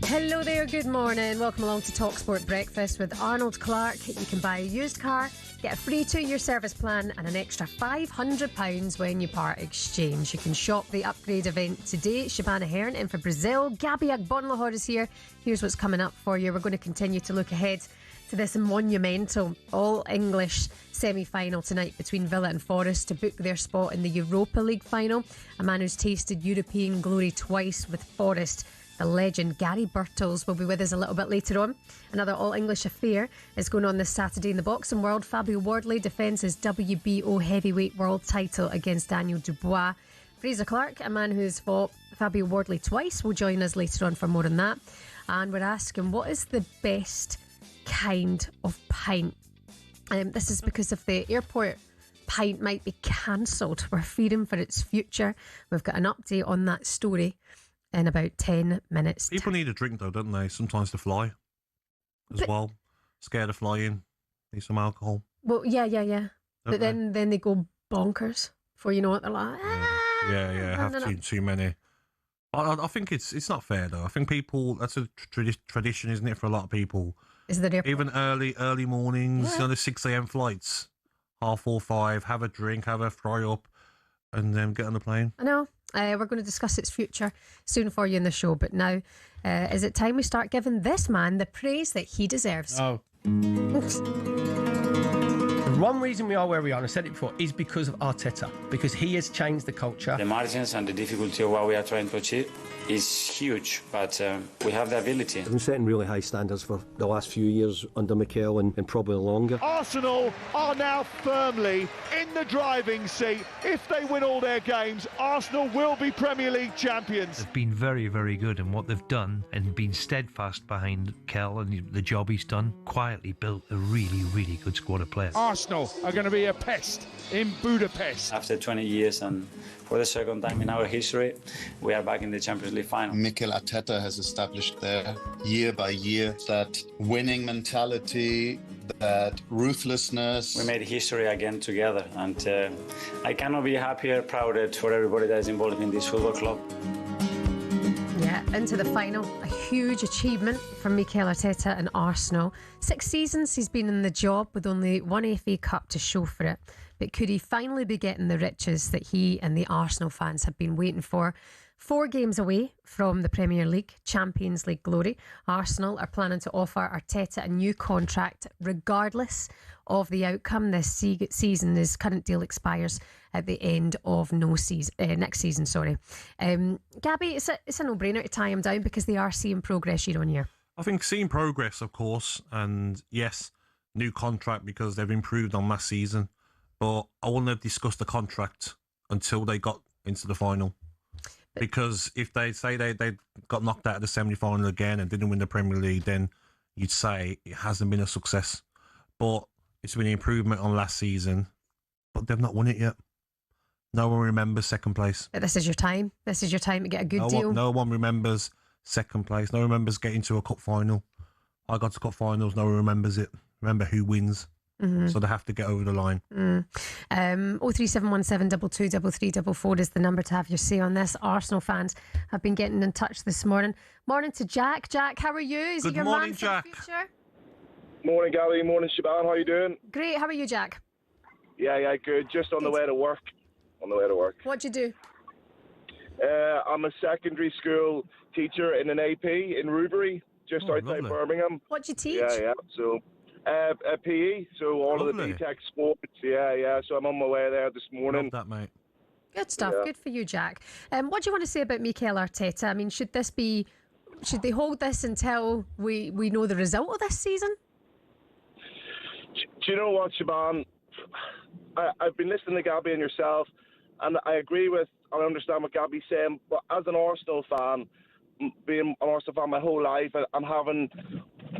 Hello there, good morning. Welcome along to talkSPORT Breakfast with Arnold Clark. You can buy a used car, get a free 2-year service plan and an extra £500 when you part exchange. You can shop the upgrade event today. Shebahn Aherne in for Brazil. Gabby Agbonlahor is here. Here's what's coming up for you. We're going to continue to look ahead to this monumental all-English semi-final tonight between Villa and Forest to book their spot in the Europa League final. A man who's tasted European glory twice with Forest, the legend Gary Birtles, will be with us a little bit later on. Another all-English affair is going on this Saturday in the boxing world. Fabio Wardley defends his WBO heavyweight world title against Daniel Dubois. Fraser Clark, a man who's fought Fabio Wardley twice, will join us later on for more on that. And we're asking, what is the best kind of pint? This is because of the airport pint might be cancelled. We're fearing for its future. We've got an update on that story in about 10 minutes. People need a drink though, don't they? Sometimes to fly as well. Scared of flying. Need some alcohol. Well, yeah. But then they go bonkers before you know what they're like. Yeah. Have too many. I think it's not fair though. I think people, that's a tradition, isn't it, for a lot of people? Is there even early mornings, the 6 a.m. flights, 4:30, 5, have a drink, have a fry up, and then get on the plane. I know. We're going to discuss its future soon for you in the show, but now is it time we start giving this man the praise that he deserves? Oh. The one reason we are where we are, and I said it before, is because of Arteta, because he has changed the culture. The margins and the difficulty of what we are trying to achieve is huge, but we have the ability. I've been setting really high standards for the last few years under Mikel and probably longer. Arsenal are now firmly in the driving seat. If they win all their games, Arsenal will be Premier League champions. They've been very, very good in what they've done and been steadfast behind Kel and the job he's done. Quietly built a really, really good squad of players. Arsenal are going to be a pest in Budapest. After 20 years and for the second time in our history, we are back in the Champions League final. Mikel Arteta has established there year by year that winning mentality, that ruthlessness. We made history again together, and I cannot be happier, prouder for everybody that is involved in this football club. Yeah, into the final. A huge achievement from Mikel Arteta and Arsenal. 6 seasons he's been in the job with only one FA Cup to show for it. But could he finally be getting the riches that he and the Arsenal fans have been waiting for? 4 games away from the Premier League, Champions League glory. Arsenal are planning to offer Arteta a new contract regardless of the outcome this season. His current deal expires at the end of next season. Gabby, it's a no-brainer to tie him down because they are seeing progress year on year. I think seeing progress, of course, and yes, new contract because they've improved on last season. But I wouldn't have discussed the contract until they got into the final. Because if they say they got knocked out of the semi-final again and didn't win the Premier League, then you'd say it hasn't been a success. But it's been an improvement on last season. But they've not won it yet. No one remembers second place. But this is your time. This is your time to get a good deal. No one remembers second place. No one remembers getting to a cup final. I got to cup finals. No one remembers it. Remember who wins. Mm-hmm. So they have to get over the line. 03717 223344 is the number to have your say on this. Arsenal fans have been getting in touch this morning. Morning to Jack. Jack, how are you? Is Good he your morning, man for Jack. the future? Morning, Gabby. Morning, Shebahn. How you doing? Great. How are you, Jack? Yeah, good. Just on the way to work. What'd you do? I'm a secondary school teacher in an AP in Rugby, just outside Birmingham. What'd you teach? Yeah. So, PE. So all of the BTEC sports. Yeah. So I'm on my way there this morning. Love that, mate. Good stuff. Yeah. Good for you, Jack. What do you want to say about Mikel Arteta? I mean, should they hold this until we know the result of this season? Do you know what, Shebahn? I've been listening to Gabby and yourself, and I understand what Gabby's saying, but as an Arsenal fan, being an Arsenal fan my whole life, and having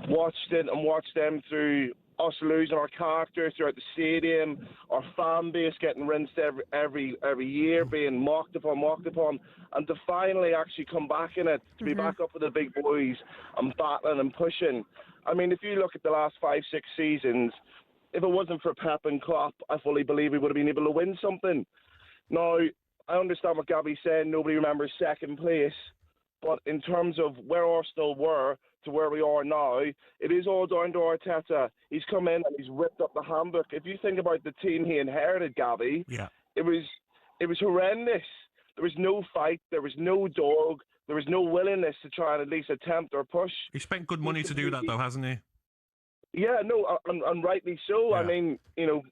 watched them through us losing our character throughout the stadium, our fan base getting rinsed every year, being mocked upon, and to finally actually come back in it, to be back up with the big boys and battling and pushing. I mean, if you look at the last 5-6 seasons, if it wasn't for Pep and Klopp, I fully believe we would have been able to win something. Now, I understand what Gabby's saying, nobody remembers second place, But in terms of where Arsenal were to where we are now, it is all down to Arteta. He's come in and he's ripped up the handbook. If you think about the team he inherited, Gabby, it was horrendous. There was no fight. There was no dog. There was no willingness to try and at least attempt or push. He spent good money to do that, though, hasn't he? Yeah, no, and rightly so. Yeah. I mean, you know,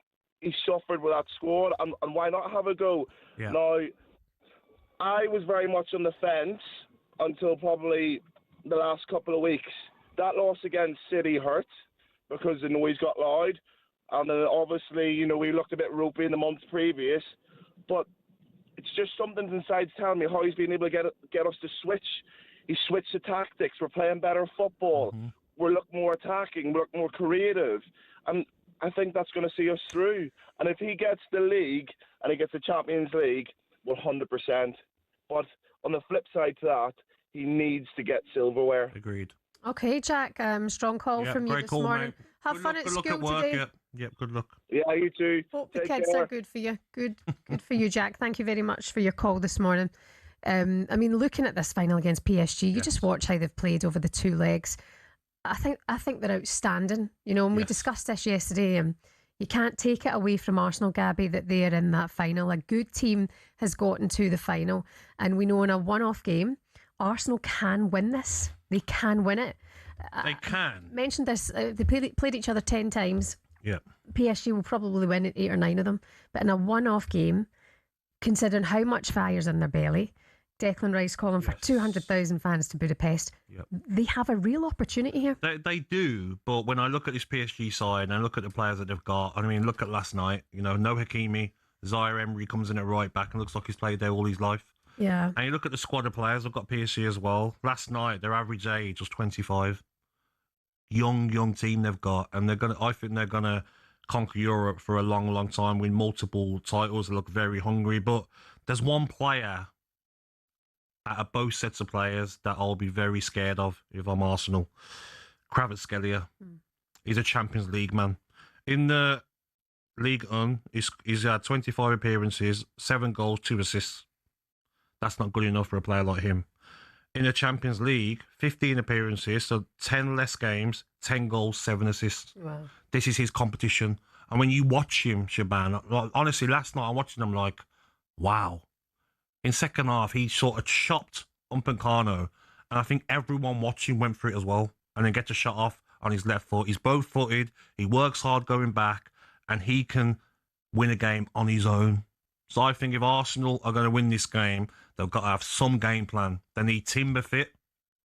he suffered with that squad, and why not have a go? Yeah. Now, I was very much on the fence until probably the last couple of weeks. That loss against City hurt because the noise got loud, and then obviously, you know, we looked a bit ropey in the months previous, but it's just something inside telling me how he's been able to get us to switch. He switched the tactics. We're playing better football. Mm-hmm. We look more attacking. We look more creative. And I think that's going to see us through. And if he gets the league and he gets the Champions League, 100%. But on the flip side to that, he needs to get silverware. Agreed. Okay, Jack, strong call from you this morning. Mate. Have fun at school today. Yep, good luck. Yeah, you too. Hope the kids are good for you. Good for you, Jack. Thank you very much for your call this morning. I mean, looking at this final against PSG, you just watch how they've played over the two legs. I think they're outstanding. You know, and we discussed this yesterday, and you can't take it away from Arsenal, Gabby, that they are in that final. A good team has gotten to the final, and we know in a one-off game, Arsenal can win this. They can win it. They can. Mentioned this. They played each other 10 times. Yeah. PSG will probably win 8 or 9 of them. But in a one-off game, considering how much fire's in their belly, Declan Rice calling for 200,000 fans to Budapest, they have a real opportunity here. They do, but when I look at this PSG side and I look at the players that they've got, I mean, look at last night, you know, no Hakimi, Zaire Emery comes in at right back and looks like he's played there all his life. Yeah. And you look at the squad of players, they've got PSG as well. Last night, their average age was 25. Young team they've got, and I think they're gonna conquer Europe for a long time, win multiple titles. They look very hungry, but there's one player out of both sets of players that I'll be very scared of if I'm Arsenal. Kvaratskhelia. He's a Champions League man. In the League One, he's had 25 appearances, 7 goals, 2 assists. That's not good enough for a player like him. In the Champions League, 15 appearances, so 10 less games, 10 goals, 7 assists. Wow. This is his competition. And when you watch him, Shebahn, honestly, last night I'm watching him like, wow. In second half, he sort of chopped Upamecano, and I think everyone watching went for it as well, and then gets a shot off on his left foot. He's both-footed, he works hard going back, and he can win a game on his own. So I think if Arsenal are going to win this game, they've got to have some game plan. They need Timber fit.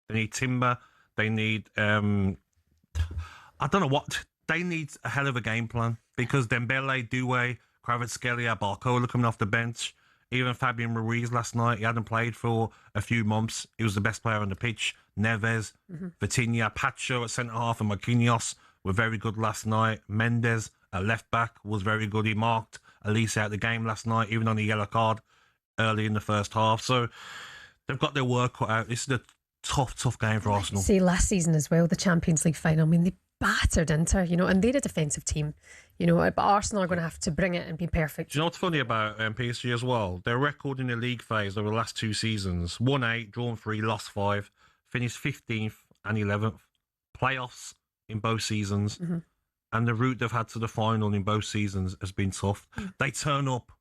They need Timber. They need, I don't know what. They need a hell of a game plan because Dembele, Doué, Kvaratskhelia, Barcola coming off the bench. Even Fabian Ruiz last night, he hadn't played for a few months. He was the best player on the pitch. Neves, Vitinha, Pacho at centre-half and Marquinhos were very good last night. Mendes at left-back was very good. He marked Elise out the game last night, even on a yellow card early in the first half. So they've got their work cut out. This is a tough game for Arsenal. See, last season as well, the Champions League final, I mean, they battered Inter, you know, and they're a defensive team, you know, but Arsenal are going to have to bring it and be perfect. Do you know what's funny about PSG as well? Their record in the league phase over the last 2 seasons, won 8, drawn 3, lost 5, finished 15th and 11th. Playoffs in both seasons. And the route they've had to the final in both seasons has been tough. They turn up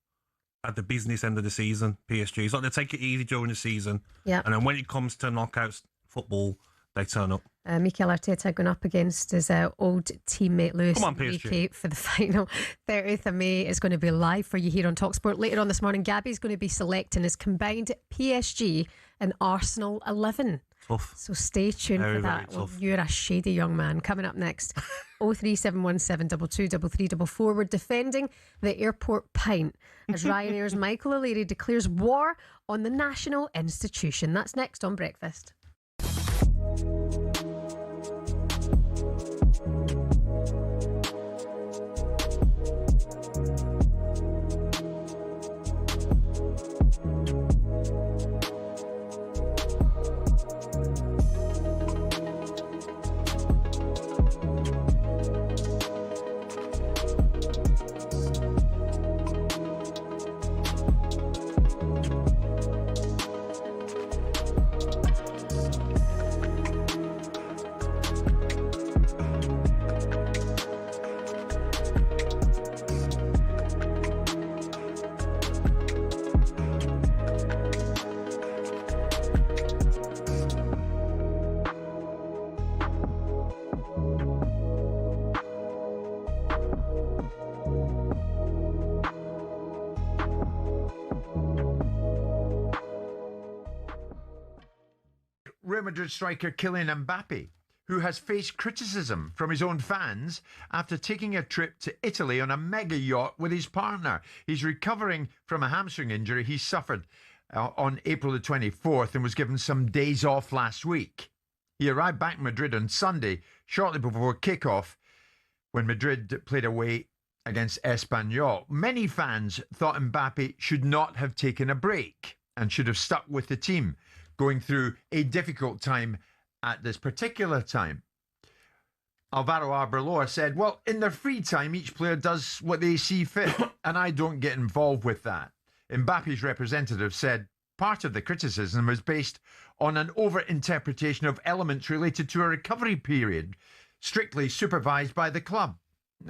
at the business end of the season, PSG. It's like they take it easy during the season. Yeah. And then when it comes to knockouts football, they turn up. Mikel Arteta going up against his old teammate Luis Come on, Enrique PSG. for the final. 30th of May is going to be live for you here on talkSPORT. Later on this morning, Gabby's going to be selecting his combined PSG and Arsenal 11. Tough. So stay tuned Very, for that. very tough. You're a shady young man. Coming up next, 03717223344. We're defending the airport pint as Ryanair's Michael O'Leary declares war on the national institution. That's next on Breakfast. Real Madrid striker Kylian Mbappe, who has faced criticism from his own fans after taking a trip to Italy on a mega yacht with his partner. He's recovering from a hamstring injury he suffered on April the 24th and was given some days off last week. He arrived back in Madrid on Sunday, shortly before kickoff, when Madrid played away against Espanyol. Many fans thought Mbappe should not have taken a break and should have stuck with the team, going through a difficult time at this particular time. Alvaro Arbeloa said, well, in their free time, each player does what they see fit, and I don't get involved with that. Mbappe's representative said part of the criticism was based on an over-interpretation of elements related to a recovery period, strictly supervised by the club,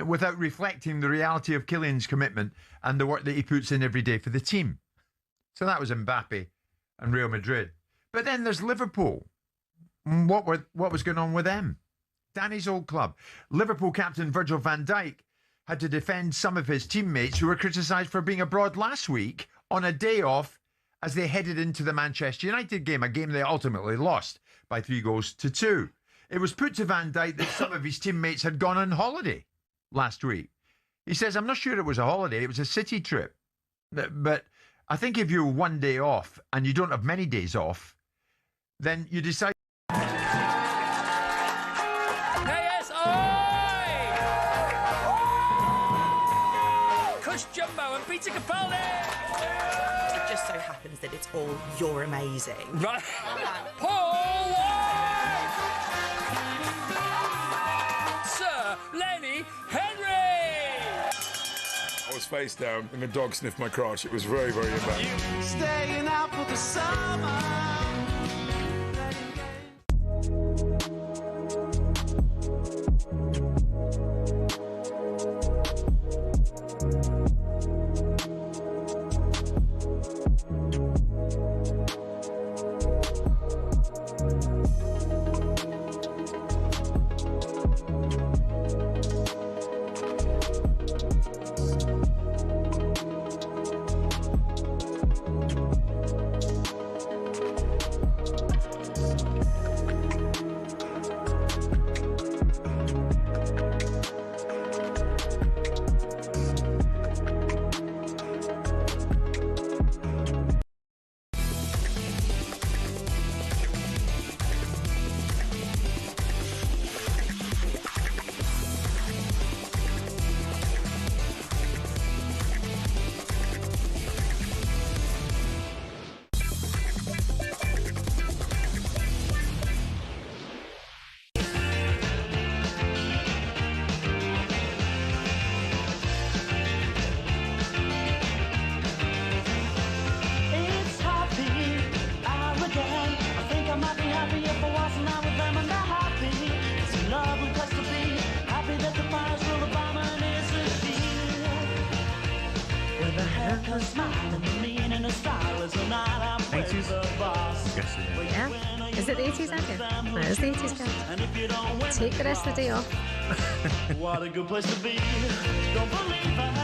without reflecting the reality of Kylian's commitment and the work that he puts in every day for the team. So that was Mbappe and Real Madrid. But then there's Liverpool. What was going on with them? Danny's old club. Liverpool captain Virgil van Dijk had to defend some of his teammates who were criticised for being abroad last week on a day off as they headed into the Manchester United game, a game they ultimately lost by 3-2. It was put to Van Dijk that some of his teammates had gone on holiday last week. He says, I'm not sure it was a holiday, it was a city trip. But I think if you're one day off and you don't have many days off, then you decide. Jumbo and Peter Capaldi. It just so happens that it's all you're amazing. Right. Paul Wag. Sir Lenny Henry. I was face down and the dog sniffed my crotch. It was very, very embarrassing. Staying out for the summer. Yeah. Is it the 80s, Andrew? No, it's the 80s, guys. Take the rest of the day off. What a good place to be.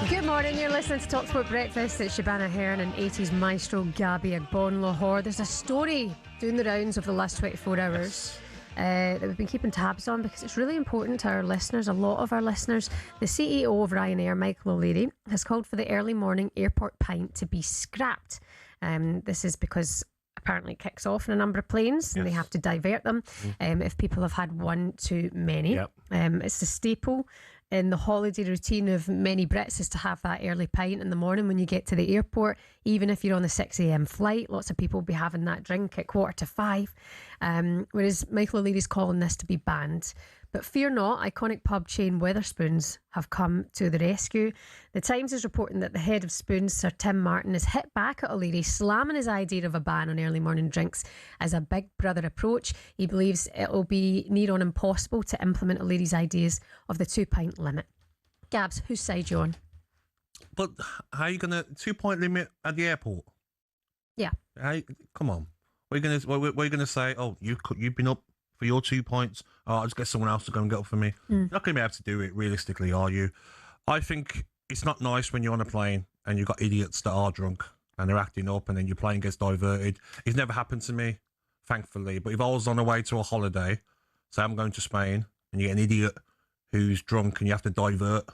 Good morning, you're listening to talkSPORT Breakfast. It's Shebahn Aherne and 80s maestro Gabby Agbonlahor. There's a story doing the rounds of the last 24 hours that we've been keeping tabs on because it's really important to our listeners, a lot of our listeners. The CEO of Ryanair, Michael O'Leary, has called for the early morning airport pint to be scrapped. This is because apparently it kicks off in a number of planes and they have to divert them if people have had one too many. It's a staple in the holiday routine of many Brits is to have that early pint in the morning when you get to the airport. Even if you're on the 6 a.m. flight, lots of people will be having that drink at 4:45. Whereas Michael O'Leary's calling this to be banned. But fear not, iconic pub chain Wetherspoons have come to the rescue. The Times is reporting that the head of Spoons, Sir Tim Martin, has hit back at O'Leary, slamming his idea of a ban on early morning drinks as a big brother approach. He believes it'll be near on impossible to implement O'Leary's ideas of the 2-pint limit. Gabs, whose side you on? But how are you going to 2-point limit at the airport? Yeah. Come on. What are you gonna say? Oh, you've been up for your 2 points. Oh, I'll just get someone else to go and get up for me. You're not going to be able to do it realistically, are you? I think it's not nice when you're on a plane and you've got idiots that are drunk and they're acting up and then your plane gets diverted. It's never happened to me. thankfully. But if I was on the way to a holiday, say I'm going to Spain, and you get an idiot who's drunk and you have to divert,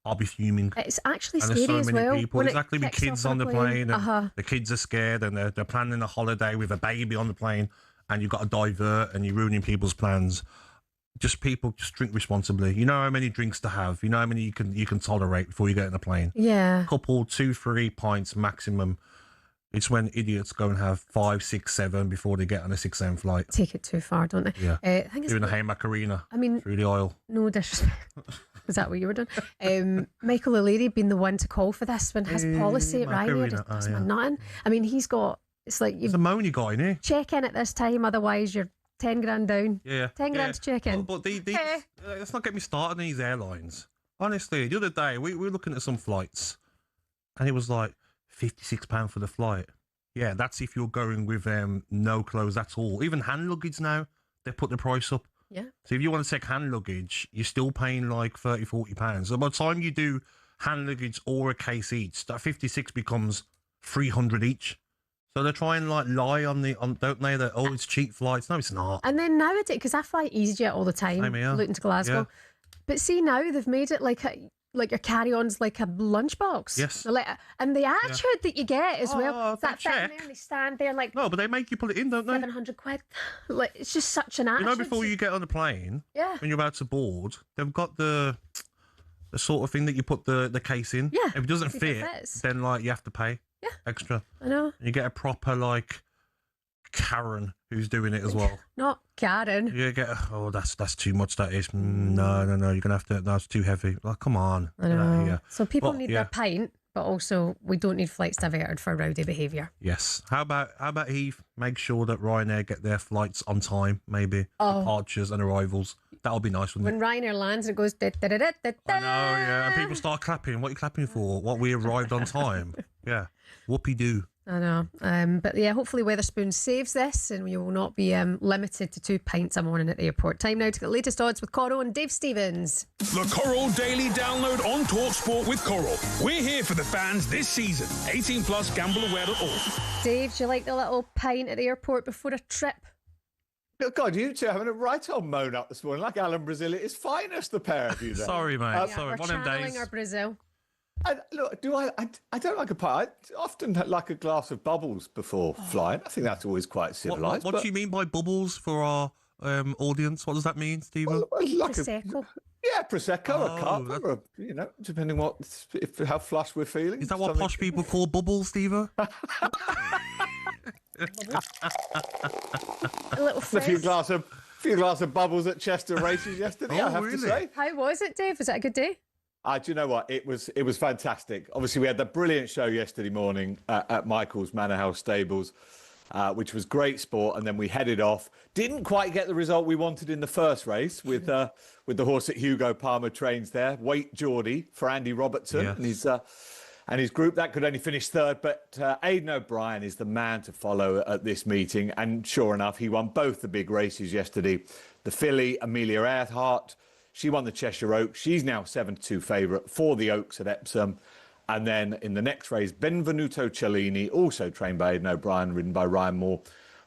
I'll be fuming. It's actually and there's scary so as many well. people, when it exactly, with kicks kids off on the a plane, and the kids are scared, and they're planning a holiday with a baby on the plane, and you've got to divert, and you're ruining people's plans. Just people, just drink responsibly. You know how many drinks to have. You know how many you can tolerate before you get in the plane. Yeah. Couple 2-3 pints maximum. It's when idiots go and have 5, 6, 7 before they get on a 6 a.m. flight. Take it too far, don't they? Yeah. I think it's Doing a Hey Macarena. I mean, through the oil. No disrespect. Is that what you were doing? Michael O'Leary being the one to call for this when his policy at Ryanair is nothing. I mean, he's got, it's like you've a moany guy, isn't he? Check in at this time, otherwise you're 10 grand down. Yeah. 10 grand to check in. But let's not get me started on these airlines. Honestly, the other day we were looking at some flights, and it was like £56 for the flight. Yeah, that's if you're going with no clothes at all. Even hand luggage now, they put the price up. Yeah. So if you want to take hand luggage, you're still paying like £30-40. So by the time you do hand luggage or a case each, that 56 becomes 300 each. So they're trying like lie on don't they? That it's cheap flights. No, it's not. And then nowadays, because I fly EasyJet all the time, Same here. Luton to Glasgow. Yeah. But see now they've made it like your carry-on's like a lunchbox. Yes. They're like, and the attitude that you get as well. That thing check. there, and they stand there like. No, but they make you put it in, don't they? 700 quid. Like it's just such an attitude. You know, before you get on the plane, Yeah. when you're about to board, they've got the sort of thing that you put the case in. Yeah. If it doesn't See if fit, it fits. then like you have to pay. Yeah. Extra. I know. And you get a proper like Karen who's doing it as well. Not Karen. You get that's too much. That is no. You're gonna have to. That's too heavy. Like, come on. I Get out of know. here. So people But, need yeah. their pint, but also we don't need flights diverted for rowdy behaviour. Yes. How about Heath? Make sure that Ryanair get their flights on time. Maybe departures and arrivals. That'll be nice, wouldn't When Ryanair lands, it goes. Da, da, da, da, da, it? Oh yeah. And people start clapping. What are you clapping for? What, we arrived on time? Yeah. Whoopie doo. I know. But yeah, hopefully Weatherspoon saves this and we will not be limited to 2 pints a morning at the airport. Time now to get the latest odds with Coro and Dave Stevens. The Coral Daily Download on talkSPORT with Coral. We're here for the fans this season. 18 plus gambleaware.org. Dave, do you like the little pint at the airport before a trip? God, you two are having a right old moan up this morning, like Alan Brazil at his finest, the pair of you there. Sorry, mate. Yeah, Sorry. we're One of them channeling days. our Brazil. Look, I don't like a pint. I often like a glass of bubbles before flying. I think that's always quite civilised. What do you mean by bubbles for our audience? What does that mean, Stephen? Like Prosecco. Prosecco, a cup, or depending how flush we're feeling. Is that what posh people call bubbles, Steve? A little A frizz. few glass of bubbles at Chester races yesterday. I have to say. How was it, Dave? Was it a good day? Do you know what? It was fantastic. Obviously, we had that brilliant show yesterday morning at Michael's Manor House Stables, which was great sport. And then we headed off. Didn't quite get the result we wanted in the first race with the horse that Hugo Palmer trains there. Wait Geordie for Andy Robertson and his group. That could only finish third. But Aidan O'Brien is the man to follow at this meeting. And sure enough, he won both the big races yesterday. The filly, Amelia Earhart. She won the Cheshire Oaks. She's now 7-2 favourite for the Oaks at Epsom. And then in the next race, Benvenuto Cellini, also trained by Aidan O'Brien, ridden by Ryan Moore,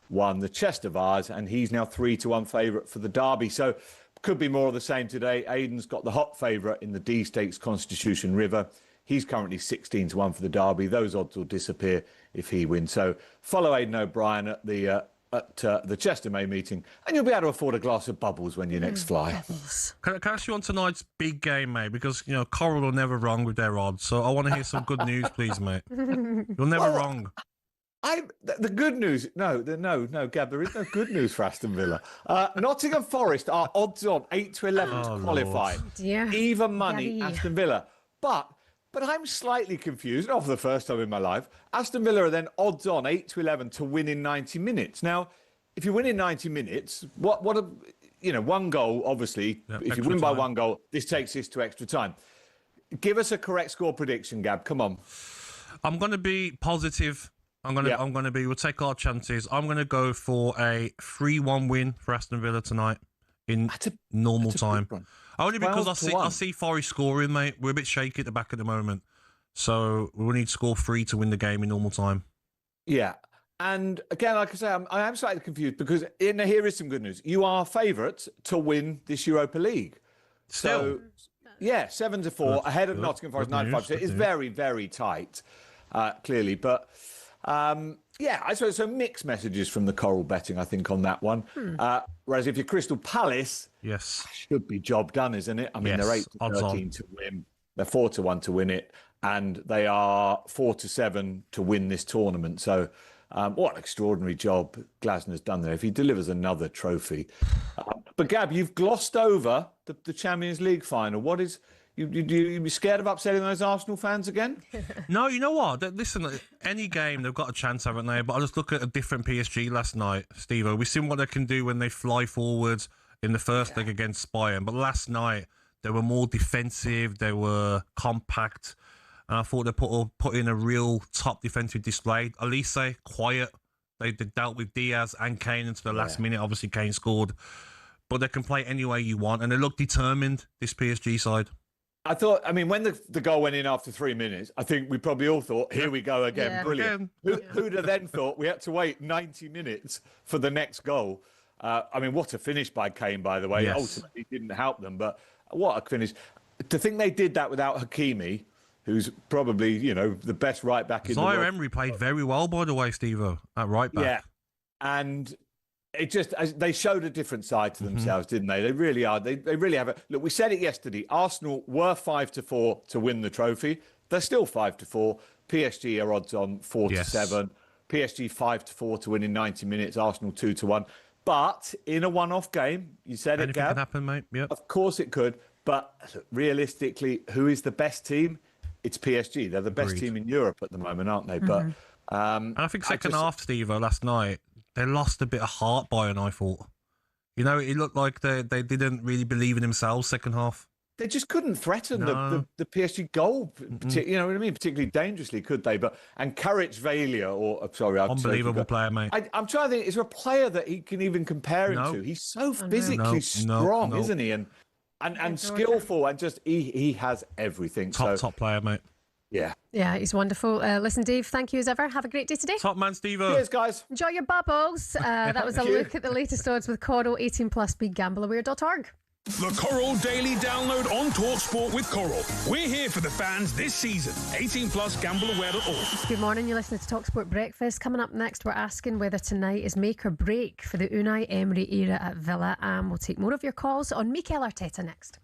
won the Chester Vase, and he's now 3-1 favourite for the Derby. So could be more of the same today. Aidan's got the hot favourite in the D Stakes Constitution River. He's currently 16-1 for the Derby. Those odds will disappear if he wins. So follow Aidan O'Brien at the Chester May meeting, and you'll be able to afford a glass of bubbles when you next fly. Can I ask you on tonight's big game, mate? Because, Coral are never wrong with their odds. So I want to hear some good news, please, mate. You're never wrong. The good news, no, Gab, there is no good news for Aston Villa. Nottingham Forest are odds on 8-11 to qualify. Lord. Dear. Even money, Gabby. Aston Villa. But I'm slightly confused, not for the first time in my life. Aston Villa are then odds on 8-11 to win in 90 minutes. Now, if you win in 90 minutes, one goal, obviously, if you win by one goal, this takes this to extra time. Give us a correct score prediction, Gab. Come on. I'm going to be positive. We'll take our chances. I'm going to go for a 3-1 win for Aston Villa tonight in normal time. Only because I see Forest scoring, mate. We're a bit shaky at the back at the moment. So we will need to score 3 to win the game in normal time. Yeah. And again, like I say, I am slightly confused because here is some good news. You are favourites to win this Europa League. So, yeah, 7-4 ahead of Nottingham Forest, 95%. It's very, very tight, clearly. But, yeah, I suppose so mixed messages from the Coral betting, I think, on that one. Whereas if you're Crystal Palace, should be job done, isn't it? I mean, they're 8-13 to win. They're 4-1 to win it. And they are 4-7 to win this tournament. So, what an extraordinary job Glasner's done there if he delivers another trophy. But Gab, you've glossed over the Champions League final. What is you be scared of upsetting those Arsenal fans again? No, you know what? Listen, any game they've got a chance, haven't they? But I just look at a different PSG last night, Steve-O. We've seen what they can do when they fly forwards in the first leg against Bayern. But last night they were more defensive. They were compact. And I thought they put in a real top defensive display. Elise, quiet. They dealt with Diaz and Kane into the last minute. Obviously, Kane scored. But they can play any way you want. And they look determined, this PSG side. I thought, I mean, when the goal went in after 3 minutes, I think we probably all thought, here we go again. Brilliant. Who'd have then thought we had to wait 90 minutes for the next goal? I mean, what a finish by Kane, by the way. Yes. Ultimately didn't help them. But what a finish. To think they did that without Hakimi, who's probably, the best right back in the world. Zaire Emery played very well, by the way, Steve-O, at right back. Yeah, and it just, they showed a different side to themselves, didn't they? They really are. They really have it. Look, we said it yesterday. Arsenal were 5-4 to win the trophy. They're still 5-4. PSG are odds on 4-7. PSG 5-4 to win in 90 minutes. Arsenal 2-1. But in a one-off game, you said Anything it, Gab. can happen, mate. Yep. Of course it could. But realistically, who is the best team? It's PSG. They're the best team in Europe at the moment, aren't they? But and I think second half, Steve-O, last night, they lost a bit of heart, Bayern, I thought. It looked like they didn't really believe in themselves second half. They just couldn't threaten the PSG goal, you know what I mean? Particularly dangerously, could they? And Kvaratskhelia, unbelievable player, mate. I'm trying to think, is there a player that he can even compare him to? He's so physically strong, isn't he? And skillful, and just he has everything. Top player, mate. Yeah, he's wonderful. Listen, Dave, thank you as ever. Have a great day today. Top man, Steve-O. Cheers, guys. Enjoy your bubbles. That was a look at the latest odds with Coral. 18+, begambleaware.org. The Coral Daily Download on talkSPORT with Coral. We're here for the fans this season. 18+, gambleaware.org. Good morning, you're listening to talkSPORT Breakfast. Coming up next, we're asking whether tonight is make or break for the Unai Emery era at Villa. And we'll take more of your calls on Mikel Arteta next.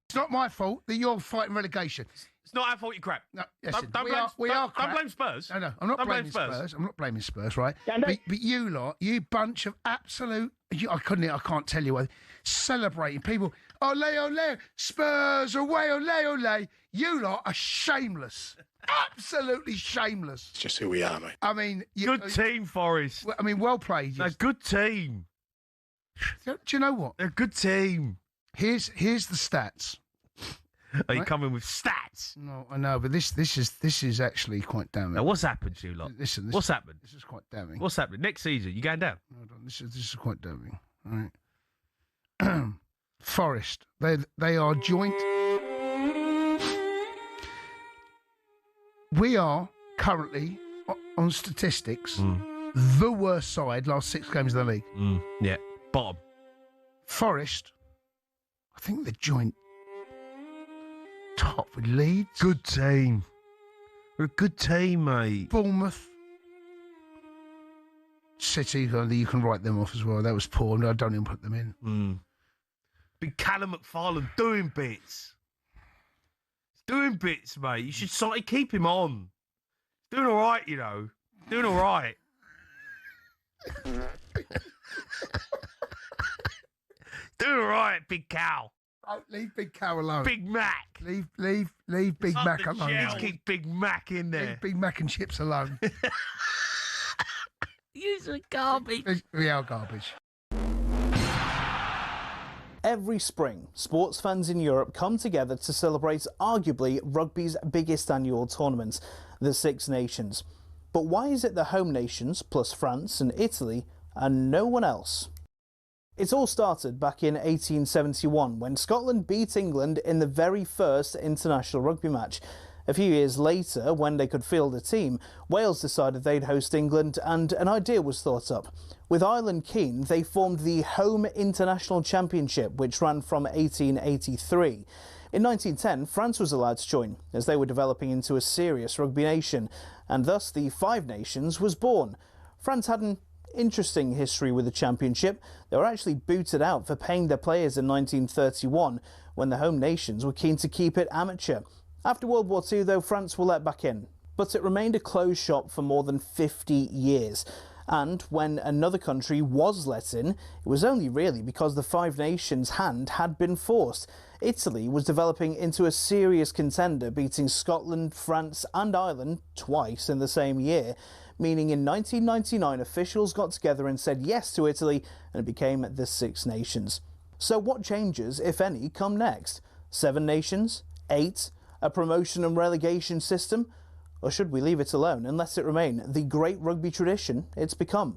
It's not my fault that you're fighting relegation. It's not our fault, you crap. No, listen, don't blame Spurs. No, I'm not blaming Spurs. I'm not blaming Spurs, right? But you lot, you bunch of absolute, I can't tell you what, celebrating people. Ole, ole, Spurs, away, ole, ole. You lot are shameless. Absolutely shameless. It's just who we are, mate. I mean... Good team, Forrest. I mean, well played. A good team. Do you know what? A good team. Here's the stats. Are you coming with stats? No, I know, but this is actually quite damning. Now, what's happened to you lot? Listen, what's happened? This is quite damning. What's happening? Next season, you going down? Hold on, this is quite damning. All right. Forest, they are joint. We are currently on statistics the worst side last 6 games of the league. Yeah, bottom. Forest, I think they're joint top with Leeds. Good team. We're a good team, mate. Bournemouth. City, you can write them off as well. That was poor. No, I don't even put them in. Big Callum McFarlane doing bits. He's doing bits, mate. You should sort of keep him on. He's doing all right, you know. Doing all right. Doing all right, Big Cal. Don't leave Big Cow alone. Big Mac. Leave Big Up Mac the alone. gel. Keep Big Mac in there. Leave Big Mac and chips alone. You're garbage. We are garbage. Every spring, sports fans in Europe come together to celebrate arguably rugby's biggest annual tournament, the Six Nations. But why is it the home nations, plus France and Italy, and no one else? It all started back in 1871 when Scotland beat England in the very first international rugby match. A few years later, when they could field a team, Wales decided they'd host England and an idea was thought up. With Ireland keen, they formed the Home International Championship, which ran from 1883. In 1910, France was allowed to join, as they were developing into a serious rugby nation, and thus the Five Nations was born. France had an interesting history with the championship. They were actually booted out for paying their players in 1931, when the home nations were keen to keep it amateur. After World War II, though, France were let back in, but it remained a closed shop for more than 50 years. And when another country was let in, it was only really because the Five Nations hand had been forced. Italy was developing into a serious contender, beating Scotland, France and Ireland twice in the same year, meaning in 1999 officials got together and said yes to Italy and it became the Six Nations. So what changes, if any, come next? 7 nations? 8? A promotion and relegation system? Or should we leave it alone and let it remain the great rugby tradition it's become?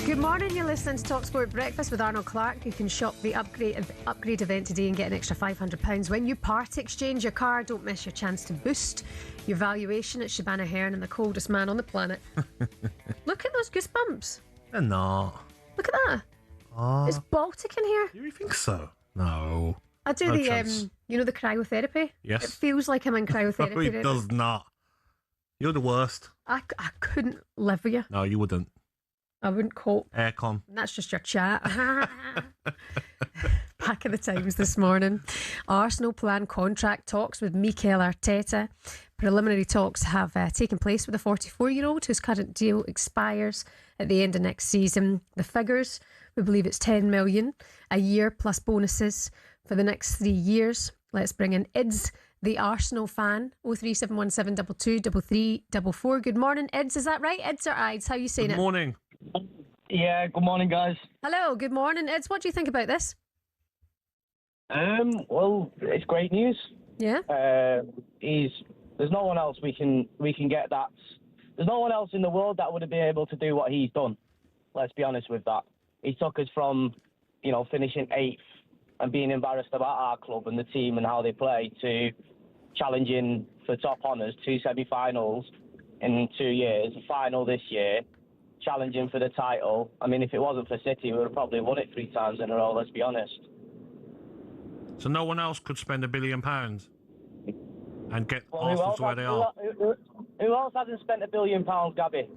Good morning, you're listening to talkSPORT Breakfast with Arnold Clark. You can shop the upgrade event today and get an extra £500 when you part exchange your car. Don't miss your chance to boost your valuation at Shebahn Aherne and the coldest man on the planet. Look at those goosebumps. They're not. Look at that. It's Baltic in here. You think so? No. I do No the chance. the cryotherapy. Yes. It feels like I'm in cryotherapy. No, it right does not. You're the worst. I couldn't live with you. No, you wouldn't. I wouldn't cope. Aircon. That's just your chat. Back in the Times this morning. Arsenal plan contract talks with Mikel Arteta. Preliminary talks have taken place with the 44-year-old whose current deal expires at the end of next season. The figures, we believe it's 10 million a year plus bonuses for the next 3 years. Let's bring in Ids, the Arsenal fan. 03717 22 3344. Good morning, Ids. Is that right? Ids or Ids? How are you saying it? Good morning. Yeah, good morning, guys. Hello, good morning, Ids. What do you think about this? Well, it's great news. Yeah. There's no one else we can get that. There's no one else in the world that would be able to do what he's done. Let's be honest with that. He took us from, finishing 8th and being embarrassed about our club and the team and how they play to challenging for top honours, 2 semi-finals in 2 years, a final this year, challenging for the title. I mean, if it wasn't for City, we would have probably won it 3 times in a row, let's be honest. So no one else could spend £1 billion and get Well, Arsenal to where they are. Who else hasn't spent £1 billion, Gabby?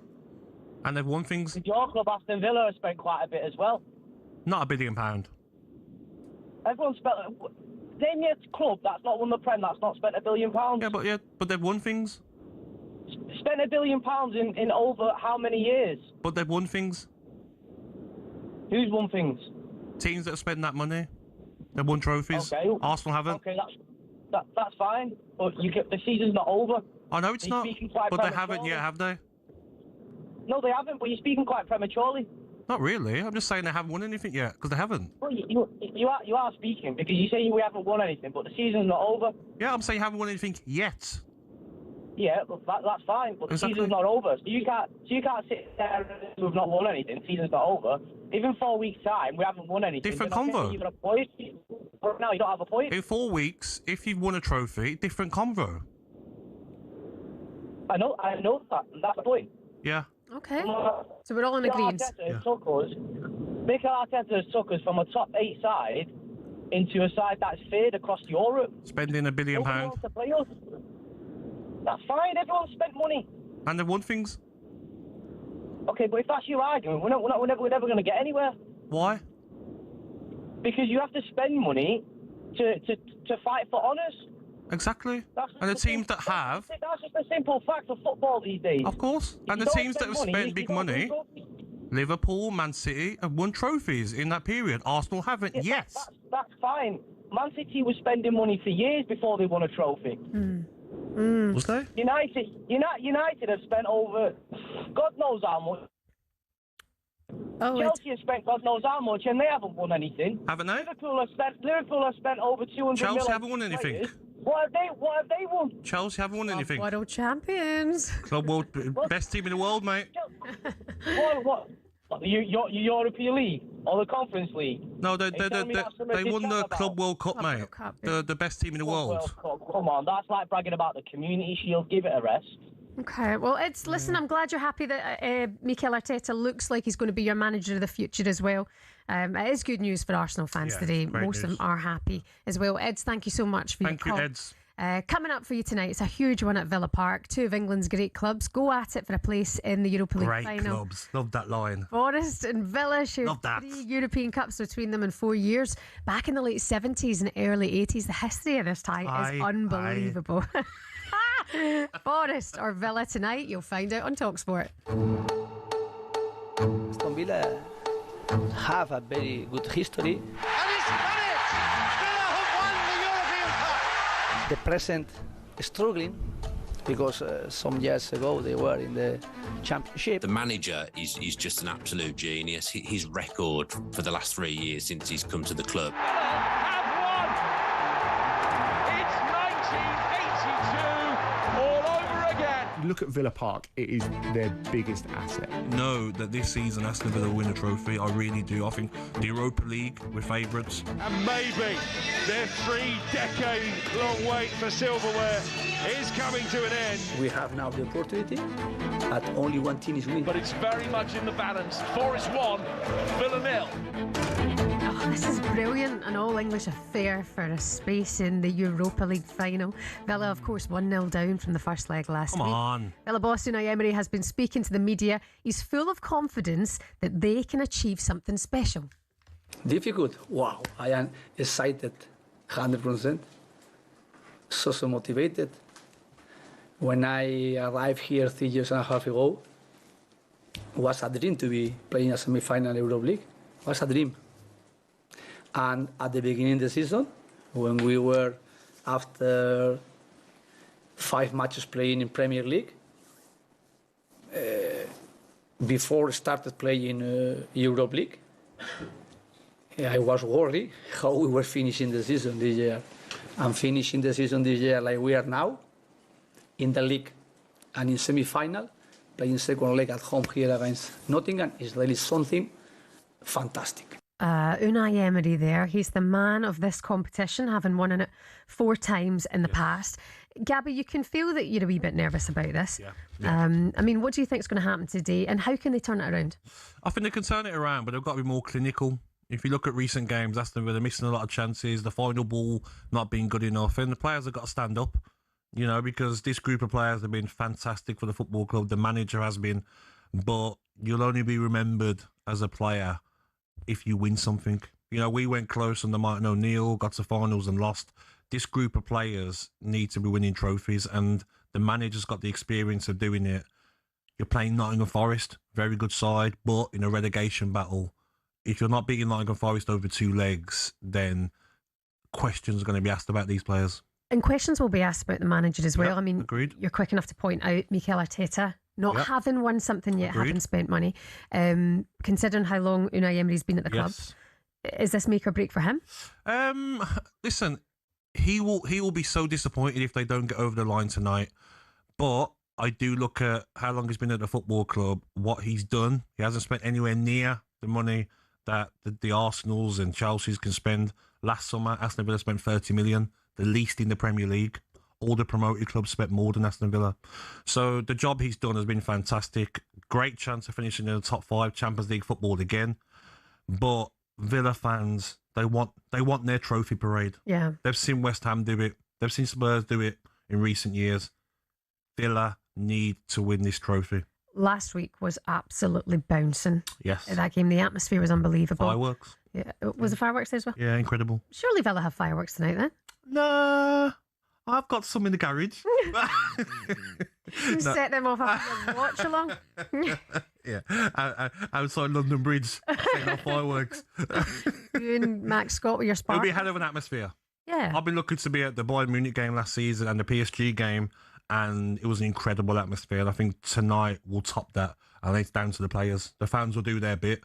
And they've won things. Your club, Aston Villa, has spent quite a bit as well. Not £1 billion. Everyone's spent... Name your club that's not won the Prem, that's not spent £1 billion. Yeah, but they've won things. Spent £1 billion in over how many years? But they've won things. Who's won things? Teams that have spent that money. They've won trophies. Okay. Arsenal haven't. Okay, that's fine. But the season's not over. I know it's not. But they haven't yet, have they? No, they haven't, but you're speaking quite prematurely. Not really. I'm just saying they haven't won anything yet, because they haven't. Well, you are speaking, because you say we haven't won anything, but the season's not over. Yeah, I'm saying you haven't won anything yet. Yeah, well, that's fine, but the season's not over. So you can't sit there and we've not won anything. The season's not over. Even 4 weeks' time, we haven't won anything. Different convo. Even a point. No, you don't have a point. In 4 weeks, if you've won a trophy, different convo. I know that. That's the point. Yeah. Okay. So we're all in agreement. Mikel Arteta took us from a top 8 side into a side that's fared across Europe. Spending £1 billion. To play us. That's fine. Everyone spent money. And they've won things. Okay, but if that's your argument, we're never going to get anywhere. Why? Because you have to spend money to fight for honours. Exactly. And the teams that have... That's just a simple fact of football these days. Of course. And the teams that have spent big money, Liverpool, Man City, have won trophies in that period. Arsenal haven't yet. That's fine. Man City was spending money for years before they won a trophy. Was they? United have spent over God knows how much. Chelsea have spent God knows how much, and they haven't won anything. Haven't they? Liverpool have spent over 200 Chelsea million. haven't won anything. Players. What have they won? Chelsea haven't won anything. World champions. Club world, best team in the world, mate. What? The European League or the Conference League? No, they won the Club World Cup, mate. The best team in the world. Come on, that's like bragging about the Community Shield. Give it a rest. Okay, well, listen, I'm glad you're happy that Mikel Arteta looks like he's going to be your manager of the future as well. It is good news for Arsenal fans today. Most of them are happy as well. Eds, thank you so much for your call. Thank you, Eds. Coming up for you tonight, it's a huge one at Villa Park. 2 of England's great clubs go at it for a place in the Europa League final. Great clubs. Love that line. Forest and Villa share 3 European Cups between them in 4 years. Back in the late 70s and early 80s, the history of this tie is unbelievable. Forest or Villa tonight, you'll find out on talkSPORT. Aston Villa have a very good history. The present struggling because some years ago they were in the Championship. The manager is just an absolute genius. His record for the last 3 years since he's come to the club. Look at Villa Park, it is their biggest asset. Know that this season Aston Villa will win a trophy. I really do. I think the Europa League, we're favourites. And maybe their 3-decade-long wait for silverware is coming to an end. We have now the opportunity that only one team is winning. But it's very much in the balance. Forest 1, Villa 0. Oh, this is brilliant. An all-English affair for a space in the Europa League final. Villa, of course, 1-0 down from the first leg last week. Come on. Villa boss Unai Emery has been speaking to the media. He's full of confidence that they can achieve something special. Difficult? Wow. I am excited, 100%. So motivated. When I arrived here 3 years and a half ago, it was a dream to be playing a semi-final Europa League. It was a dream. And at the beginning of the season, when we were after 5 matches playing in Premier League, before I started playing Europe League, I was worried how we were finishing the season this year. And finishing the season this year like we are now, in the league and in semi-final, playing second leg at home here against Nottingham is really something fantastic. Unai Emery there, he's the man of this competition, having won in it 4 times in the past. Gabby, you can feel that you're a wee bit nervous about this. I mean, what do you think is going to happen today and how can they turn it around? I think they can turn it around, but they've got to be more clinical. If you look at recent games, Aston Villa missing a lot of chances, the final ball not being good enough, and the players have got to stand up, you know, because this group of players have been fantastic for the football club. The manager has been, but you'll only be remembered as a player if you win something. You know, we went close under Martin O'Neill, got to finals and lost. This group of players need to be winning trophies, and the manager's got the experience of doing it. You're playing Nottingham Forest, very good side, but in a relegation battle, if you're not beating Nottingham Forest over 2 legs, then questions are going to be asked about these players. And questions will be asked about the manager as well. Yep, I mean, agreed. You're quick enough to point out Mikel Arteta not having won something yet, Agreed. having spent money. Considering how long Unai Emery's been at the club, is this make or break for him? Listen, he will be so disappointed if they don't get over the line tonight. But I do look at how long he's been at the football club, what he's done. He hasn't spent anywhere near the money that the Arsenals and Chelsea's can spend. Last summer, Aston Villa spent 30 million, the least in the Premier League. All the promoted clubs spent more than Aston Villa. So the job he's done has been fantastic. Great chance of finishing in the top 5 Champions League football again. But Villa fans, they want their trophy parade. Yeah. They've seen West Ham do it. They've seen Spurs do it in recent years. Villa need to win this trophy. Last week was absolutely bouncing. Yes. That game, the atmosphere was unbelievable. Fireworks. Yeah. Was the fireworks there as well? Yeah, incredible. Surely Villa have fireworks tonight then? Nah, I've got some in the garage. You set them off after the watch along? Yeah, outside London Bridge, setting off fireworks. You and Max Scott with your spark. It'll be a hell of an atmosphere. Yeah. I've been lucky to be at the Bayern Munich game last season and the PSG game, and it was an incredible atmosphere. And I think tonight will top that. And it's down to the players. The fans will do their bit.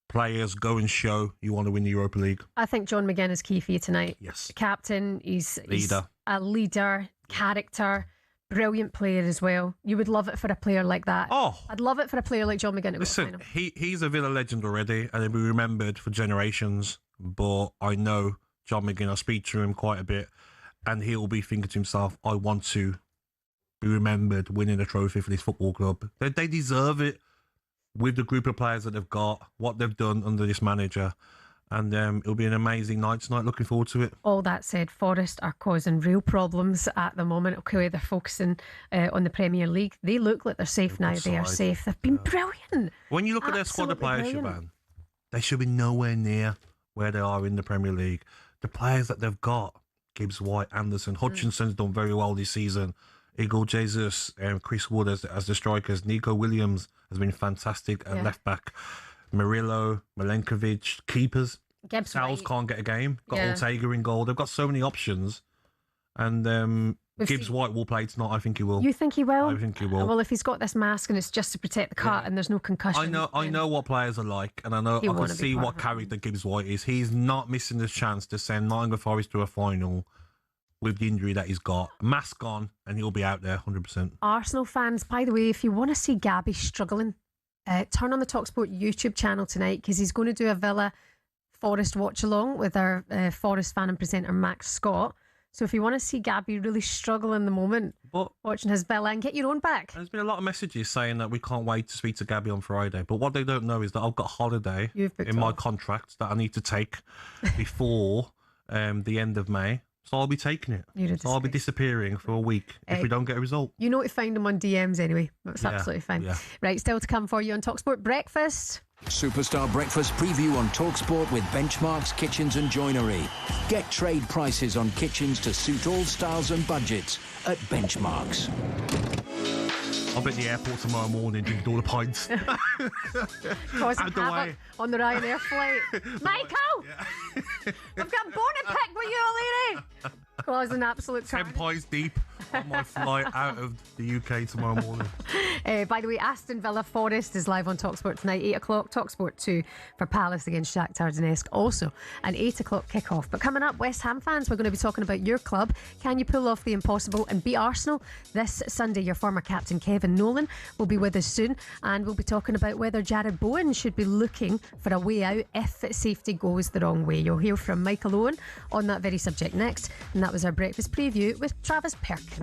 Players, go and show you want to win the Europa League. I think John McGinn is key for you tonight. Yes. Captain, he's Leader. a leader, character, brilliant player as well. You would love it for a player like that. Oh. I'd love it for a player like John McGinn. to go Listen, final. he's a Villa legend already, and he'll be remembered for generations. But I know John McGinn, I speak to him quite a bit, and he'll be thinking to himself, I want to be remembered winning a trophy for this football club. They deserve it with the group of players that they've got, what they've done under this manager. And it'll be an amazing night tonight. Looking forward to it. All that said, Forest are causing real problems at the moment. Okay, they're focusing on the Premier League. They look like they're safe now. They are safe. They've been brilliant. When you look at their squad of players, Absolutely Shebahn, they should be nowhere near where they are in the Premier League. The players that they've got, Gibbs, White, Anderson, Hutchinson's done very well this season. Igor Jesus, Chris Wood as the strikers. Nico Williams has been fantastic at left back. Murillo, Milenkovic, keepers. Gibbs Sal's White. can't get a game. Got Yeah. Ortega in goal. They've got so many options. And Gibbs White will play tonight. I think he will. You think he will? I think he will. Well, if he's got this mask and it's just to protect the cut and there's no concussion. I know what players are like, and I know He'll I can wanna be see part what of it. character Gibbs White is. He's not missing the chance to send Nottingham Forest to a final with the injury that he's got. Mask on, and he'll be out there 100%. Arsenal fans, by the way, if you want to see Gabby struggling, turn on the talkSPORT YouTube channel tonight because he's going to do a Villa Forest watch along with our Forest fan and presenter Max Scott. So if you want to see Gabby really struggle in the moment, watching his Villa and get your own back. There's been a lot of messages saying that we can't wait to speak to Gabby on Friday, but what they don't know is that I've got a holiday You've booked in my off. contract that I need to take before the end of May. So I'll be taking it. You're a So I'll be disappearing for a week if we don't get a result. You know to find him on DMs anyway. That's Yeah, absolutely fine. yeah. Right, still to come for you on talkSPORT Breakfast. Superstar Breakfast preview on talkSPORT with Benchmarks Kitchens and Joinery. Get trade prices on kitchens to suit all styles and budgets at Benchmarks. I'll be at the airport tomorrow morning drinking all the pints. Causing Out the havoc way. on the Ryanair flight. Michael! I've got bone to pick with you, lady! Causing absolute 10 pints deep on my flight out of the UK tomorrow morning. By the way, Aston Villa Forest is live on talkSPORT tonight, 8 o'clock. talkSPORT 2 for Palace against Shakhtar Donetsk. Also, an 8 o'clock kickoff. But coming up, West Ham fans, we're going to be talking about your club. Can you pull off the impossible and beat Arsenal? This Sunday, your former captain Kevin Nolan will be with us soon. And we'll be talking about whether Jared Bowen should be looking for a way out if safety goes the wrong way. You'll hear from Michael Owen on that very subject next. And that was our breakfast preview with Travis Perkins.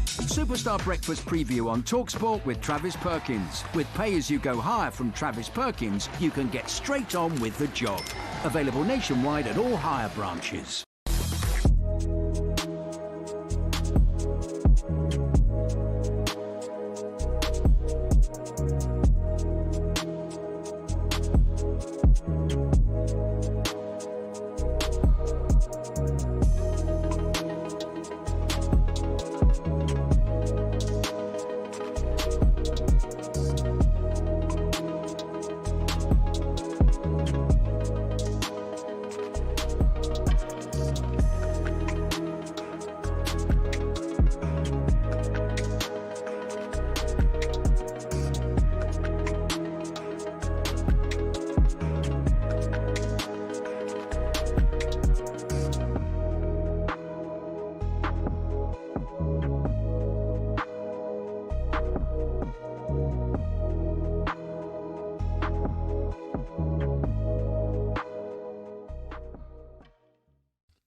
Superstar Breakfast preview on talkSPORT with Travis Perkins. With pay-as-you-go hire from Travis Perkins, you can get straight on with the job. Available nationwide at all hire branches.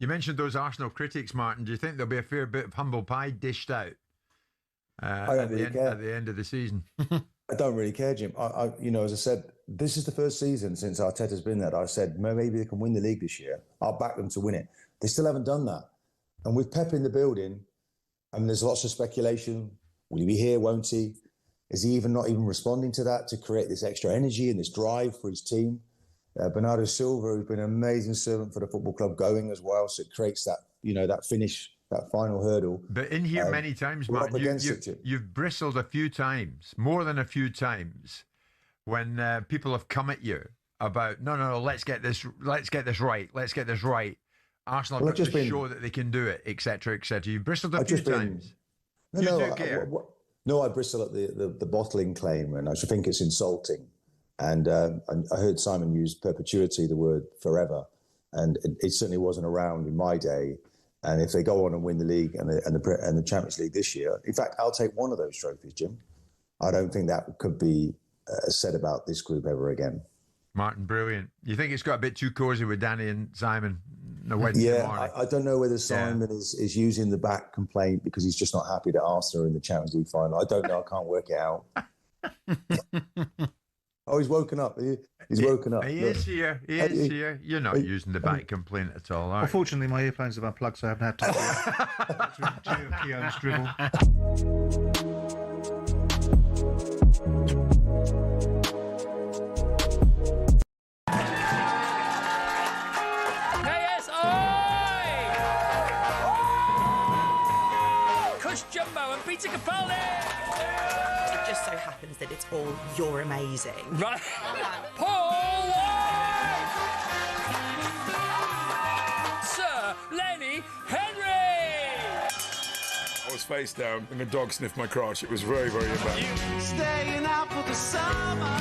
You mentioned those Arsenal critics, Martin. Do you think there'll be a fair bit of humble pie dished out I don't really care. at the end of the season? I don't really care, Jim. As I said, this is the first season since Arteta's been there. I said maybe they can win the league this year. I'll back them to win it. They still haven't done that. And with Pep in the building, there's lots of speculation. Will he be here? Won't he? Is he not even responding to that to create this extra energy and this drive for his team? Bernardo Silva, who's been an amazing servant for the football club, going as well. So it creates that, that finish, that final hurdle. But in here many times, Martin, you've bristled a few times, more than a few times, when people have come at you about, no, let's get this right. Arsenal have got to show that they can do it, etc., etc. You've bristled a few times. No, I bristle at the bottling claim, and I think it's insulting. And I heard Simon use perpetuity, the word forever, and it certainly wasn't around in my day. And if they go on and win the league and the Champions League this year, in fact, I'll take one of those trophies, Jim. I don't think that could be said about this group ever again. Martin, brilliant. You think it's got a bit too cosy with Danny and Simon? I don't know whether Simon is using the back complaint because he's just not happy that Arsenal are in the Champions League final. I don't know. I can't work it out. Oh, he's woken up. He's woken up. He is here. He is here. You're not using the back complaint at all, are you? Unfortunately, my earphones have unplugged, so I haven't had time to Keown's dribble. Jumbo and Peter Capaldi. It just so happens that it's all you're amazing. Right. Paul Wag. Sir Lenny Henry. I was face down and the dog sniffed my crotch. It was very, very embarrassing. Staying out for the summer.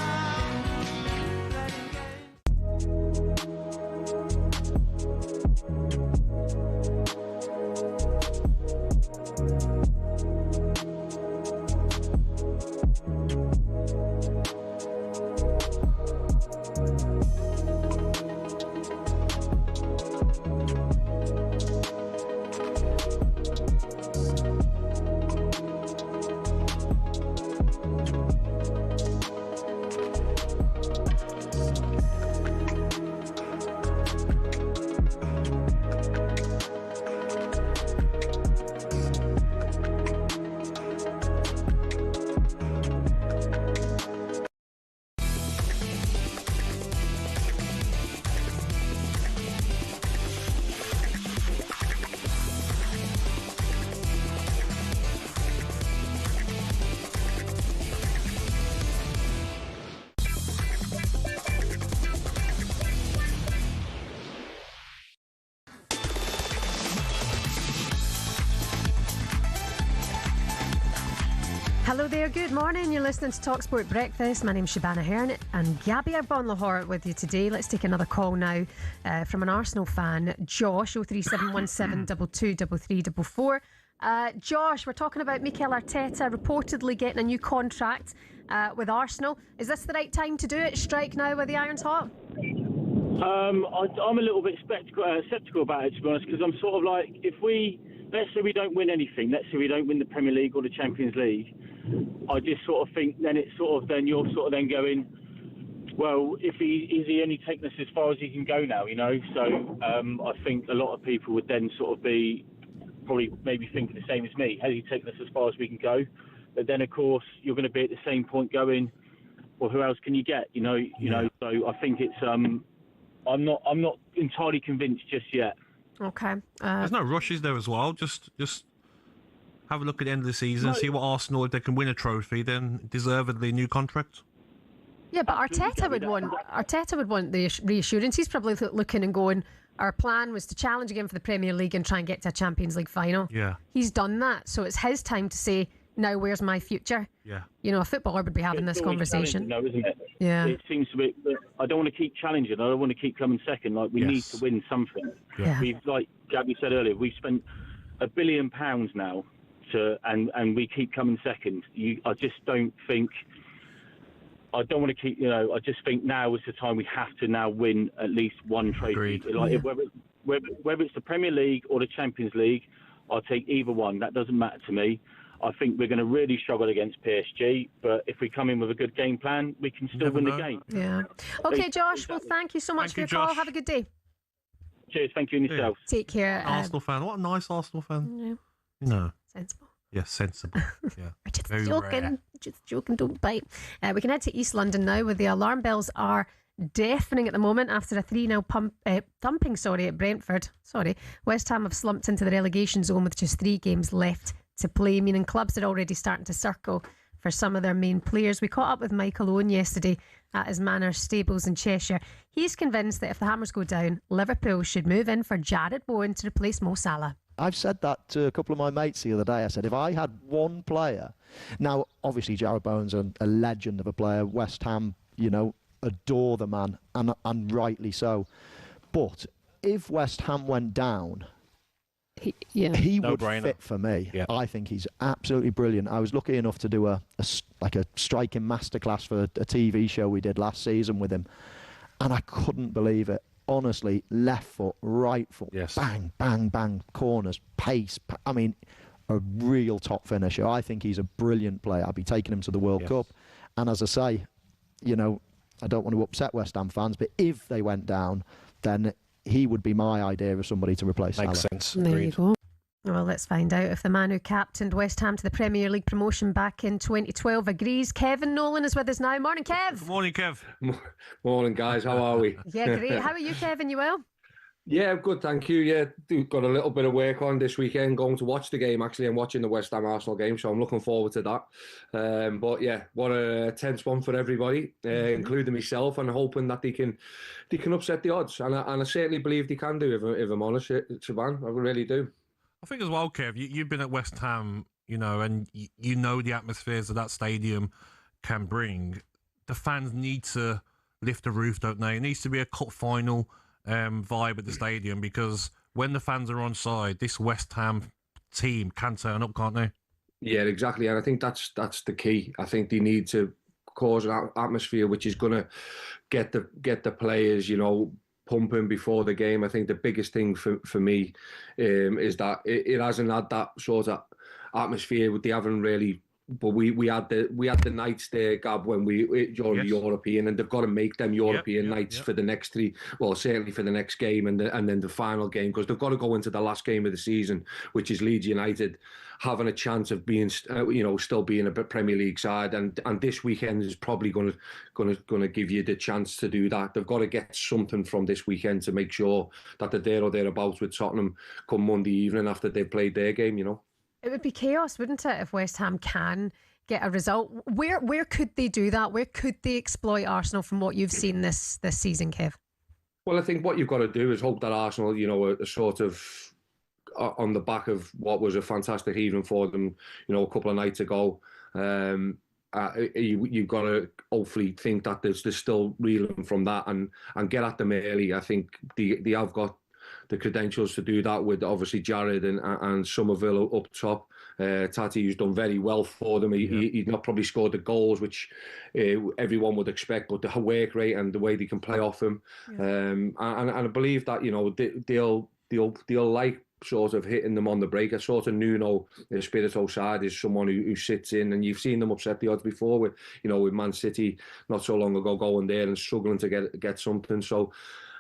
Hello there, good morning. You're listening to talkSPORT Breakfast. My name's Shebahn Aherne and Gabby Agbonlahor with you today. Let's take another call now from an Arsenal fan, Josh, 03717 223344. Josh, we're talking about Mikel Arteta reportedly getting a new contract with Arsenal. Is this the right time to do it? Strike now with the irons hot? I'm a little bit sceptical about it, to be honest, because I'm sort of like, let's say we don't win anything, let's say we don't win the Premier League or the Champions League, I just sort of think then you're sort of then going, well, is he only taking us as far as he can go now, So I think a lot of people would then sort of be probably maybe thinking the same as me. Has he taken us as far as we can go? But then, of course, you're going to be at the same point going, well, who else can you get? So I think it's I'm not entirely convinced just yet. Okay. There's no rush, is there, as well? Just have a look at the end of the season, see what Arsenal, if they can win a trophy, then deservedly new contract. Yeah, but Arteta would want the reassurance. He's probably looking and going, our plan was to challenge again for the Premier League and try and get to a Champions League final. Yeah. He's done that, so it's his time to say, now where's my future? Yeah. A footballer would be having this conversation. Now, isn't it? Yeah. It seems to be. I don't want to keep challenging. I don't want to keep coming second. Like, we need to win something. Yeah. We've, like Gabby said earlier, we've spent £1 billion now and we keep coming second. I just don't think. I don't want to keep. I just think now is the time we have to now win at least one trophy. Agreed. Like, Whether it's the Premier League or the Champions League, I'll take either one. That doesn't matter to me. I think we're going to really struggle against PSG, but if we come in with a good game plan, we can still win the game. Yeah. Okay, Josh, well, thank you so much for your call. Have a good day. Cheers, thank you and yourself. Take care. Arsenal fan. What a nice Arsenal fan. No. Sensible. Yeah, sensible. Yeah. Very Joking. rare. Just joking, don't bite. We can head to East London now, where the alarm bells are deafening at the moment after a 3-0 thumping at Brentford. West Ham have slumped into the relegation zone with just 3 games left to play, meaning clubs are already starting to circle for some of their main players. We caught up with Michael Owen yesterday at his Manor Stables in Cheshire. He's convinced that if the Hammers go down, Liverpool should move in for Jared Bowen to replace Mo Salah. I've said that to a couple of my mates the other day. I said, if I had one player... Now, obviously, Jared Bowen's a legend of a player. West Ham, adore the man, and rightly so. But if West Ham went down... He would fit for me. Yeah. I think he's absolutely brilliant. I was lucky enough to do a striking masterclass for a TV show we did last season with him, and I couldn't believe it. Honestly, left foot, right foot, bang, bang, bang, corners, pace. I mean, a real top finisher. I think he's a brilliant player. I'll be taking him to the World Cup. And as I say, I don't want to upset West Ham fans, but if they went down, then he would be my idea of somebody to replace Salah. Makes sense. There you go. Well, let's find out if the man who captained West Ham to the Premier League promotion back in 2012 agrees. Kevin Nolan is with us now. Morning, Kev. Good morning, Kev. Morning, guys. How are we? Yeah, great. How are you, Kevin? You well? Yeah, good, thank you. Yeah, got a little bit of work on this weekend, going to watch the game, actually. I'm watching the West Ham Arsenal game, so I'm looking forward to that. But yeah, what a tense one for everybody, including myself, and hoping that they can upset the odds. And I certainly believe they can do, if I'm honest, Shebahn. I really do. I think as well, Kev, you've been at West Ham, and you know the atmospheres that stadium can bring. The fans need to lift the roof, don't they? It needs to be a cup final vibe at the stadium, because when the fans are on side, this West Ham team can turn up, can't they? Yeah, exactly. And I think that's the key. I think they need to cause an atmosphere which is going to get the players, pumping before the game. I think the biggest thing for me is that it hasn't had that sort of atmosphere. They haven't really. But we had the nights there, Gab, when during the European, and they've got to make them European nights for the next 3. Well, certainly for the next game and then the final game, because they've got to go into the last game of the season, which is Leeds United, having a chance of being, still being a Premier League side, and this weekend is probably going to give you the chance to do that. They've got to get something from this weekend to make sure that they're there or thereabouts with Tottenham come Monday evening after they've played their game. It would be chaos, wouldn't it, if West Ham can get a result? Where could they do that? Where could they exploit Arsenal from what you've seen this season, Kev? Well, I think what you've got to do is hope that Arsenal, are sort of on the back of what was a fantastic evening for them, a couple of nights ago. You've got to hopefully think that there's still reeling from that and get at them early. I think they have got the credentials to do that, with obviously Jared and Somerville up top. Tati, who's done very well for them. He's not probably scored the goals which everyone would expect, but the work rate and the way they can play off him. And I believe that they'll like sort of hitting them on the break. I sort of Nuno Espirito side is someone who sits in, and you've seen them upset the odds before with Man City not so long ago, going there and struggling to get something. So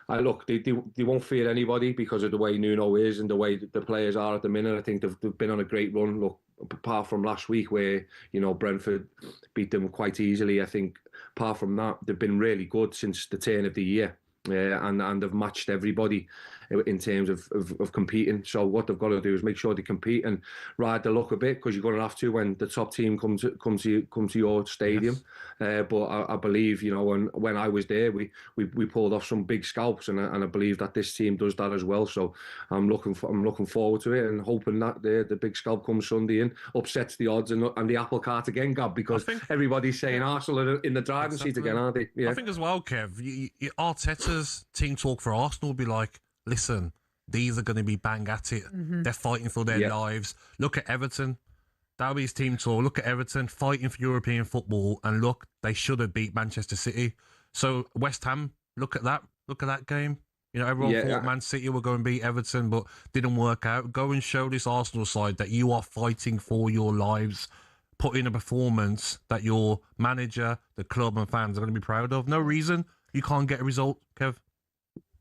look, they won't fear anybody because of the way Nuno is and the way the players are at the minute. I think they've been on a great run. Look, apart from last week where, Brentford beat them quite easily, I think apart from that, they've been really good since the turn of the year. And they've matched everybody in terms of competing. So what they've got to do is make sure they compete and ride the luck a bit, because you're going to have to when the top team come to your stadium. Yes. But I believe, when I was there, we pulled off some big scalps, and I believe that this team does that as well. So I'm looking forward to it and hoping that the big scalp comes Sunday and upsets the odds and the apple cart again, Gab, because everybody's saying Arsenal are in the driving seat again, aren't they? Yeah. I think as well, Kev, Arteta's team talk for Arsenal will be like, listen, these are going to be bang at it. Mm-hmm. They're fighting for their lives. Look at Everton. That'll be his team talk. Look at Everton fighting for European football, and look, they should have beat Manchester City. So West Ham, look at that game. You know, everyone Yeah, thought Man City were going to beat Everton, but didn't work out. Go and show this Arsenal side that you are fighting for your lives. Put in a performance that your manager, the club and fans are going to be proud of. No reason you can't get a result, Kev.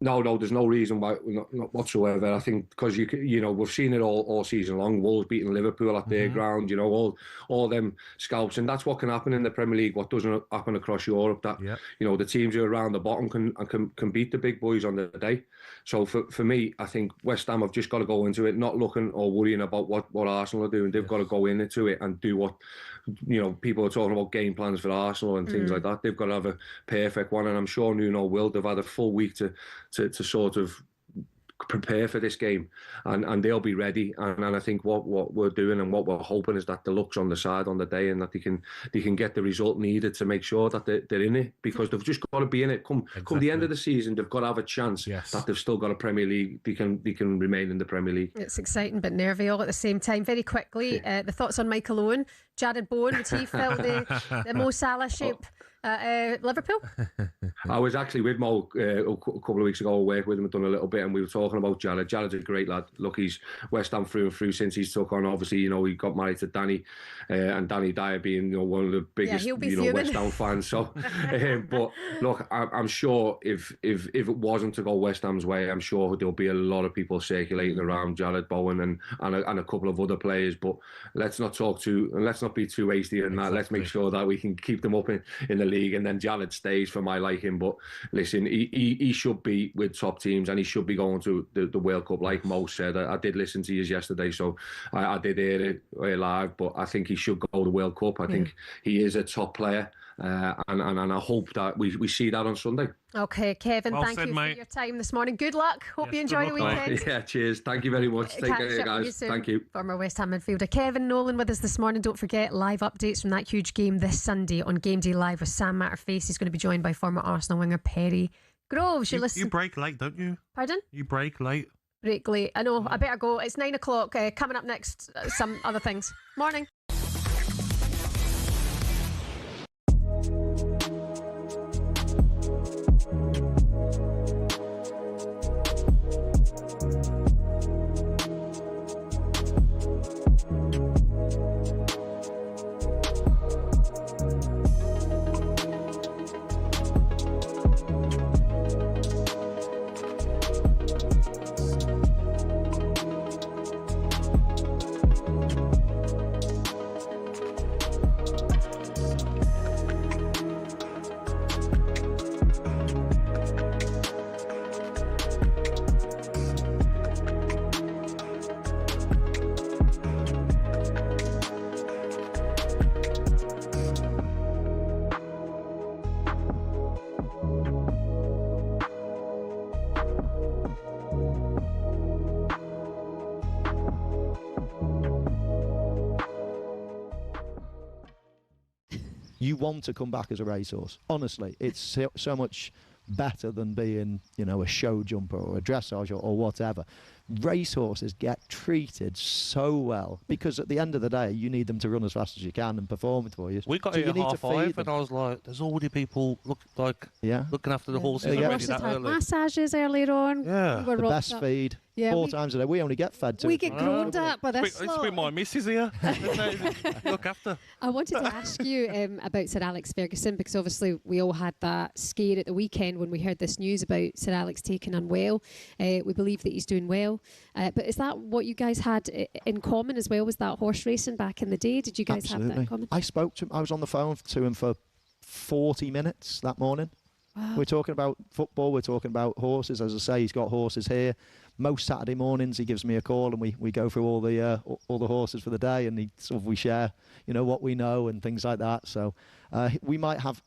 No, there's no reason why, not whatsoever. I think because we've seen it all season long. Wolves beating Liverpool at their ground, all them scalps, and that's what can happen in the Premier League. What doesn't happen across Europe? That the teams who are around the bottom can beat the big boys on the day. So for me, I think West Ham have just got to go into it, not looking or worrying about what Arsenal are doing. They've got to go into it and do what people are talking about, game plans for Arsenal and things like that. They've got to have a perfect one, and I'm sure Nuno will. They've had a full week to sort of prepare for this game, and they'll be ready. And I think what we're doing and what we're hoping is that the luck's on the side on the day, and that they can get the result needed to make sure that they're in it, because they've just got to be in it. Come the end of the season, they've got to have a chance that they've still got a Premier League. They can remain in the Premier League. It's exciting but nervy all at the same time. Very quickly, the thoughts on Michael Owen, Jared Bowen. Would he fill the Mo Salah shape at Liverpool? I was actually with Mo a couple of weeks ago. I worked with him, done a little bit, and we were talking about Jared. Jared's a great lad. Look, he's West Ham through and through since he's took on. Obviously, he got married to Danny, and Danny Dyer being one of the biggest West Ham fans. So, but look, I'm sure if it wasn't to go West Ham's way, I'm sure there'll be a lot of people circulating around Jared Bowen and a couple of other players. But let's not be too hasty in that. Let's make sure that we can keep them up in the league, and then Jared stays for my liking. But listen, he should be with top teams, and he should be going to the World Cup, like Mo said. I did listen to you yesterday, so I did hear it live, but I think he should go to the World Cup. I think he is a top player, and I hope that we see that on Sunday. Okay, Kevin, thank you for your time this morning. Good luck. Hope you enjoy the weekend. Yeah, cheers. Thank you very much. Take care, guys. Thank you. Former West Ham midfielder Kevin Nolan with us this morning. Don't forget, live updates from that huge game this Sunday on Game Day Live with Sam Matterface. He's going to be joined by former Arsenal winger Perry Groves. You break late, don't you? Pardon? You break late. Break late. I know. I better go. It's 9 o'clock. Coming up next, some other things. Morning. You want to come back as a racehorse. Honestly, it's so much better than being, a show jumper or a dressage or whatever. Racehorses get treated so well because at the end of the day, you need them to run as fast as you can and perform for you. We got here at 5:30 and I was like, there's already people looking after the horses already that early. Massages earlier on. Yeah, the best feed. Yeah, 4 times a day. We only get fed 2. We get groaned at by this lot. It's been my missus here. Look after. I wanted to ask you about Sir Alex Ferguson, because obviously we all had that scare at the weekend when we heard this news about Sir Alex taking unwell. We believe that he's doing well. But is that what you guys had in common as well? Was that horse racing back in the day? Did you guys have that in common? I spoke to him. I was on the phone to him for 40 minutes that morning. Wow. We're talking about football. We're talking about horses. As I say, he's got horses here. Most Saturday mornings, he gives me a call and we go through all the horses for the day, and we share, what we know and things like that. So we might have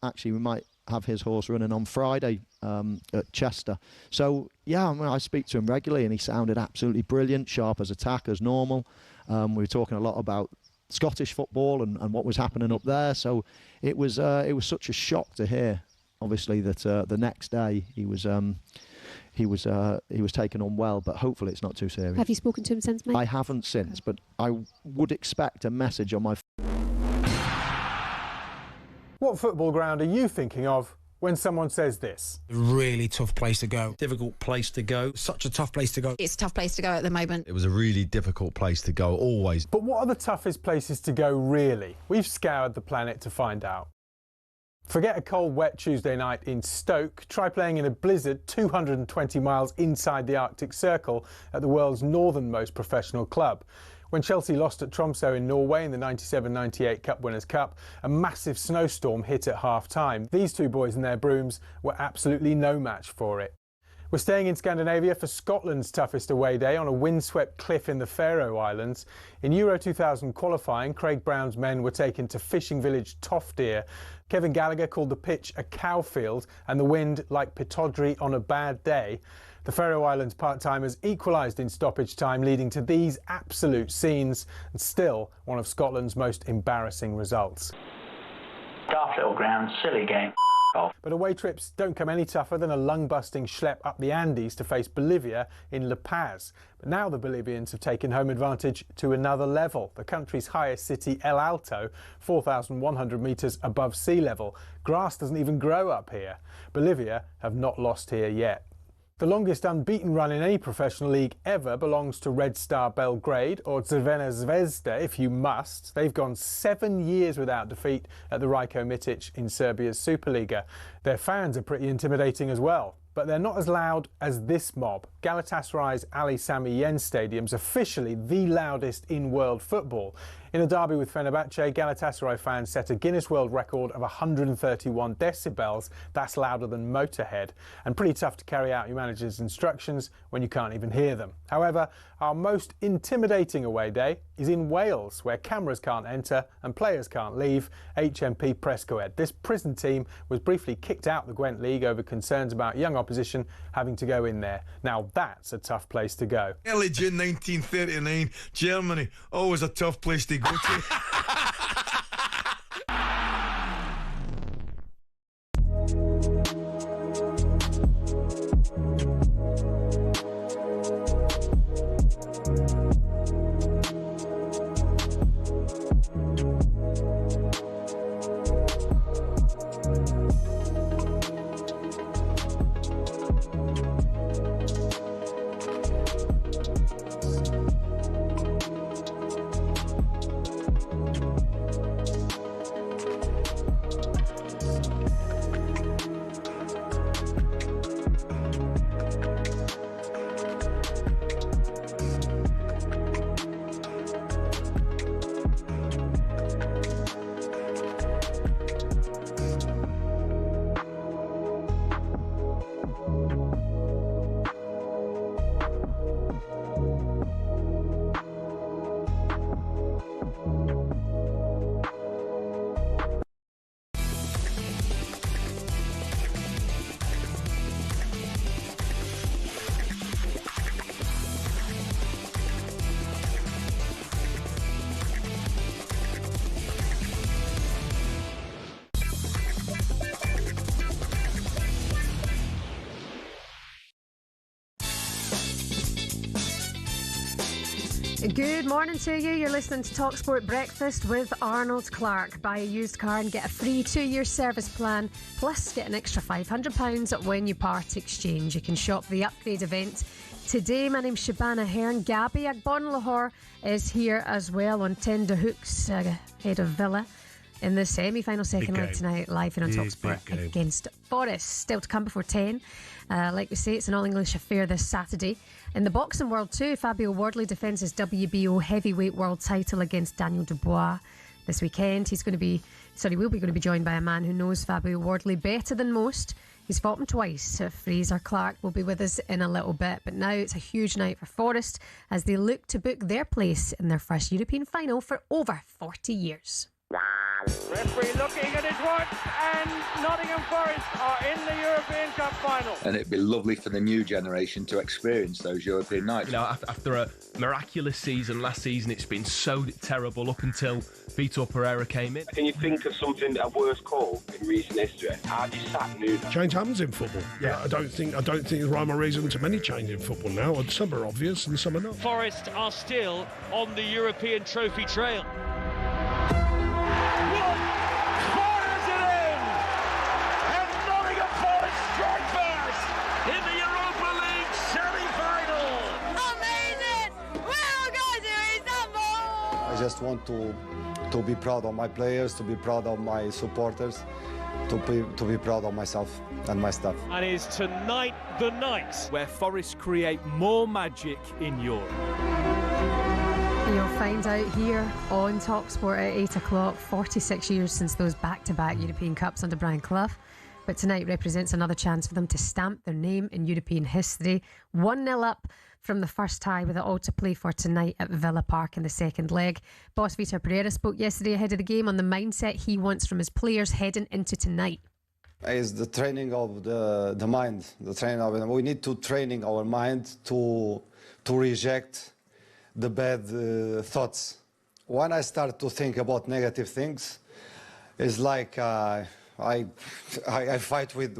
his horse running on Friday at Chester. So yeah, I speak to him regularly, and he sounded absolutely brilliant, sharp as a tack as normal. We were talking a lot about Scottish football and what was happening up there. So it was such a shock to hear, obviously, that the next day he was taken unwell, but hopefully it's not too serious. Have you spoken to him since, mate? I haven't since, but I would expect a message on my. What football ground are you thinking of when someone says this. Really tough place to go. Difficult place to go. Such a tough place to go. It's a tough place to go at the moment. It was a really difficult place to go, always. But what are the toughest places to go, really? We've scoured the planet to find out. Forget a cold, wet Tuesday night in Stoke. Try playing in a blizzard 220 miles inside the Arctic Circle at the world's northernmost professional club. When Chelsea lost at Tromsø in Norway in the 97-98 Cup Winners' Cup, a massive snowstorm hit at half-time. These two boys and their brooms were absolutely no match for it. We're staying in Scandinavia for Scotland's toughest away day on a windswept cliff in the Faroe Islands. In Euro 2000 qualifying, Craig Brown's men were taken to fishing village Toftir. Kevin Gallagher called the pitch a cowfield and the wind like Pitodry on a bad day. The Faroe Islands part-timers equalised in stoppage time, leading to these absolute scenes, and still one of Scotland's most embarrassing results. Daft little ground, silly game. But away trips don't come any tougher than a lung-busting schlep up the Andes to face Bolivia in La Paz. But now the Bolivians have taken home advantage to another level. The country's highest city, El Alto, 4,100 metres above sea level. Grass doesn't even grow up here. Bolivia have not lost here yet. The longest unbeaten run in any professional league ever belongs to Red Star Belgrade, or Crvena Zvezda if you must. They've gone 7 years without defeat at the Rajko Mitic in Serbia's Superliga. Their fans are pretty intimidating as well, but they're not as loud as this mob. Galatasaray's Ali Sami Yen Stadium's officially the loudest in world football. In a derby with Fenerbahce, Galatasaray fans set a Guinness World Record of 131 decibels. That's louder than Motorhead, and pretty tough to carry out your manager's instructions when you can't even hear them. However, our most intimidating away day is in Wales, where cameras can't enter and players can't leave. HMP Prescoed. This prison team was briefly kicked out the Gwent League over concerns about young opposition having to go in there. Now that's a tough place to go. Early June 1939, Germany, always a tough place to go to. Good morning to you. You're listening to talkSPORT Breakfast with Arnold Clark. Buy a used car and get a free 2-year service plan, plus get an extra £500 when you part exchange. You can shop the upgrade event today. My name's Shebahn Aherne Gabby Agbonlahor is here as well on 10 de Hooks, head of Villa, in the semi-final second leg tonight, live on talkSPORT against Forest. Still to come before 10. Like we say, it's an all-English affair this Saturday. In the boxing world too, Fabio Wardley defends his WBO heavyweight world title against Daniel Dubois this weekend. We'll be going to be joined by a man who knows Fabio Wardley better than most. He's fought him twice. Fraser Clark will be with us in a little bit. But now it's a huge night for Forest as they look to book their place in their first European final for over 40 years. Referee looking at his watch, and Nottingham Forest are in the European Cup final. And it'd be lovely for the new generation to experience those European nights. You know, after a miraculous season last season, it's been so terrible up until Vitor Pereira came in. Can you think of something, a worse call in recent history? Hardy sat knew that. Change happens in football. Yeah, I don't think there's rhyme or reason to many change in football now. Some are obvious and some are not. Forest are still on the European trophy trail. I just want to be proud of my players, to be proud of my supporters, to be proud of myself and my staff. And is tonight the night where Forest create more magic in Europe? You'll find out here on talkSPORT at 8 o'clock. 46 years since those back-to-back European Cups under Brian Clough. But tonight represents another chance for them to stamp their name in European history. 1-0 up from the first tie, with it all to play for tonight at Villa Park in the second leg. Boss Vitor Pereira spoke yesterday ahead of the game on the mindset he wants from his players heading into tonight. It's the training of the mind. We need to training our mind to reject the bad thoughts. When I start to think about negative things, it's like I fight with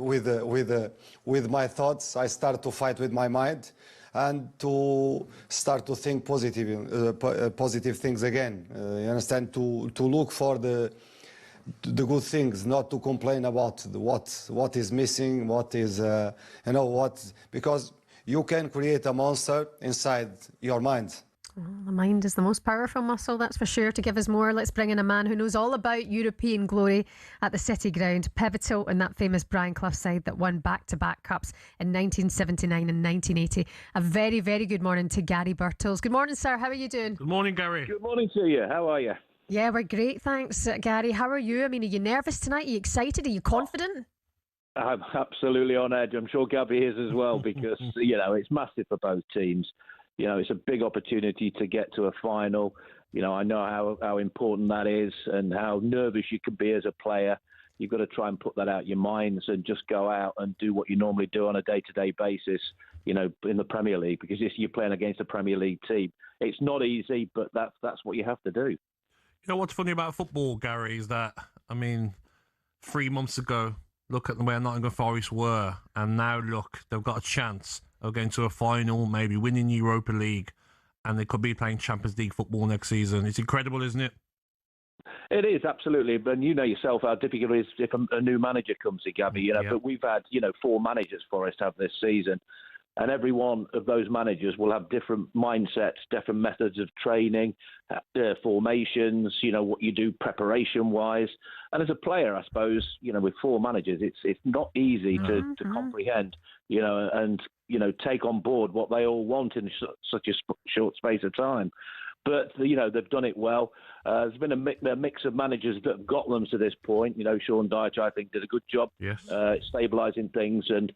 my thoughts. I start to fight with my mind, and to start to think positive things again. You understand? To look for the good things, not to complain about what is missing, what is because you can create a monster inside your mind. Well, the mind is the most powerful muscle, that's for sure. To give us more, let's bring in a man who knows all about European glory at the City Ground. Pivotal in that famous Brian Clough side that won back-to-back cups in 1979 and 1980. A very, very good morning to Gary Birtles. Good morning, sir. How are you doing? Good morning, Gary. Good morning to you. How are you? Yeah, we're great, thanks, Gary. How are you? I mean, are you nervous tonight? Are you excited? Are you confident? I'm absolutely on edge. I'm sure Gabby is as well, because, it's massive for both teams. It's a big opportunity to get to a final. I know how important that is and how nervous you can be as a player. You've got to try and put that out of your minds and just go out and do what you normally do on a day-to-day basis, in the Premier League, because you're playing against a Premier League team. It's not easy, but that's what you have to do. You know what's funny about football, Gary, is that, 3 months ago, look at where Nottingham Forest were, and now look, they've got a chance of getting to a final, maybe winning Europa League, and they could be playing Champions League football next season. It's incredible, isn't it? It is, absolutely. But you know yourself how difficult it is if a new manager comes in, Gabby. But we've had, 4 managers Forest have this season. And every one of those managers will have different mindsets, different methods of training, formations, what you do preparation-wise. And as a player, I suppose, with 4 managers, it's not easy to comprehend, and, take on board what they all want in such a short space of time. But, they've done it well. There's been a mix of managers that have got them to this point. Sean Dyche, I think, did a good job stabilising things and,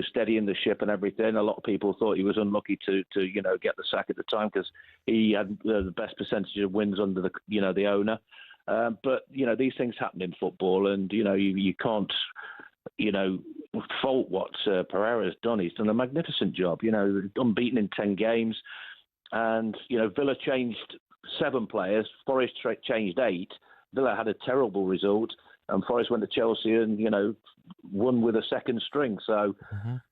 steadying the ship and everything. A lot of people thought he was unlucky to get the sack at the time because he had the best percentage of wins under the owner. But, these things happen in football, and, you can't, fault what Pereira's done. He's done a magnificent job, unbeaten in 10 games. And, Villa changed 7 players. Forest changed 8. Villa had a terrible result. And Forest went to Chelsea and, won with a second string. So,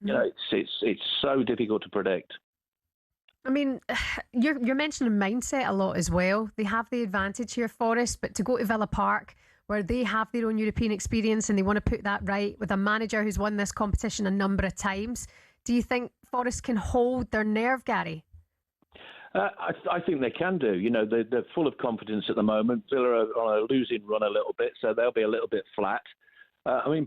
it's so difficult to predict. I mean, you're mentioning mindset a lot as well. They have the advantage here, Forest, but to go to Villa Park, where they have their own European experience and they want to put that right with a manager who's won this competition a number of times, do you think Forest can hold their nerve, Gary? I think they can do. They're full of confidence at the moment. Villa are on a losing run a little bit, so they'll be a little bit flat.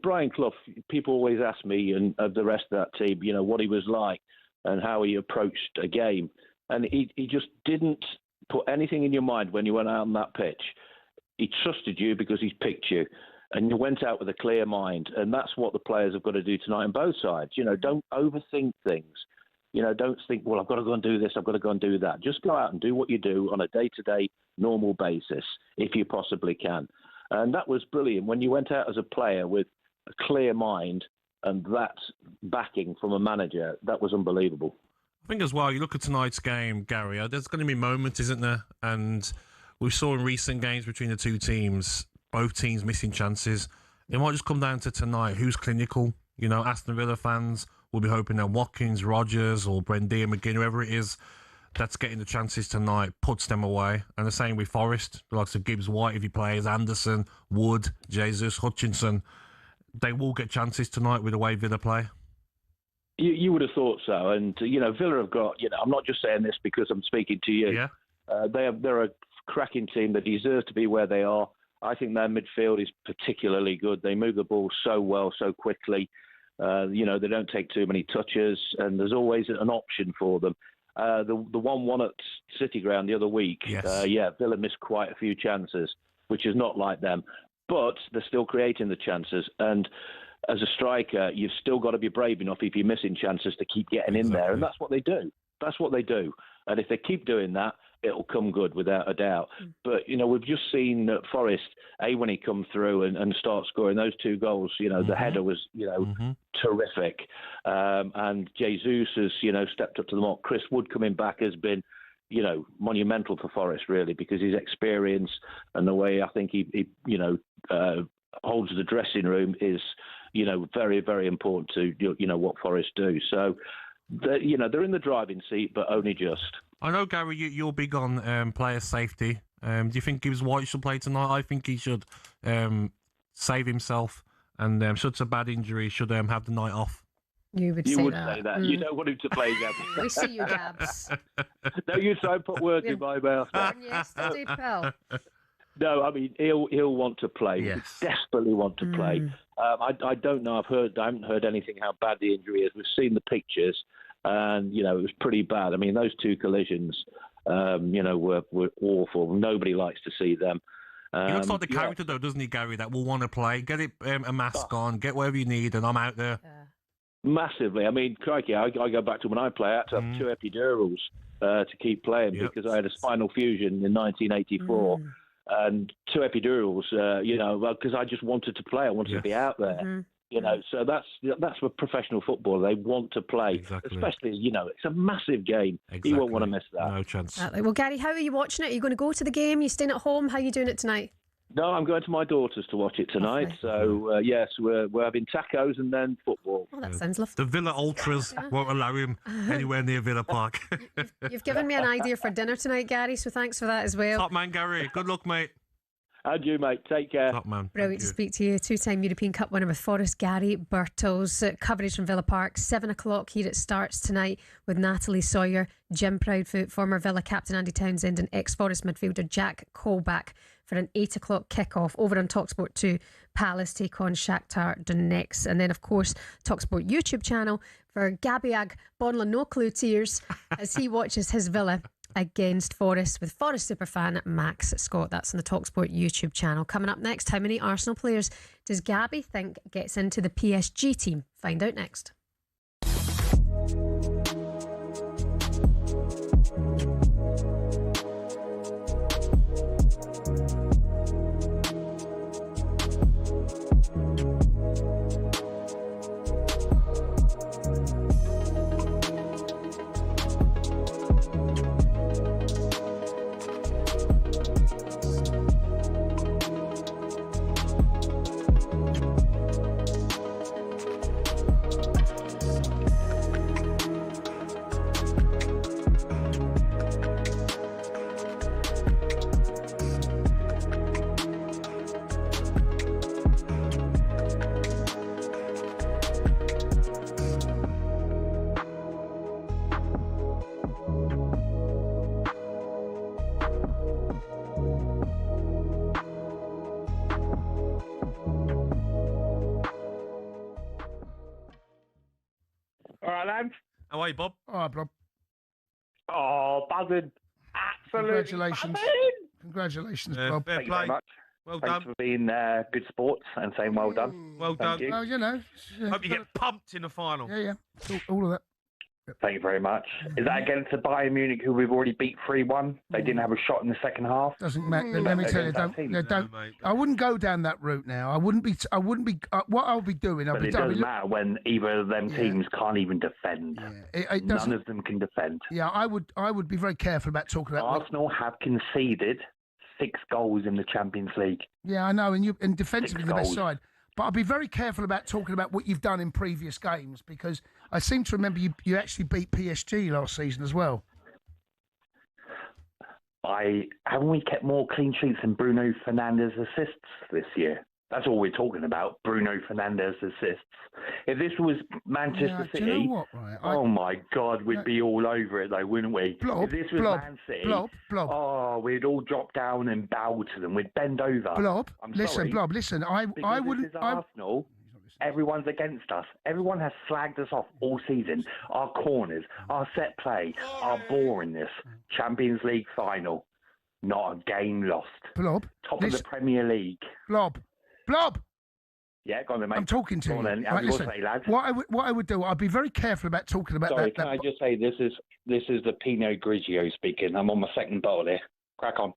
Brian Clough, people always ask me and the rest of that team, what he was like and how he approached a game. And he just didn't put anything in your mind when you went out on that pitch. He trusted you because he's picked you. And you went out with a clear mind. And that's what the players have got to do tonight on both sides. Don't overthink things. Don't think, well, I've got to go and do this, I've got to go and do that. Just go out and do what you do on a day-to-day normal basis, if you possibly can. And that was brilliant. When you went out as a player with a clear mind and that backing from a manager, that was unbelievable. I think as well, you look at tonight's game, Gary, there's going to be moments, isn't there? And we saw in recent games between the two teams, both teams missing chances. It might just come down to tonight, who's clinical. Aston Villa fans will be hoping that Watkins, Rodgers or Brendan McGinn, whoever it is that's getting the chances tonight, puts them away. And the same with Forest, the likes of Gibbs White if he plays, Anderson, Wood, Jesus, Hutchinson. They will get chances tonight with the way Villa play. You would have thought so. And, Villa have got, I'm not just saying this because I'm speaking to you. Yeah. They're a cracking team that deserves to be where they are. I think their midfield is particularly good. They move the ball so well, so quickly. They don't take too many touches, and there's always an option for them. The 1-1 at City Ground the other week, Villa missed quite a few chances, which is not like them. But they're still creating the chances. And as a striker, you've still got to be brave enough if you're missing chances to keep getting in there. And that's what they do. That's what they do. And if they keep doing that, it'll come good without a doubt. But, we've just seen Forest, when he come through and start scoring those 2 goals, the header was, terrific. And Jesus has, stepped up to the mark. Chris Wood coming back has been, monumental for Forest, really, because his experience and the way I think he holds the dressing room is, very, very important to, what Forest do. So, they're in the driving seat, but only just. I know, Gary, you're big on player safety. Do you think Gibbs White should play tonight? I think he should save himself, and should it's a bad injury, should have the night off. You would say that. You don't want him to play, Gabs. We see you, Gabs. No, you try and put words in my mouth. Yesterday, pal. No, I mean he'll want to play. Yes. He desperately want to play. I don't know. I haven't heard anything how bad the injury is. We've seen the pictures, and it was pretty bad. I mean, those 2 collisions, were awful. Nobody likes to see them. He looks like the character, though, doesn't he, Gary? That will want to play. Get it a mask on, get whatever you need, and I'm out there. Massively. I mean, crikey, I go back to when I play. I had to have 2 epidurals to keep playing because I had a spinal fusion in 1984. And 2 epidurals, because I just wanted to play. I wanted to be out there, So that's a professional footballer. They want to play, especially, it's a massive game. You won't want to miss that. No chance. Well, Gary, how are you watching it? Are you going to go to the game? Are you staying at home? How are you doing it tonight? No, I'm going to my daughter's to watch it tonight. So, yes, we're having tacos and then football. Oh, that sounds lovely. The Villa Ultras won't allow him anywhere near Villa Park. You've given me an idea for dinner tonight, Gary, so thanks for that as well. Top man, Gary. Good luck, mate. And you, mate. Take care. Top man. Brilliant to speak to you. 2-time European Cup winner with Forest, Gary Birtles. Coverage from Villa Park, 7 o'clock here it starts tonight with Natalie Sawyer, Jim Proudfoot, former Villa captain Andy Townsend and ex-Forest midfielder Jack Colback for an 8 o'clock kick-off over on talkSPORT 2. Palace take on Shakhtar Donetsk. And then, of course, talkSPORT YouTube channel for Gabby Agbonlahor, no clue tears, as he watches his Villa against Forest with Forest superfan Max Scott. That's on the talkSPORT YouTube channel. Coming up next, how many Arsenal players does Gabby think gets into the PSG team? Find out next. How are you, Bob? All right, Bob. Oh, buzzing. Absolutely. Congratulations. Congratulations, Bob. Thank you very much. Well Thanks done. for being good sports and saying well done. Well Thank done. you. Well, Hope you get pumped in the final. Yeah. All of that. Thank you very much. Is that against the Bayern Munich, who we've already beat 3-1? They didn't have a shot in the second half. Doesn't matter. Let me tell you, don't. I wouldn't go down that route now. I wouldn't be. What I'll be doing. But it doesn't matter when either of them teams can't even defend. None of them can defend. Yeah, I would be very careful about talking about. Arsenal have conceded 6 goals in the Champions League. Yeah, I know, and defensively the best side. But I'll be very careful about talking about what you've done in previous games, because I seem to remember you actually beat PSG last season as well. Haven't we kept more clean sheets than Bruno Fernandes assists this year? That's all we're talking about. Bruno Fernandes assists. If this was Manchester City, do you know what, right? Oh my God, we'd be all over it though, wouldn't we? Blob, if this was Man City, oh, we'd all drop down and bow to them. We'd bend over. Blob, I'm listen, sorry. Blob, listen. I wouldn't. This is Arsenal. Everyone's against us. Everyone has slagged us off all season. Our corners, our set play, our boringness. Champions League final. Not a game lost. Blob. Top of the Premier League. Blob. Yeah, go on then, mate. I'm talking to go you. On then. Right, listen, say, lads. what I would do, I'd be very careful about talking about Sorry, that. can I just say this is the Pinot Grigio speaking. I'm on my second bottle here. Crack on.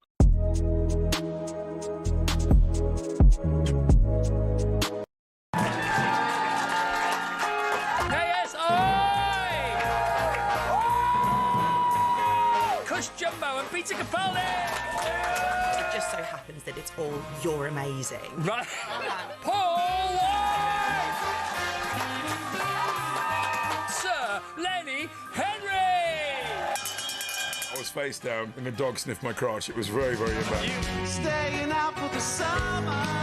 Jumbo and Peter Capaldi. It just so happens that it's all "you're amazing." Right. Paul White! Sir Lenny Henry! I was face down and the dog sniffed my crotch. It was very, very embarrassing. Staying out for the summer.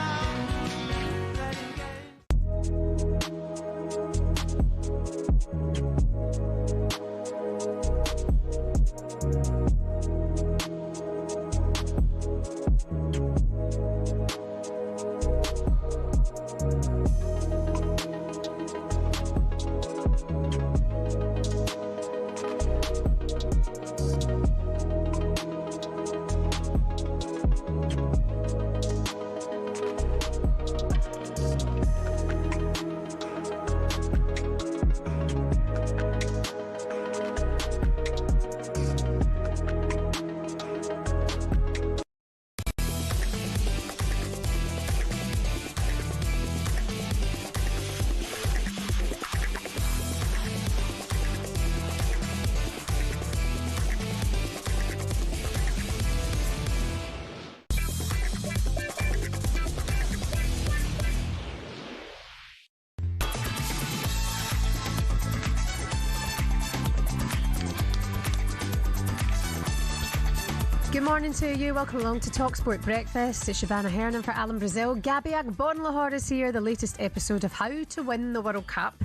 Good morning to you. Welcome along to talkSPORT Breakfast. It's Shebahn Aherne for Alan Brazil. Gabby Agbonlahor is here. The latest episode of How to Win the World Cup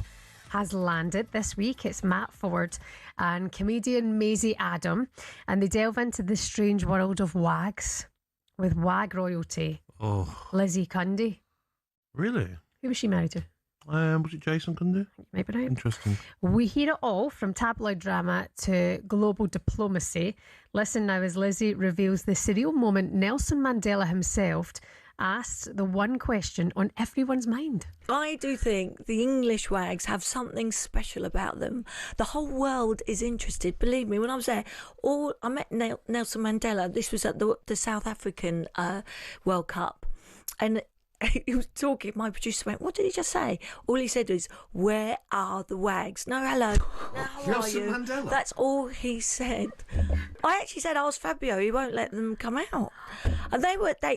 has landed this week. It's Matt Ford and comedian Maisie Adam, and they delve into the strange world of wags with wag royalty. Oh, Lizzie Cundy. really? Who was she married to? Was it Jason Cundy? Maybe right. Interesting. We hear it all, from tabloid drama to global diplomacy. Listen now as Lizzie reveals the surreal moment Nelson Mandela himself asked the one question on everyone's mind. I do think the English wags have something special about them. The whole world is interested. Believe me, when I was there, I met Nelson Mandela. This was at the South African World Cup, and he was talking. My producer went, "What did he just say?" All he said was, "Where are the wags?" No, hello. No, how Nelson are you? Mandela. That's all he said. I actually said, "Ask Fabio. He won't let them come out." And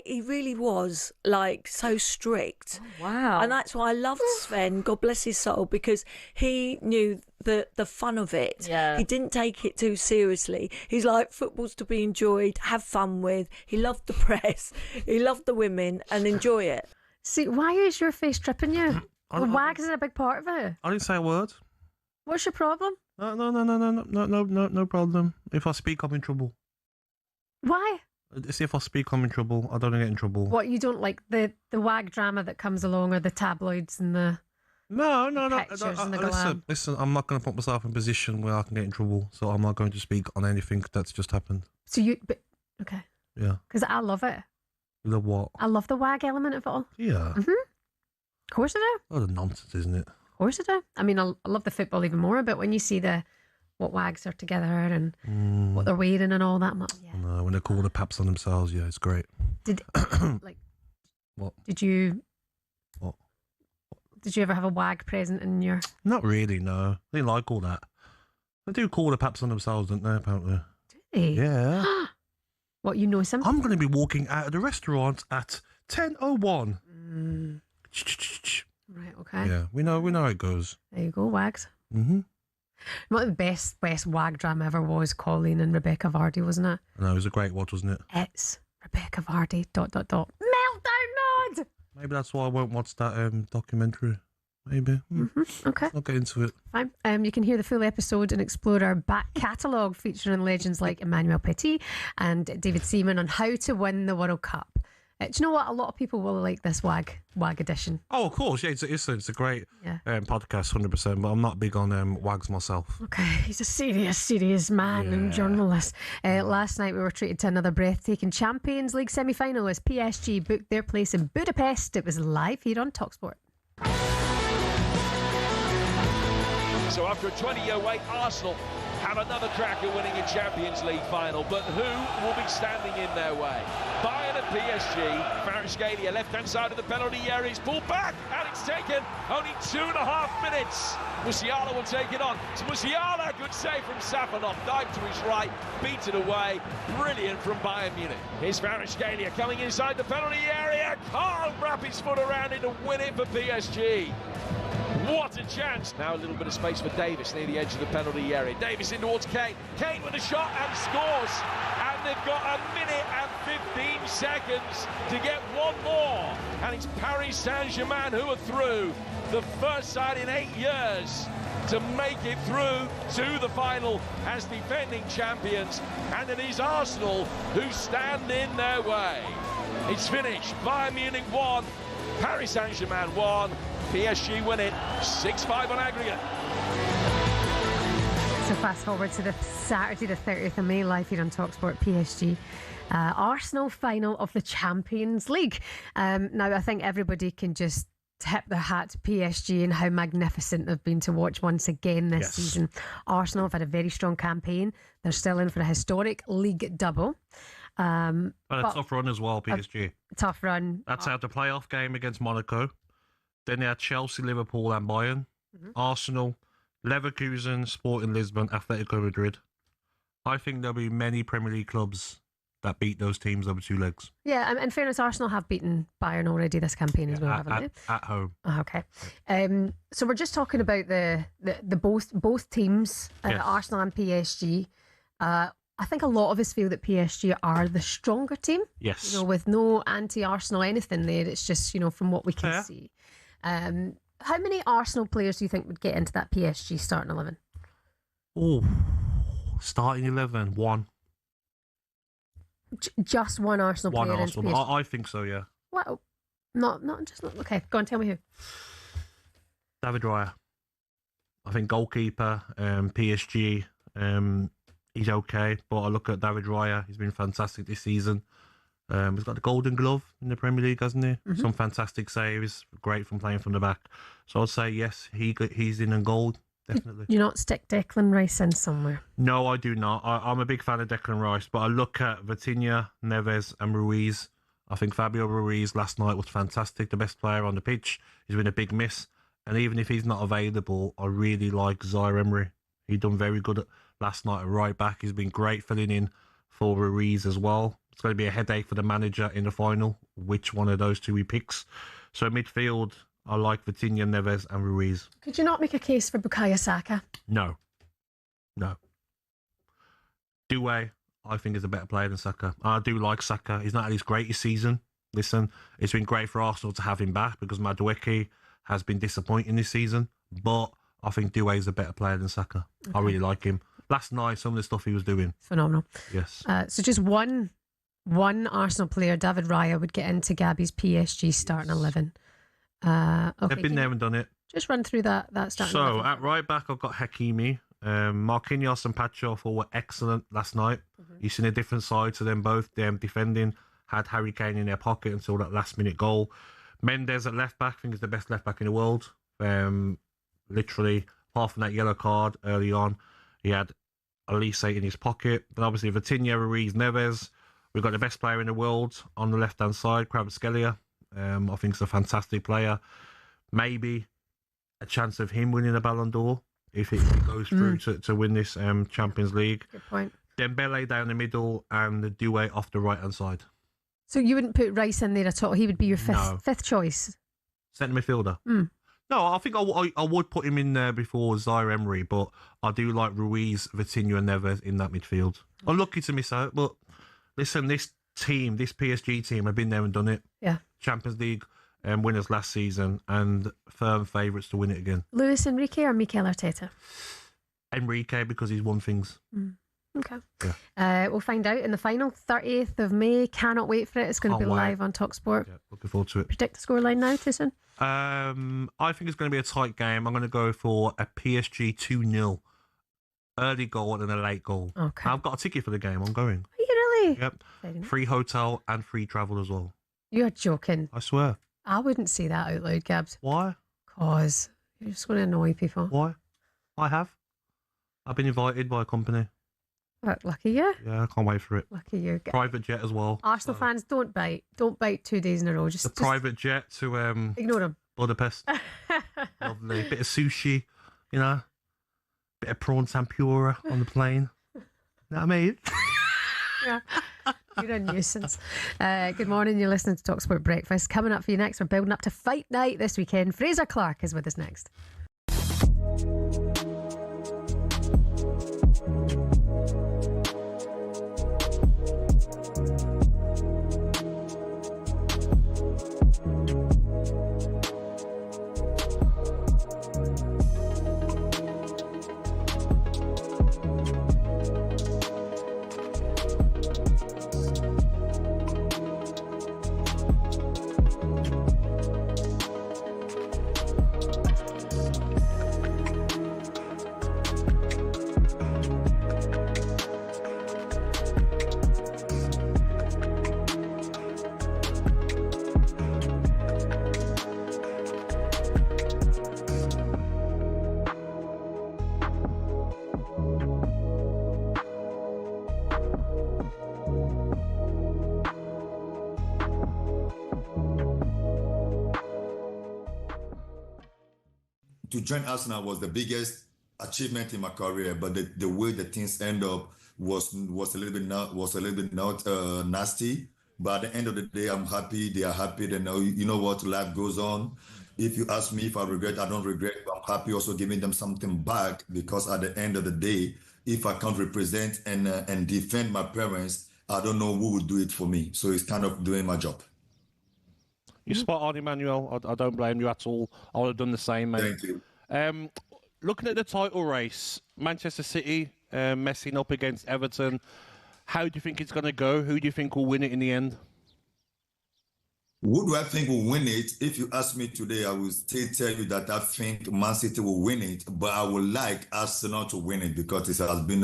he really was like so strict. Oh, wow. And that's why I loved Sven. God bless his soul, because he knew the fun of it. Yeah. He didn't take it too seriously. He's like, football's to be enjoyed, have fun with. He loved the press, he loved the women, and enjoy it. See, why is your face tripping you? The wags is a big part of it. I didn't say a word. What's your problem? No problem. If I speak, I'm in trouble. Why? See, if I speak, I'm in trouble. I don't get in trouble. What, you don't like the wag drama that comes along, or the tabloids and the No. pictures and the glam? Listen, I'm not going to put myself in a position where I can get in trouble, so I'm not going to speak on anything that's just happened. So okay. Yeah. Because I love it. The what? I love the wag element of it all. Yeah. Of course I do. Oh, the nonsense, isn't it? Of course I do. I mean, I love the football even more, but when you see what wags are together and what they're wearing and all that, yeah. No, when they call the paps on themselves, yeah, it's great. What? Did you? What? Did you ever have a wag present in your? Not really, no. They like all that. They do call the paps on themselves, don't they, apparently? Do they? Yeah. What, you know something? I'm going to be walking out of the restaurant at 10:01. Right, okay. Yeah, we know how it goes. There you go, wags. Mm-hmm. What the best wag drama ever was Colleen and Rebecca Vardy, wasn't it? No, it was a great watch, wasn't it? It's Rebecca Vardy, ... Meltdown mode! Maybe that's why I won't watch that documentary. Maybe. Okay. I'll get into it. Fine. You can hear the full episode and explore our back catalogue featuring legends like Emanuel Petit and David Seaman on how to win the World Cup. Do you know what? A lot of people will like this WAG edition. Oh, of course. Yeah, it's a great podcast, 100%, but I'm not big on WAGs myself. Okay, he's a serious man and journalist. Last night we were treated to another breathtaking Champions League semi-final as PSG booked their place in Budapest. It was live here on talkSPORT. So after a 20-year wait, Arsenal have another crack at winning a Champions League final, but who will be standing in their way? Bayern and PSG. Kvaratskhelia, left-hand side of the penalty area, is pulled back, and it's taken only 2.5 minutes. Musiala will take it on. It's Musiala, good save from Safanov, dive to his right, beat it away. Brilliant from Bayern Munich. Here's Kvaratskhelia coming inside the penalty area, can't wrap his foot around it to win it for PSG. What a chance. Now a little bit of space for Davis near the edge of the penalty area. Davis in towards Kane. Kane with a shot and scores. And they've got 1 minute and 15 seconds to get one more. And it's Paris Saint-Germain who are through. The first side in 8 years to make it through to the final as defending champions. And it is Arsenal who stand in their way. It's finished. Bayern Munich 1. Paris Saint-Germain 1. PSG win it 6-5 on aggregate. So fast forward to the Saturday the 30th of May, live here on talkSPORT. PSG Arsenal final of the Champions League. Now I think everybody can just tip their hat to PSG and how magnificent they've been to watch once again this season. Arsenal have had a very strong campaign. They're still in for a historic league double. But a tough run as well, PSG. Tough run. That's out the playoff game against Monaco. Then they had Chelsea, Liverpool and Bayern. Arsenal, Leverkusen, Sporting Lisbon, Atletico Madrid. I think there'll be many Premier League clubs that beat those teams over 2 legs. Yeah, in fairness, Arsenal have beaten Bayern already this campaign as well, haven't they? At home. Okay. So we're just talking about the both teams, Arsenal and PSG. I think a lot of us feel that PSG are the stronger team. Yes. With no anti-Arsenal anything there. It's just, from what we can see. How many Arsenal players do you think would get into that PSG starting 11? Oh, starting 11, one. Just one Arsenal player. One Arsenal. I think so, yeah. Wow. Not just not. Okay, go on, tell me who. David Raya. I think goalkeeper, PSG, he's okay. But I look at David Raya, he's been fantastic this season. He's got the Golden Glove in the Premier League, hasn't he? Some fantastic saves, great from playing from the back. So I'd say yes, he's in a goal, definitely. Do you not stick Declan Rice in somewhere? No, I do not. I'm a big fan of Declan Rice, but I look at Vitinha, Neves and Ruiz. I think Fabio Ruiz last night was fantastic, the best player on the pitch. He's been a big miss. And even if he's not available, I really like Zaire Emery. He done very good last night at right back. He's been great filling in for Ruiz as well. It's going to be a headache for the manager in the final, which one of those two he picks. So midfield, I like Vitinha, Neves and Ruiz. Could you not make a case for Bukayo Saka? No. Doué, I think, is a better player than Saka. I do like Saka. He's not at his greatest season. Listen, it's been great for Arsenal to have him back because Madueke has been disappointing this season. But I think Doué is a better player than Saka. Okay. I really like him. Last night, some of the stuff he was doing. Phenomenal. Yes. So just one Arsenal player, David Raya, would get into Gabby's PSG starting 11. Okay, they've been there and done it. Just run through that starting 11. So at right back, I've got Hakimi. Marquinhos and Pacho were excellent last night. You've seen a different side to them both. Them defending, had Harry Kane in their pocket until that last minute goal. Mendes at left back, I think is the best left back in the world. Literally, apart from that yellow card early on, he had Elise in his pocket. But obviously, Vitinha, Ruiz, Neves. We've got the best player in the world on the left-hand side, Kvaratskhelia. I think he's a fantastic player. Maybe a chance of him winning a Ballon d'Or if it goes through to win this Champions League. Good point. Dembele down the middle and Doué off the right-hand side. So you wouldn't put Rice in there at all? He would be your fifth choice? Centre midfielder. No, I think I would put him in there before Zaire Emery, but I do like Ruiz, Vitinha and Neves in that midfield. I'm lucky to miss out, but listen, this PSG team have been there and done it. Yeah. Champions League winners last season and firm favourites to win it again. Luis Enrique or Mikel Arteta? Enrique, because he's won things. Okay. Yeah. We'll find out in the final, 30th of May. Cannot wait for it. It's going to be live on talkSPORT. Yeah, looking forward to it. Predict the scoreline now, too soon? I think it's going to be a tight game. I'm going to go for a PSG 2-0. Early goal and then a late goal. Okay. I've got a ticket for the game. I'm going. Are you really? Yep. Free hotel and free travel as well. You're joking. I swear. I wouldn't say that out loud, Gabs. Why? Because you're just going to annoy people. Why? I've been invited by a company. Lucky you. Yeah, I can't wait for it. Lucky you. Private jet as well. Arsenal fans, don't bite. Don't bite 2 days in a row. Just private jet to ignore them. Budapest. Lovely. Bit of sushi, you know. Bit of prawn tempura on the plane. You know what I mean? Yeah. You're a nuisance. Good morning. You're listening to talkSPORT Breakfast. Coming up for you next, we're building up to fight night this weekend. Fraser Clark is with us next. To join Arsenal was the biggest achievement in my career, but the way the things end up was a little bit not nasty. But at the end of the day, I'm happy. They are happy. They know, you know what, life goes on. If you ask me if I regret, I don't regret. I'm happy also giving them something back, because at the end of the day, if I can't represent and defend my parents, I don't know who would do it for me. So it's kind of doing my job. You're spot on, Emmanuel. I don't blame you at all. I would have done the same, mate. Thank you. Looking at the title race, Manchester City messing up against Everton. How do you think it's going to go? Who do you think will win it in the end? Who do I think will win it? If you ask me today, I will still tell you that I think Man City will win it, but I would like Arsenal to win it, because it has been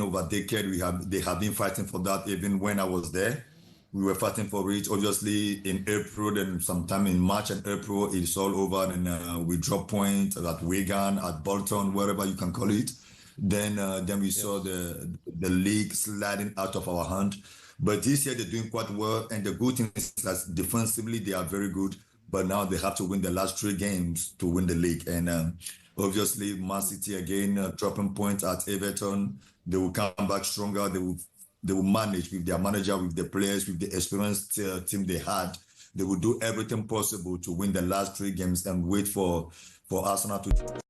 over a decade. They have been fighting for that. Even when I was there, we were fighting for it. Obviously, in April, then sometime in March and April, it's all over, and we drop points at Wigan, at Bolton, wherever you can call it. Then we saw the league sliding out of our hand. But this year they're doing quite well, and the good thing is that defensively they are very good. But now they have to win the last 3 games to win the league. And obviously, Man City again dropping points at Everton. They will come back stronger. They will manage with their manager, with the players, with the experienced team they had. They will do everything possible to win the last 3 games and wait for Arsenal to.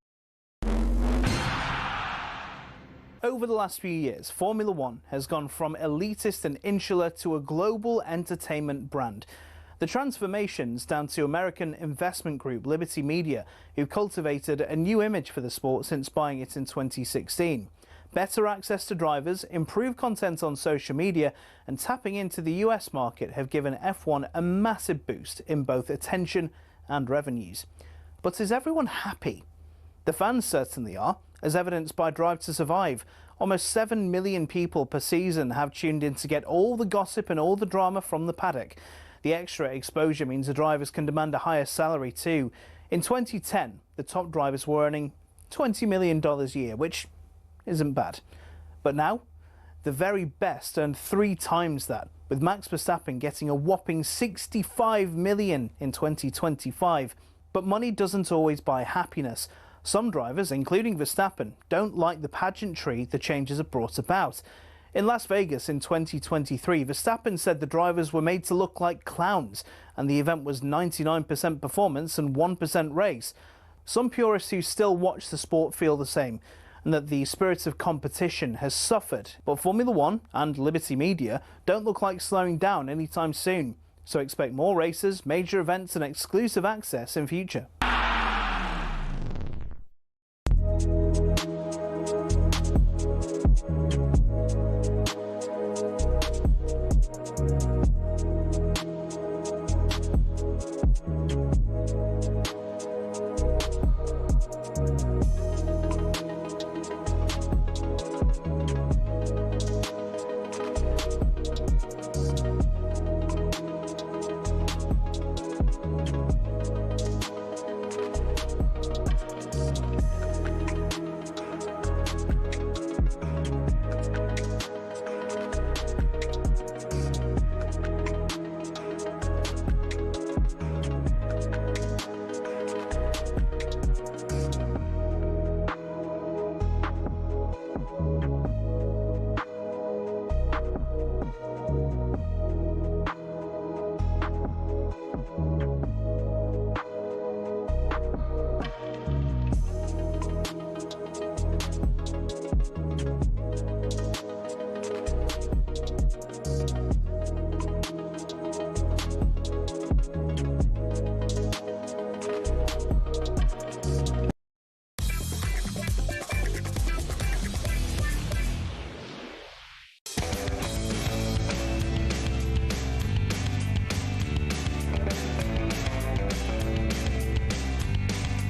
Over the last few years, Formula One has gone from elitist and insular to a global entertainment brand. The transformation's down to American investment group Liberty Media, who cultivated a new image for the sport since buying it in 2016. Better access to drivers, improved content on social media, and tapping into the US market have given F1 a massive boost in both attention and revenues. But is everyone happy? The fans certainly are, as evidenced by Drive to Survive. Almost 7 million people per season have tuned in to get all the gossip and all the drama from the paddock. The extra exposure means the drivers can demand a higher salary too. In 2010, the top drivers were earning $20 million a year, which isn't bad. But now, the very best earn 3 times that, with Max Verstappen getting a whopping $65 million in 2025. But money doesn't always buy happiness. Some drivers, including Verstappen, don't like the pageantry the changes have brought about. In Las Vegas in 2023, Verstappen said the drivers were made to look like clowns, and the event was 99% performance and 1% race. Some purists who still watch the sport feel the same, and that the spirit of competition has suffered. But Formula One and Liberty Media don't look like slowing down anytime soon. So expect more races, major events and exclusive access in future.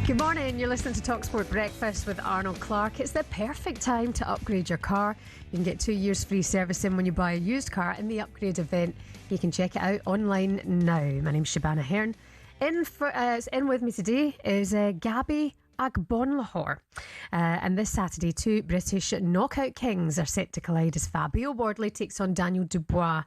Good morning, you're listening to talkSPORT Breakfast with Arnold Clark. It's the perfect time to upgrade your car. You can get 2 years free servicing when you buy a used car in the upgrade event. You can check it out online now. My name's Shebahn Aherne. In with me today is Gabby Agbonlahor. And this Saturday, 2 British knockout kings are set to collide as Fabio Wardley takes on Daniel Dubois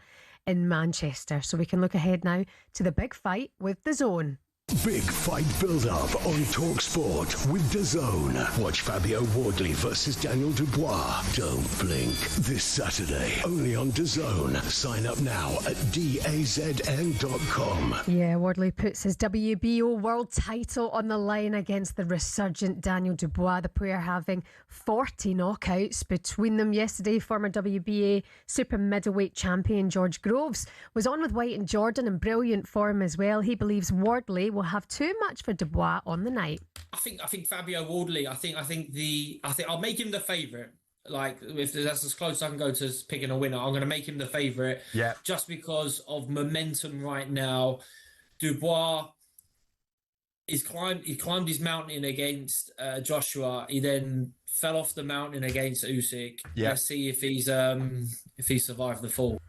in Manchester. So we can look ahead now to the big fight with DAZN. Big fight build-up on talkSPORT with DAZN. Watch Fabio Wardley versus Daniel Dubois. Don't blink. This Saturday, only on DAZN. Sign up now at dazn.com. Yeah, Wardley puts his WBO world title on the line against the resurgent Daniel Dubois. The pair having 40 knockouts between them. Yesterday, former WBA super middleweight champion George Groves was on with White and Jordan in brilliant form as well. He believes Wardley will have too much for Dubois on the night. I think Fabio Wardley. I think I'll make him the favourite. Like, if that's as close as I can go to picking a winner, I'm going to make him the favourite. Yeah. Just because of momentum right now. Dubois he climbed his mountain against Joshua. He then fell off the mountain against Usyk. Yeah. Let's see if he survived the fall.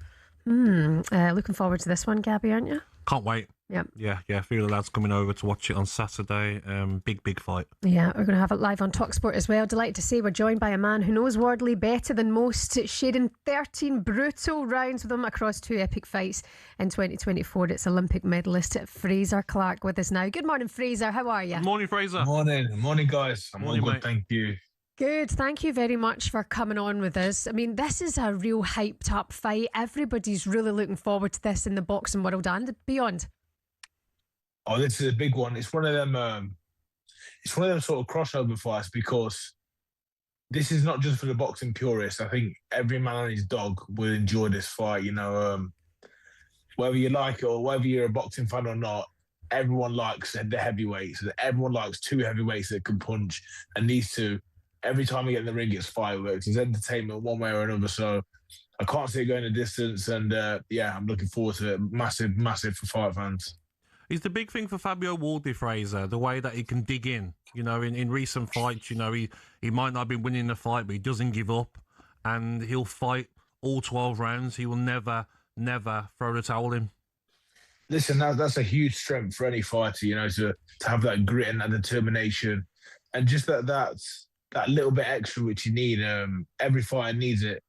Looking forward to this one, Gabby, aren't you? Can't wait. Yep. Yeah. A few of the lads coming over to watch it on Saturday. Big fight. Yeah, we're going to have it live on talkSPORT as well. Delighted to say we're joined by a man who knows Wardley better than most, sharing 13 brutal rounds with him across 2 epic fights in 2024. It's Olympic medalist Fraser Clark with us now. Good morning, Fraser. How are you? Good morning, Fraser. Morning, guys. I'm all good, mate. thank you. Good. Thank you very much for coming on with us. I mean, this is a real hyped up fight. Everybody's really looking forward to this in the boxing world and beyond. Oh, this is a big one. It's one of them. It's one of them sort of crossover fights because this is not just for the boxing purists. I think every man and his dog will enjoy this fight. You know, whether you like it or whether you're a boxing fan or not, everyone likes the heavyweights. Everyone likes 2 heavyweights that can punch, and these two, every time we get in the ring, it's fireworks. It's entertainment one way or another. So I can't see it going a distance, and I'm looking forward to it. Massive for fight fans. It's the big thing for Fabio Wardley, Fraser, the way that he can dig in. You know, in recent fights, you know, he might not have been winning the fight, but he doesn't give up, and he'll fight all 12 rounds. He will never throw the towel in. Listen, that's a huge strength for any fighter, you know, to have that grit and that determination, and just that little bit extra which you need. Every fighter needs it.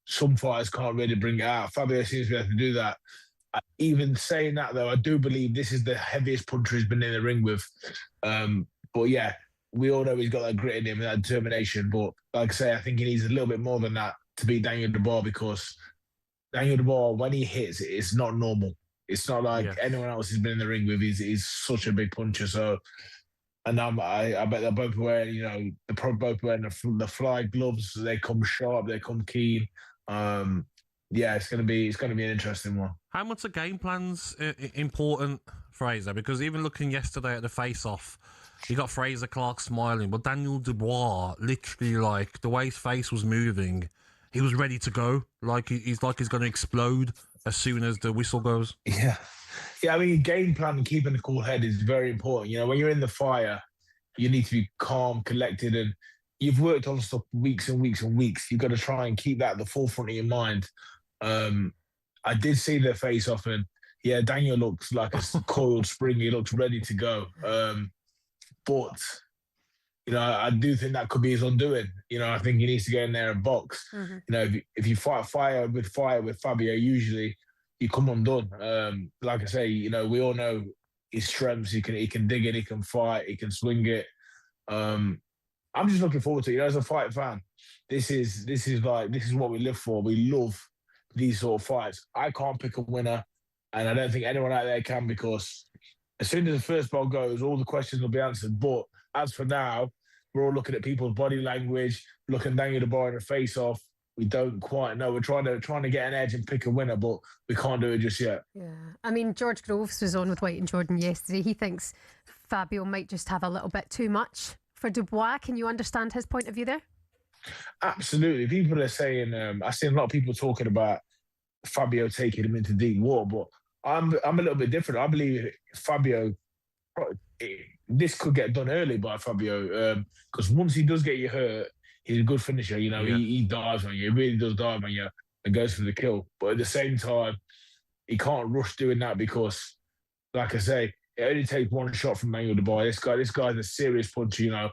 Some fighters can't really bring it out. Fabio seems to be able to do that. Even saying that, though, I do believe this is the heaviest puncher he's been in the ring with. But yeah, we all know he's got that grit in him and that determination. But like I say, I think he needs a little bit more than that to beat Daniel Dubois, because Daniel Dubois, when he hits, it's not normal. It's not like anyone else he's been in the ring with. He's such a big puncher. So, and I bet they're both wearing, you know, they're both wearing the fly gloves. They come sharp, they come keen. It's gonna be an interesting one. How much are game plans important, Fraser? Because even looking yesterday at the face-off, you got Fraser Clark smiling, but Daniel Dubois, literally, like, the way his face was moving, he was ready to go. Like, he's going to explode as soon as the whistle goes. Yeah. Yeah, I mean, game plan and keeping a cool head is very important. You know, when you're in the fire, you need to be calm, collected, and you've worked on stuff weeks and weeks and weeks. You've got to try and keep that at the forefront of your mind. I did see their face-off, and, yeah, Daniel looks like a coiled spring. He looks ready to go. But, you know, I do think that could be his undoing. You know, I think he needs to get in there and box. You know, if you fight fire with Fabio, usually you come undone. Like I say, you know, we all know his strengths. He can dig it, he can fight, he can swing it. I'm just looking forward to it. You know, as a fight fan, this is what we live for. We love these sort of fights. I can't pick a winner, and I don't think anyone out there can, because as soon as the first ball goes, all the questions will be answered. But as for now, we're all looking at people's body language, looking Daniel Dubois in the face-off. We don't quite know. We're trying to get an edge and pick a winner, but we can't do it just yet. Yeah, I mean, George Groves was on with White and Jordan yesterday. He thinks Fabio might just have a little bit too much for Dubois. Can you understand his point of view there? Absolutely. People are saying, I've seen a lot of people talking about Fabio taking him into deep water, but I'm a little bit different. I believe Fabio, this could get done early by Fabio, because once he does get you hurt, he's a good finisher. You know, he dives on you. He really does dive on you and goes for the kill. But at the same time, he can't rush doing that because, like I say, it only takes one shot from Emanuel Dubois. This guy's a serious puncher, you know,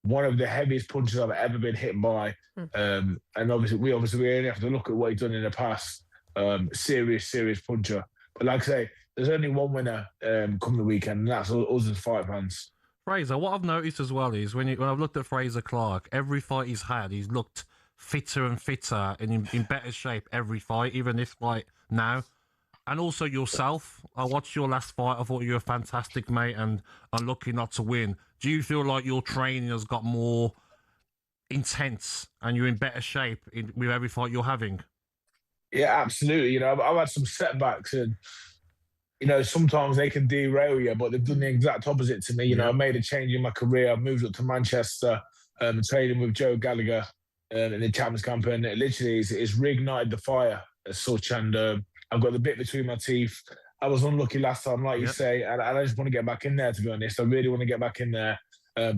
one of the heaviest punches I've ever been hit by. And obviously we only have to look at what he's done in the past. Serious puncher. But like I say, there's only one winner come the weekend, and that's us as fight fans. Fraser, what I've noticed as well is when I've looked at Fraser Clark, every fight he's had, he's looked fitter and fitter and in better shape every fight, even this fight now. And also yourself, I watched your last fight. I thought you were fantastic, mate, and unlucky not to win. Do you feel like your training has got more intense and you're in better shape with every fight you're having? Yeah, absolutely. You know, I've had some setbacks, and you know, sometimes they can derail you, but they've done the exact opposite to me. You know, I made a change in my career. I moved up to Manchester, training with Joe Gallagher in the Champions Camp, and it literally it's reignited the fire as such. And I've got the bit between my teeth. I was unlucky last time, like you say, and I just want to get back in there, to be honest. I really want to get back in there.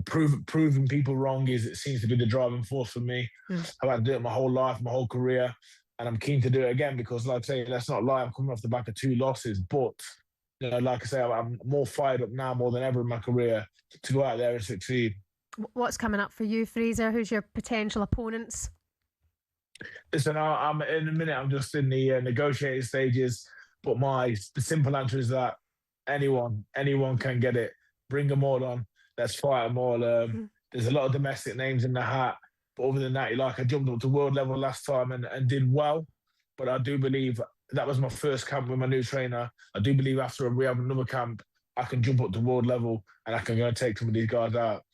Proving people wrong it seems to be the driving force for me. I've had to do it my whole life, my whole career. And I'm keen to do it again because, like I say, let's not lie, I'm coming off the back of 2 losses. But, you know, like I say, I'm more fired up now more than ever in my career to go out there and succeed. What's coming up for you, Fraser? Who's your potential opponents? Listen, I'm in a minute, I'm just in the negotiating stages. But the simple answer is that anyone can get it. Bring them all on. Let's fight them all. There's a lot of domestic names in the hat. But other than that, I jumped up to world level last time and did well. But I do believe that was my first camp with my new trainer. I do believe after we have another camp, I can jump up to world level and I can go and take some of these guys out.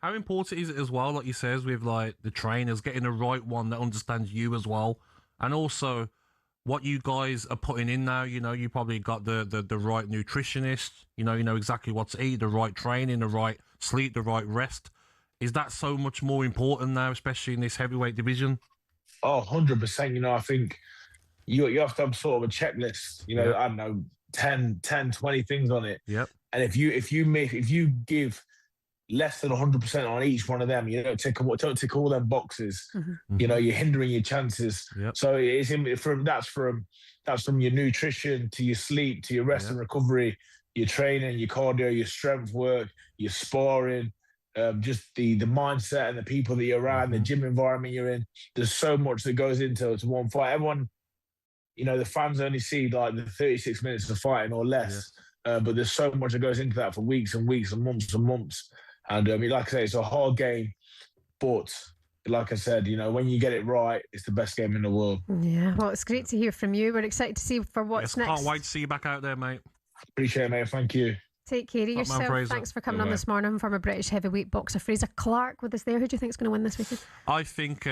How important is it as well, like you says, with like the trainers, getting the right one that understands you as well? And also what you guys are putting in now, you know, you probably got the right nutritionist, you know exactly what to eat, the right training, the right sleep, the right rest. Is that so much more important now, especially in this heavyweight division? Oh, 100%. You know, I think you have to have sort of a checklist, you know, I don't know, 10, 20 things on it. Yep. And if you give less than 100% on each one of them, you don't tick all them boxes, you know, you're hindering your chances. Yep. So that's from your nutrition to your sleep, to your rest and recovery, your training, your cardio, your strength work, your sparring, just the mindset and the people that you're around, the gym environment you're in. There's so much that goes into one fight. Everyone, you know, the fans only see like the 36 minutes of fighting or less, but there's so much that goes into that for weeks and weeks and months and months. And like I say, it's a hard game, but like I said, you know, when you get it right, it's the best game in the world. Yeah, well, it's great to hear from you. We're excited to see for what's next. Can't wait to see you back out there, mate. Appreciate it, mate. Thank you. Take care of yourself. Thanks for coming on this morning. Former British heavyweight boxer Fraser Clark with us there. Who do you think is going to win this weekend? I think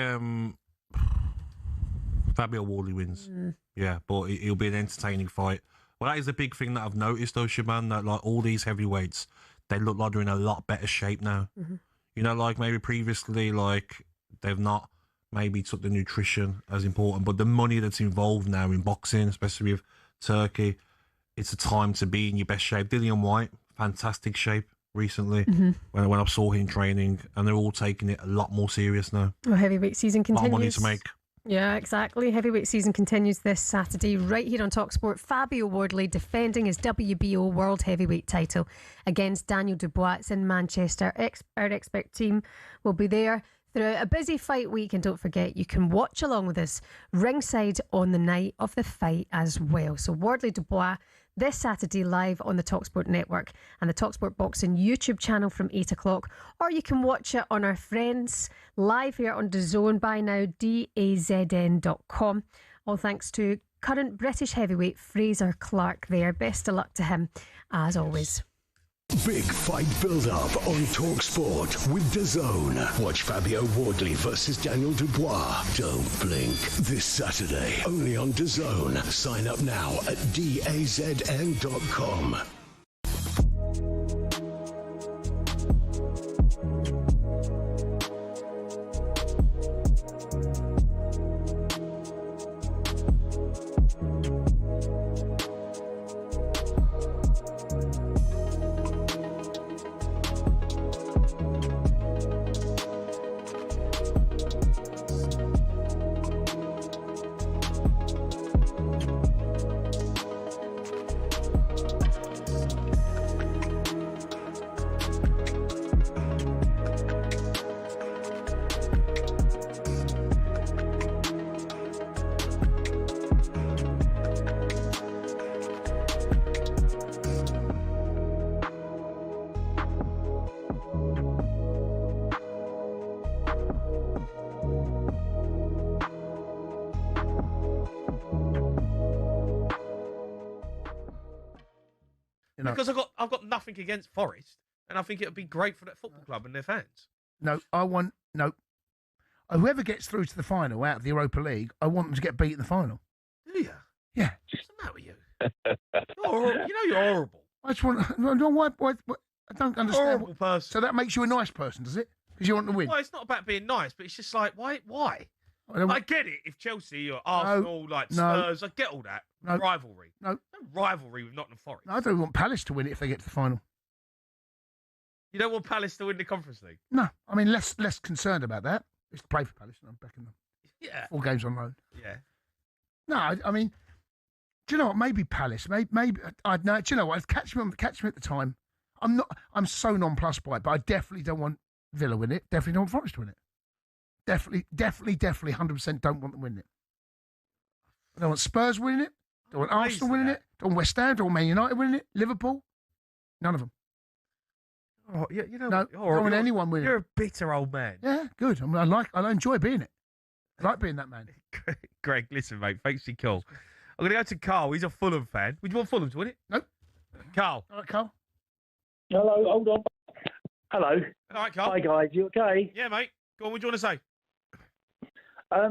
Fabio Wardley wins. Yeah, but it'll be an entertaining fight. Well, that is a big thing that I've noticed, though, Shebahn, that like all these heavyweights, they look like they're in a lot better shape now. You know, like maybe previously, like they've not maybe took the nutrition as important, but the money that's involved now in boxing, especially with Turkey, it's a time to be in your best shape. Dillian White, fantastic shape recently when I saw him training, and they're all taking it a lot more serious now. Well, heavyweight season continues. A lot of money to make. Yeah, exactly. Heavyweight season continues this Saturday right here on talkSPORT. Fabio Wardley defending his WBO World Heavyweight title against Daniel Dubois. It's in Manchester. Our expert team will be there throughout a busy fight week, and don't forget you can watch along with us ringside on the night of the fight as well. So Wardley Dubois this Saturday live on the talkSPORT network and the talkSPORT Boxing YouTube channel from 8 o'clock, or you can watch it on our friends live here on DAZN by now, DAZN.com. All thanks to current British heavyweight Fraser Clark there. Best of luck to him as always. Big fight build-up on talkSPORT with DAZN. Watch Fabio Wardley versus Daniel Dubois. Don't blink. This Saturday, only on DAZN. Sign up now at DAZN.com. Because I've got nothing against Forest, and I think it would be great for that football club and their fans. Whoever gets through to the final out of the Europa League, I want them to get beat in the final. Do you? Yeah. What's the matter with you? You're horrible. I just want. Why? I don't understand. Horrible person. So that makes you a nice person, does it? Because you want to win. Well, it's not about being nice, but it's just like, why? I get it. If Chelsea or Arsenal, Spurs, I get all that. Rivalry. No rivalry with Nottingham Forest. I don't want Palace to win it if they get to the final. You don't want Palace to win the Conference League? No. I mean, less concerned about that. Just play for Palace. I'm backing them. Yeah. 4 games on loan. Yeah. No, I mean, do you know what? Maybe Palace. Maybe I'd know. Do you know what? I'd catch me at the time. I'm so nonplussed by it, but I definitely don't want Villa win it. Definitely don't want Forest to win it. Definitely, 100% don't want them winning it. I don't want Spurs winning it. Don't want Arsenal winning it. Don't want West Ham. Don't want Man United winning it. Liverpool. None of them. Oh, don't want anyone winning it. You're a bitter old man. Yeah, good. I enjoy being it. I like being that man. Greg, listen, mate. Thanks for your call. I'm going to go to Carl. He's a Fulham fan. Would you want Fulham to win it? Nope. Carl. All right, Carl. Hello, hold on. Hello. All right, Carl. Hi, guys. You okay? Yeah, mate. Go on. What do you want to say? I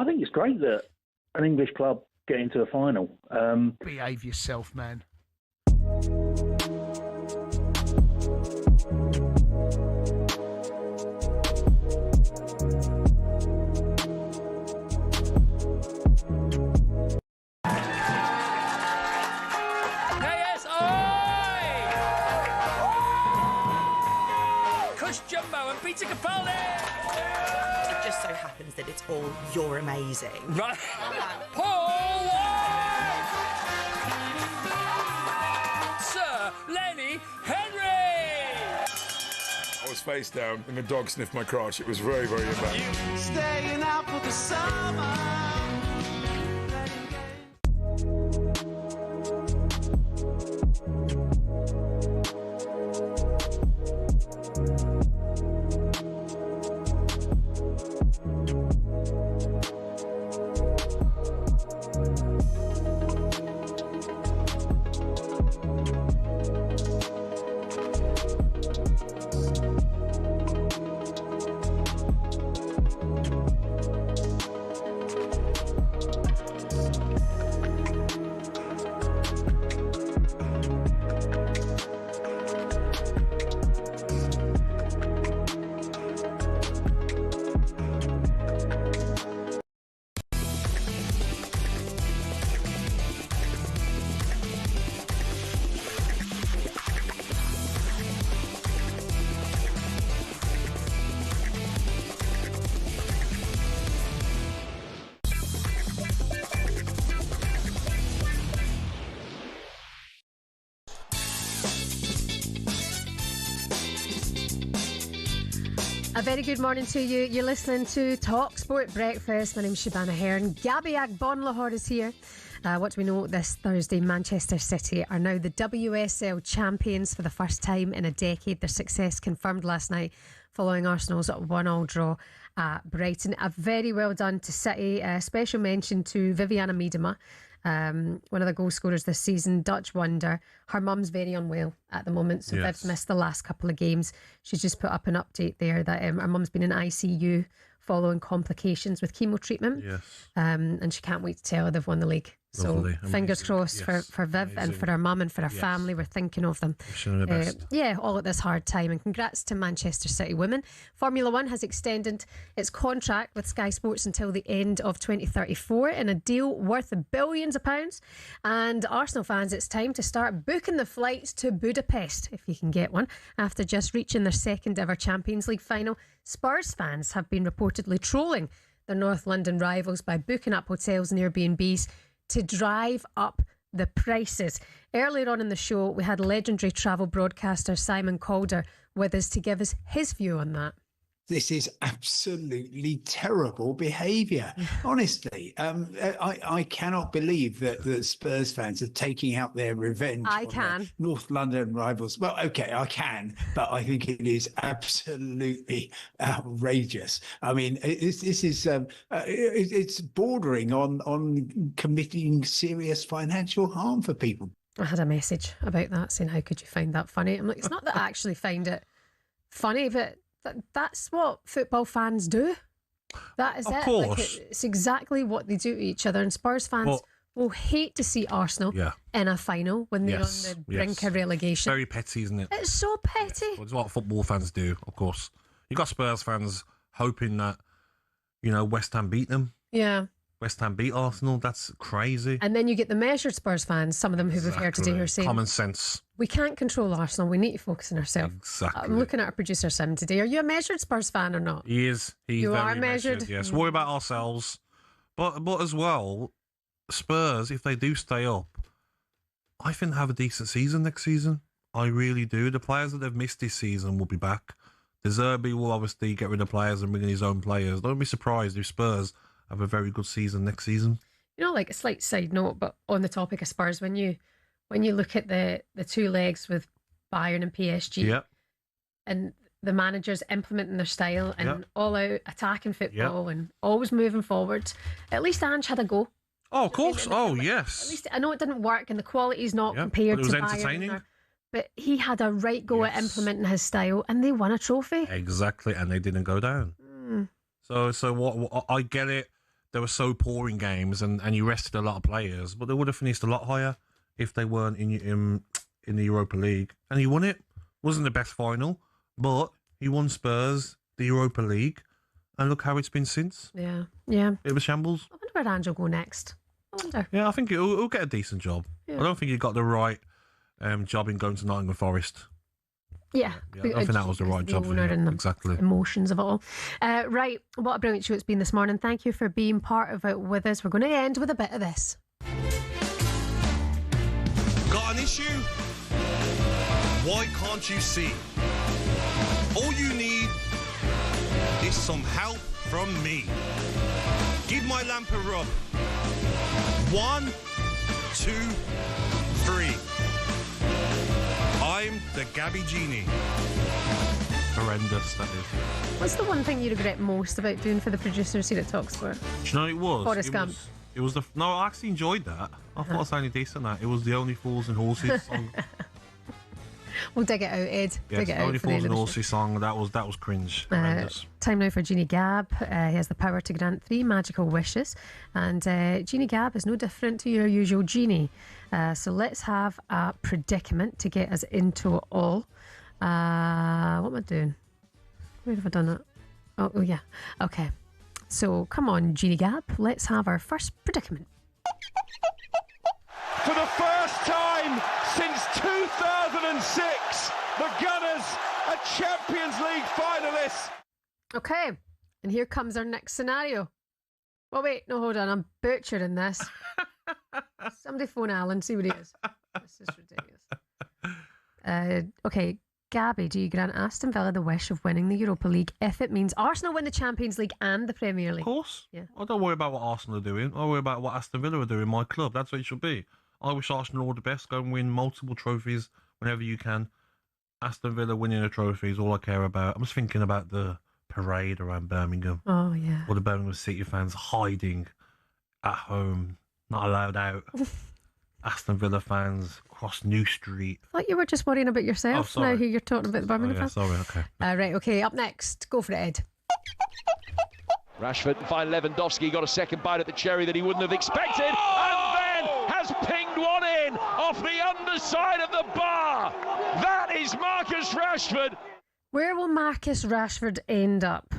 think it's great that an English club get into a final. Behave yourself, man. Jumbo and Peter Capaldi! It just so happens that it's all you're amazing. Right. Paul Wag! Sir Lenny Henry! I was face down and the dog sniffed my crotch. It was very, very embarrassing. Staying out for the summer. very good morning to you. You're listening to talkSPORT Breakfast. My name's Shebahn Aherne Gabby Agbonlahor is here. What do we know this Thursday? Manchester City are now the WSL champions for the first time in a decade. Their success confirmed last night following Arsenal's 1-1 draw at Brighton. A very well done to City. A special mention to Vivianne Miedema, one of the goal scorers this season, Dutch wonder. Her mum's very unwell at the moment, so Viv's missed the last couple of games. She's just put up an update there that her mum's been in ICU following complications with chemo treatment. And she can't wait to tell her they've won the league. Lovely. So fingers crossed for Viv and for her mum and for her family. We're thinking of them. The best. All at this hard time. And congrats to Manchester City women. Formula One has extended its contract with Sky Sports until the end of 2034 in a deal worth billions of pounds. And Arsenal fans, it's time to start booking the flights to Budapest, if you can get one, after just reaching their second ever Champions League final. Spurs fans have been reportedly trolling their North London rivals by booking up hotels and Airbnbs to drive up the prices. Earlier on in the show, we had legendary travel broadcaster Simon Calder with us to give us his view on that. This is absolutely terrible behaviour. Honestly, I cannot believe that Spurs fans are taking out their revenge on their North London rivals. Well, okay, I can, but I think it is absolutely outrageous. I mean, it's bordering on committing serious financial harm for people. I had a message about that saying, how could you find that funny? I'm like, it's not that I actually find it funny, but that's what football fans do. That is of it. Course. Like it's exactly what they do to each other. And Spurs fans will hate to see Arsenal in a final when they're on the brink of relegation. Very petty, isn't it? It's so petty. Well, it's what football fans do, of course. You got Spurs fans hoping that, West Ham beat them. Yeah. West Ham beat Arsenal. That's crazy. And then you get the measured Spurs fans, some of them who we've heard today who are saying, common sense. We can't control Arsenal. We need to focus on ourselves. Exactly. I'm looking at our producer Sim today. Are you a measured Spurs fan or not? He is. He's very measured. Yes. Worry about ourselves. But as well, Spurs, if they do stay up, I think they have a decent season next season. I really do. The players that they've missed this season will be back. De Zerbi will obviously get rid of players and bring in his own players. Don't be surprised if Spurs have a very good season next season. Like a slight side note, but on the topic of Spurs, when you look at the two legs with Bayern and PSG, and the managers implementing their style and all out attacking football and always moving forward, at least Ange had a go. Oh, of course. Yes. At least I know it didn't work and the quality's not compared but it was to entertaining. Bayern. But he had a right go at implementing his style, and they won a trophy. Exactly, and they didn't go down. So what I get it. They were so poor in games, and you rested a lot of players, but they would have finished a lot higher if they weren't in the Europa League. And he won it. Wasn't the best final, but he won Spurs the Europa League, and look how it's been since. Yeah. It was shambles. I wonder where Ange will go next. I wonder. Yeah, I think he'll get a decent job. I don't think he got the right job in going to Nottingham Forest. Yeah, I don't think that was the right job for him. Exactly. Emotions of it all. Right, what a brilliant show it's been this morning. Thank you for being part of it with us. We're going to end with a bit of this. Got an issue? Why can't you see? All you need is some help from me. Give my lamp a rub. 1, 2, 3. I'm the Gabby Genie. Horrendous, that is. What's the one thing you regret most about doing for the producers here at talkSPORT? Do you know what it was? Forrest Gump. It was no, I actually enjoyed that. I thought it was only decent. That it was the Only Fools and Horses song. We'll dig it out, Ed. Yes, dig it out. Only Fools and Horses song. That was cringe. Time now for Jeannie Gabb. He has the power to grant 3 magical wishes, and Jeannie Gabb is no different to your usual genie. So let's have a predicament to get us into it all. What am I doing? Where have I done it? Oh yeah. Okay. So come on, Jeannie Gabb. Let's have our first predicament. For the first time since 2006, the Gunners are Champions League finalists. Okay, and here comes our next scenario. Well, wait, no, hold on. I'm butchering this. Somebody phone Alan, see what he is. This is ridiculous. Okay, Gabby, do you grant Aston Villa the wish of winning the Europa League if it means Arsenal win the Champions League and the Premier League? Of course. Yeah. I don't worry about what Arsenal are doing. I worry about what Aston Villa are doing, my club. That's what it should be. I wish Arsenal all the best. Go and win multiple trophies whenever you can. Aston Villa winning a trophy is all I care about. I'm just thinking about the parade around Birmingham. Oh, yeah. All the Birmingham City fans hiding at home, not allowed out. Aston Villa fans across New Street. Like you were just worrying about yourself now who you're talking about the Birmingham fans. Sorry, okay. Right, okay, up next. Go for it, Ed. Rashford and find Lewandowski got a second bite at the cherry that he wouldn't have expected, and then has pinged one in off the underside of the bar. That is Marcus Rashford. Where will Marcus Rashford end up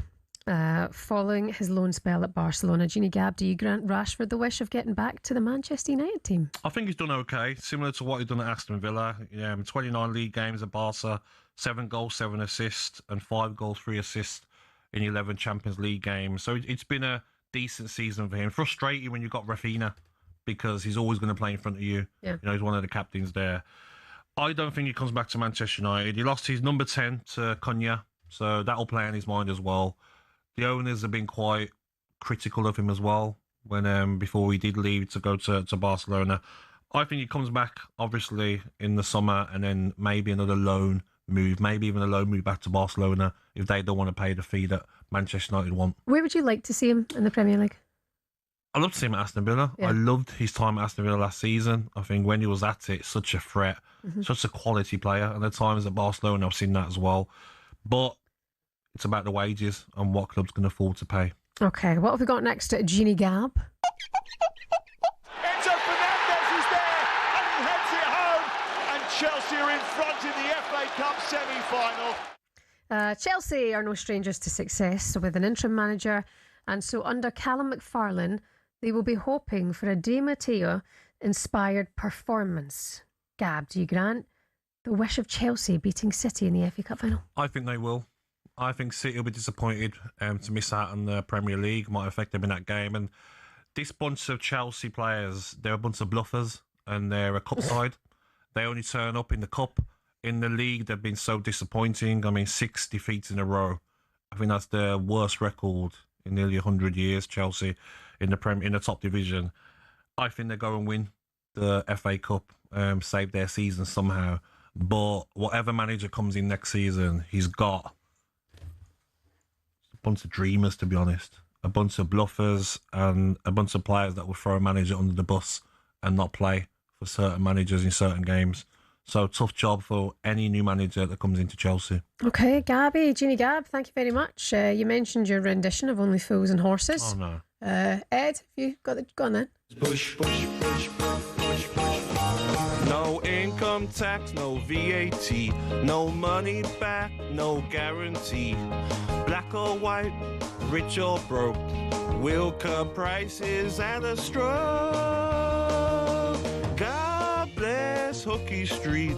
following his loan spell at Barcelona? Jeannie Gab, do you grant Rashford the wish of getting back to the Manchester United team? I think he's done okay, similar to what he's done at Aston Villa. 29 league games at Barca, 7 goals, 7 assists, and 5 goals, 3 assists in 11 Champions League games. So it's been a decent season for him. Frustrating when you've got Rafinha, because he's always going to play in front of you. Yeah. He's one of the captains there. I don't think he comes back to Manchester United. He lost his number 10 to Cunha, so that'll play on his mind as well. The owners have been quite critical of him as well when before he did leave to go to Barcelona. I think he comes back, obviously, in the summer, and then maybe another loan move, maybe even a loan move back to Barcelona if they don't want to pay the fee that Manchester United want. Where would you like to see him in the Premier League? I love to see him at Aston Villa. Yeah. I loved his time at Aston Villa last season. I think when he was at it, such a threat, such a quality player. And at times at Barcelona, I've seen that as well. But it's about the wages and what clubs can afford to pay. Okay, what have we got next to Jeannie Gab? Enzo Fernandez is there and he heads it home, and Chelsea are in front in the FA Cup semi-final. Chelsea are no strangers to success with an interim manager, and so under Callum McFarlane, they will be hoping for a Di Matteo-inspired performance. Gab, do you grant the wish of Chelsea beating City in the FA Cup final? I think they will. I think City will be disappointed to miss out on the Premier League. Might affect them in that game. And this bunch of Chelsea players, they're a bunch of bluffers, and they're a cup side. They only turn up in the cup. In the league, they've been so disappointing. I mean, 6 defeats in a row. I think that's their worst record in nearly 100 years, Chelsea, in the top division. I think they go and win the FA Cup, save their season somehow. But whatever manager comes in next season, he's got a bunch of dreamers, to be honest. A bunch of bluffers and a bunch of players that will throw a manager under the bus and not play for certain managers in certain games. So tough job for any new manager that comes into Chelsea. Okay, Gabby, Jeannie Gab, thank you very much. You mentioned your rendition of Only Fools and Horses. Oh, no. Ed, have you got the... Go on then. Push, push, push, push, push. No income tax, no VAT, no money back, no guarantee. Black or white, rich or broke, will cut prices at a stroke. God bless Hooky Street,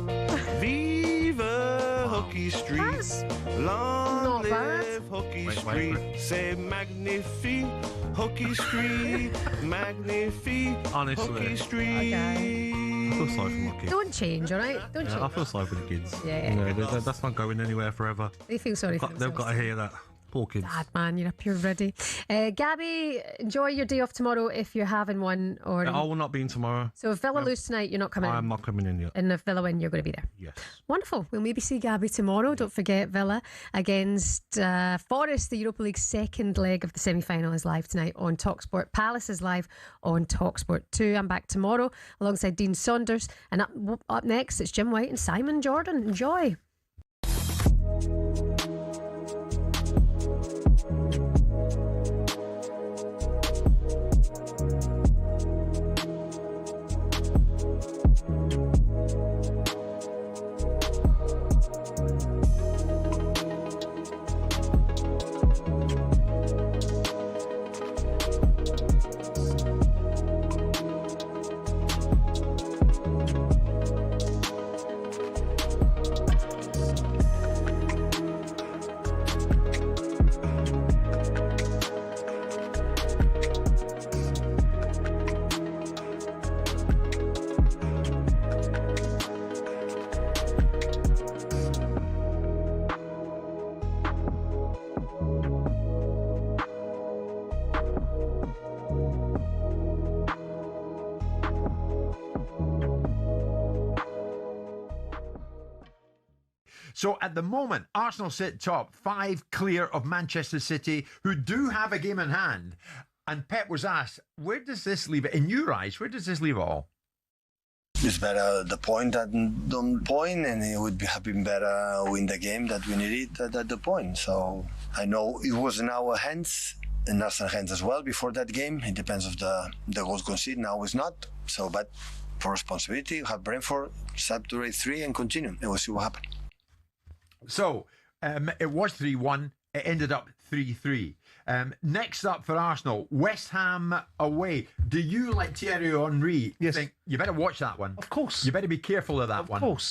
Viva Hooky Street, long live Hooky Street, say magnifique, Hooky Street, magnifique, Honestly. Hooky Street. Okay. I feel sorry for my kids. Don't change, all right? Don't change. I feel sorry for the kids. Yeah. That's not going anywhere forever. They feel sorry for They've themselves. got to hear that. Poor kids. Bad man, you're up here ready. Gabby, enjoy your day off tomorrow if you're having one. Or I will not be in tomorrow. So if Villa lose tonight, you're not coming in? I'm not coming in yet. And if Villa win, you're going to be there? Yes. Wonderful. We'll maybe see Gabby tomorrow. Don't forget Villa against Forest. The Europa League second leg of the semi-final is live tonight on talkSPORT. Palace is live on talkSPORT 2. I'm back tomorrow alongside Dean Saunders. And up next, it's Jim White and Simon Jordan. Enjoy. So at the moment, Arsenal sit top, 5 clear of Manchester City, who do have a game in hand. And Pep was asked, where does this leave it? In your eyes, where does this leave it all? It's better the point than don't point, and it would have been better win the game that we needed at the point. So I know it was in our hands, in Arsenal's hands as well before that game. It depends of the goals conceded. Now it's not. So, but for responsibility, you have Brentford, saturate 3 and continue, and we'll see what happens. So it was 3-1. It ended up 3-3. Next up for Arsenal, West Ham away. Do you, like Thierry Henry, think you better watch that one? Of course. You better be careful of that one. Of course.